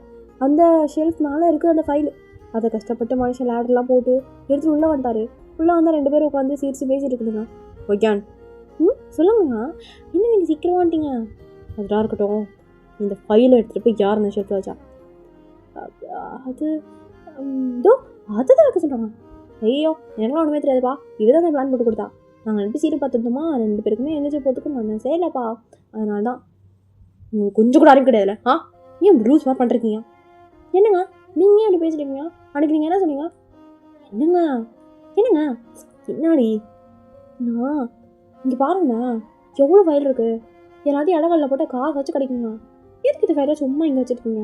அந்த ஷெல்ஃப் மேலே இருக்குது அந்த ஃபைல். அதை கஷ்டப்பட்டு மனுஷன் லேடர்லாம் போட்டு எடுத்துகிட்டு உள்ளே வந்துட்டார். உள்ளே வந்தால் 2 பேரும் உட்காந்து சிரித்து பேசிகிட்டு இருக்குதுங்க. ஓகேன் சொல்லுங்கண்ணா, இன்னும் நீங்கள் சீக்கிரம் வந்துட்டீங்க. அதெல்லாம் இருக்கட்டும், இந்த ஃபைலை எடுத்துகிட்டு போய் யார் அந்த ஷெல்ஃபில் வச்சா? அது இதோ அதுதான் இருக்க சொல்கிறாங்க. ஐயோ எனக்குலாம் ஒன்றுமே தெரியாதுப்பா, இதுதான் அந்த பிளான் போட்டு கொடுத்தா. நாங்கள் 2 சீட்டு பார்த்துட்டோமா, 2 பேருக்குமே எந்திரிச்சு போகிறதுக்கு நான் செய்யலப்பா. அதனால தான் உங்களுக்கு கொஞ்சம் கூட அறிவு கிடையாதுல்ல. ஏன் ரூல்ஸ் மாதிரி பண்ணுறீங்க? என்னங்க நீங்கள் ஏன் அப்படி பேசிட்டீங்க? அன்றைக்கி நீங்கள் என்ன சொன்னீங்க? என்னங்க என்னாடி நான் இங்கே பாருங்கண்ணா, எவ்வளோ ஃபைல் இருக்குது. எல்லாத்தையும் இடங்களில் போட்டு காசு வச்சு கிடைக்குங்க. எதுக்கு இந்த ஃபைலை சும்மா இங்கே வச்சுருக்கீங்க?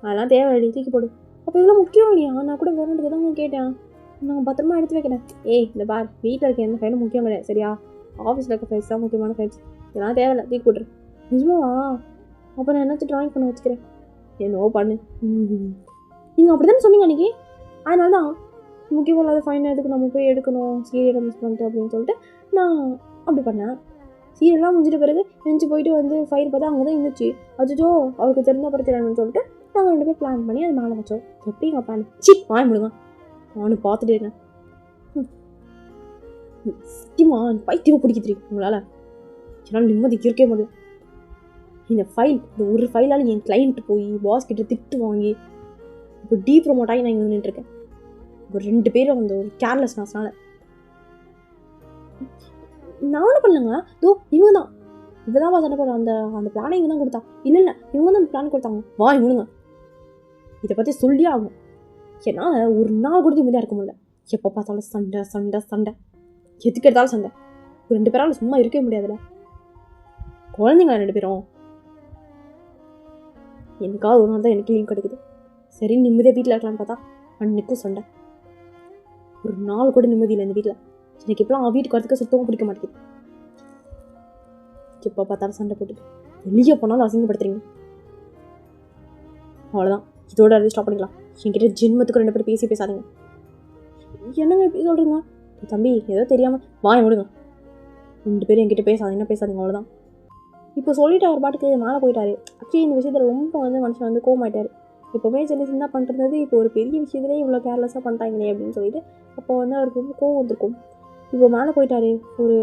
அதெல்லாம் தேவையில்லை, தூக்கி போடு. அப்போ இதெல்லாம் முக்கியம் இல்லையா? நான் கூட வேணுன்றதை தான் உங்க கேட்டேன். நான் பத்திரமா எடுத்து வைக்கிறேன். இந்த பார், வீட்டில் இருக்க எந்த ஃபைலும் முக்கியம் கிடையாது சரியா? ஆஃபீஸில் இருக்க ஃபைல்ஸ் தான் முக்கியமான ஃபைல்ஸ். இதெல்லாம் தேவையில்லை, தூக்கி போட்டுரு. நிஜமாவா? அப்போ நான் என்னாச்சும் ட்ராயிங் பண்ண வச்சுக்கிறேன். என்னவோ பண்ணு. நீங்கள் அப்படி தானே சொன்னீங்க அன்றைக்கி. அதனால தான் முக்கியம் இல்லாத ஃபைன் எதுக்கு நம்ம போய் எடுக்கணும் சீரியலை மிஸ் பண்ணிட்டு அப்படின்னு சொல்லிட்டு நான் அப்படி பண்ணேன். சீரியல்லாம் முடிஞ்சிட்ட பிறகு எழுந்து போயிட்டு வந்து ஃபைல் பார்த்தா அங்கே தான் இருந்துச்சு. அச்சோ அவருக்கு தெரிஞ்ச அப்புறம் தெரியணும்னு சொல்லிட்டு நாங்கள் 2 பேர் பிளான் பண்ணி அது மேலே வச்சோம். எப்படி எங்கள் பிளான் வாங்கி முடியுங்க. நானும் பார்த்துட்டு இருக்கேன். சத்தியமா பைத்தியமாக பிடிக்க தெரியும் உங்களால். என்னால் நிம்மதிக்கு இருக்கவே முடியும். இந்த ஒரு ஃபைலால் என் கிளைண்ட் போய் பாஸ் கிட்ட திட்டு வாங்கி இப்போ ப்ரொமோட் ஆகி நான் இங்கே நின்றுருக்கேன். ஒரு 2 பேரும் அந்த ஒரு கேர்லெஸ்னஸ்னால. நான் ஒன்றும் பண்ணலங்க. இவங்க தான் சண்டை போடுற அந்த பிளானை இவங்க தான் கொடுத்தா. இல்லை இவங்க தான் பிளான் கொடுத்தாங்க. இவனுங்க இதை பற்றி சொல்லியே ஆகும். ஏன்னா ஒரு நாள் கூட நிம்மதியாக இருக்க முடியல. எப்போ பார்த்தாலும் சண்டை எதுக்கு எடுத்தாலும் சண்டை. 2 பேராலும் சும்மா இருக்கவே முடியாதுல்ல. குழந்தைங்க 2 பேரும். எனக்காவது ஒரு நாள் தான் எனக்கு லீவ் கிடைக்குது. சரி நிம்மதியாக வீட்டில் இருக்கலான்னு பார்த்தா அன்னைக்கும் சண்டை. ஒரு நாள் கூட நிம்மதி இல்லை இந்த வீட்டில். எனக்கு இப்போலாம் வீட்டுக்கு வரதுக்கு சுத்தமாக பிடிக்க மாட்டேங்குது. எப்போ பார்த்தாலும் சண்டை போட்டுட்டு வெளியே போனாலும் அசிங்கப்படுத்துறீங்க. அவ்வளோதான், இதோட அது ஸ்டாப் பண்ணிக்கலாம். என்கிட்ட ஜென்மத்துக்கு 2 பேர் பேசாதீங்க. என்னங்க எப்படி சொல்கிறீங்க? தம்பி ஏதோ தெரியாமல் வாய் விடுங்க. 2 பேரும் என்கிட்ட பேசாதீங்க அவ்வளோதான். இப்போ சொல்லிட்டு அவர் பாட்டுக்கு மேலே போயிட்டாரு. ஆக்சுவலி இந்த விஷயத்தில் ரொம்ப வந்து மனுஷன் வந்து கோவமாயிட்டார். எப்போவுமே சின்ன பண்ணுறது இப்போ ஒரு பெரிய விஷயத்துலேயே இவ்வளோ கேர்லெஸ்ஸாக பண்ணிட்டாங்களே அப்படின்னு சொல்லிட்டு அப்போ வந்து அவருக்கு ரொம்ப கோவம் வந்திருக்கும். இப்போ மேலே போயிட்டாரு. ஒரு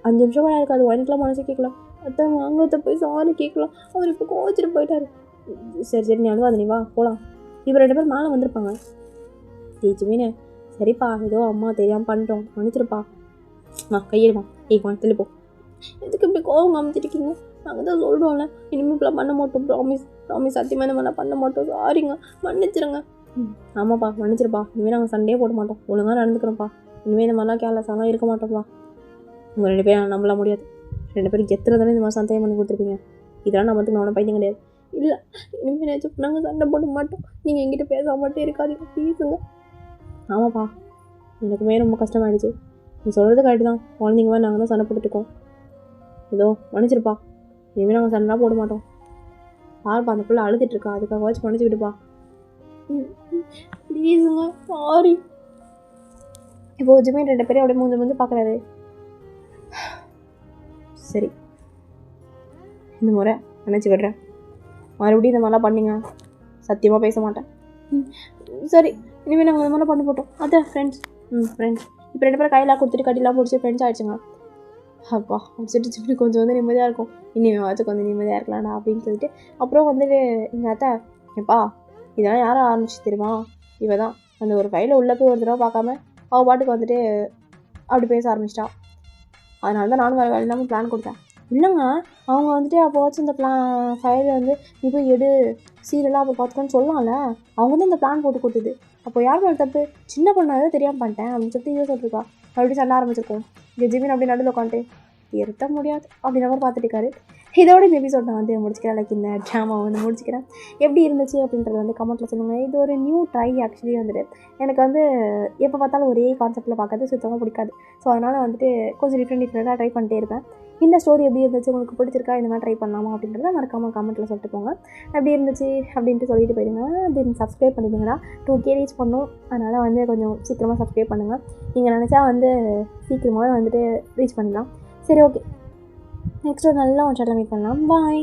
5 நிமிஷம் கூட இருக்காது. எனக்குலாம் மனசு கேட்கலாம். அதான் வாங்கத்தை போய் சாரி கேட்கலாம். அவர் இப்போ கோவச்சிட்டு போயிட்டாரு. சரி நீ அழுவாது, நீ வா போகலாம். இப்போ 2 பேர் மேலே வந்திருப்பாங்க. ஜெயிச்சுமீனு சரிப்பா ஏதோ அம்மா தெரியாமல் பண்ணிட்டோம், மன்னிச்சிருப்பா. கையிடுமா வாங்கத்துல போ. எதுக்கு இப்படி கோவம் காமிச்சிருக்கீங்க? நாங்கள் தான் சொல்கிறோம்ல, இனிமேல் இப்பெல்லாம் பண்ண மாட்டோம். ப்ராமிஸ் சத்தியமாக இந்த மாதிரிலாம் பண்ண மாட்டோம். சாரிங்க, மன்னிச்சிருங்க. ஆமாப்பா மன்னிச்சிருப்பா. இனிமேல் நாங்கள் சண்டையே போட மாட்டோம், ஒழுங்காக நடந்துக்கிறோம்ப்பா. இனிமேல் இந்த மாதிரிலாம் கேர்லெஸ்ஸாலாம் இருக்க மாட்டோம்ப்பா. உங்கள் 2 பேரும் நம்பலாம் முடியாது. 2 பேரும் எத்தனை தானே இந்த மாதிரி சந்தேகம் பண்ணி கொடுத்துருப்பீங்க. இதெல்லாம் நம்மளுக்கு நான் பைத்தியம் கிடையாது. இல்லை இனிமேல் நினச்சி நாங்கள் சண்டை போட மாட்டோம். நீங்கள் எங்கிட்ட பேச மாட்டே இருக்காதீங்க ப்ளீஸுங்க. ஆமாப்பா எனக்குமே ரொம்ப கஷ்டமாயிடுச்சு. நீ சொல்கிறது கரெக்டு தான். குழந்தைங்க நாங்கள் தான் சண்டை போட்டுருக்கோம். ஏதோ மன்னிச்சிருப்பா. இனிமேல் நாங்கள் சண்டைலாம் போட மாட்டோம். பாருப்பா அந்த பிள்ளை அழுதுட்டுருக்கா, அதுக்காகவாச்சும் மன்னிச்சு விடுப்பா. ப்ளீஸுங்க சாரி. இப்போ ஜிமேன் 2 பேரும் அப்படியே மூஞ்சி பார்க்குறாரு. சரி இந்த முறை நினச்சி விடுறேன். மறுபடியும் இந்த மாதிரிலாம் பண்ணிங்க சத்தியமாக பேச மாட்டேன். சரி இனிமேல் நாங்கள் இந்த மாதிரிலாம் பண்ண போட்டோம். அதான் ஃப்ரெண்ட்ஸ். இப்போ 2 பேரும் கையெல்லாம் கொடுத்துட்டு கட்டிலாம் பிடிச்சி ஃப்ரெண்ட்ஸ் ஆகிடுச்சுங்க. அப்பா சிட்டு கொஞ்சம் வந்து நிம்மதியாக இருக்கும். இனிமேவாச்சும் கொஞ்சம் நிம்மதியாக இருக்கலாம்டா அப்படின்னு சொல்லிட்டு அப்புறம் வந்துட்டு எங்கள் அத்தை எப்பா இதெல்லாம் யாரும் ஆரம்பிச்சு தெரியுமா? இவ தான் அந்த ஒரு ஃபைலை உள்ளே போய் ஒரு தடவை பார்க்காம அவள் பாட்டுக்கு வந்துட்டு அப்படி பேச ஆரம்பிச்சிட்டா. அதனால தான் நானும் வேறு வேலை இல்லாமல் பிளான் கொடுத்தேன். இல்லைங்க, அவங்க வந்துட்டு அப்போவாச்சும் இந்த ஃபைலை வந்து நீ போய் எடு, சீரியலாக அப்போ பார்த்துக்கோன்னு சொல்லலாம்ல. அவங்க தான் இந்த பிளான் போட்டு கொடுத்தது. அப்போ யார் மேலே தப்பு? சின்ன பொண்ணாவது தெரியாமல் பண்ணிட்டேன் அப்படின்னு சொல்லிட்டு இவ சொல்லிருக்கா. மறுபடியும் சண்டை ஆரம்பிச்சிருக்கோம். இங்கே ஜிமின் அப்படி நடுவில் உட்காந்துட்டு திருத்த முடியாது அப்படின்ற மாதிரி பார்த்துட்டு இருக்காரு. இதோட இந்த எபிசோட் நான் வந்து முடிச்சுக்கிறேன். லைக் இந்த ட்ராமா வந்து முடிச்சுக்கிறேன். எப்படி இருந்துச்சு அப்படின்றது வந்து கமெண்ட்டில் சொல்லுங்கள். இது ஒரு நியூ ட்ரை ஆக்சுவலி வந்துட்டு. எனக்கு வந்து எப்போ பார்த்தாலும் ஒரே கான்செப்ட்டில் பார்க்கறது சுத்தமாக பிடிக்காது. ஸோ அதனால் வந்துட்டு கொஞ்சம் டிஃப்ரெண்ட்டாக ட்ரை பண்ணிட்டே இருப்பேன். இந்த ஸ்டோரி எப்படி இருந்துச்சு, உங்களுக்கு பிடிச்சிருக்கா, இந்த மாதிரி ட்ரை பண்ணலாமா அப்படின்றத மறக்காமல் கமெண்ட்டில் சொல்லிட்டு போங்க. எப்படி இருந்துச்சு அப்படின்ட்டு சொல்லிட்டு போயிடுங்க. தென் சப்ஸ்கிரைப் பண்ணிவிடுங்கடா. 2K ரீச் பண்ணோம். அதனால் வந்து கொஞ்சம் சீக்கிரமாக சப்ஸ்கிரைப் பண்ணுங்கள். நீங்கள் நினச்சா வந்து சீக்கிரமாக வந்துட்டு ரீச் பண்ணலாம். சரி, ஓகே. நெக்ஸ்ட் ஒரு நல்ல ஒன் ஷாட்டில் மீட் பண்ணலாம். பாய்.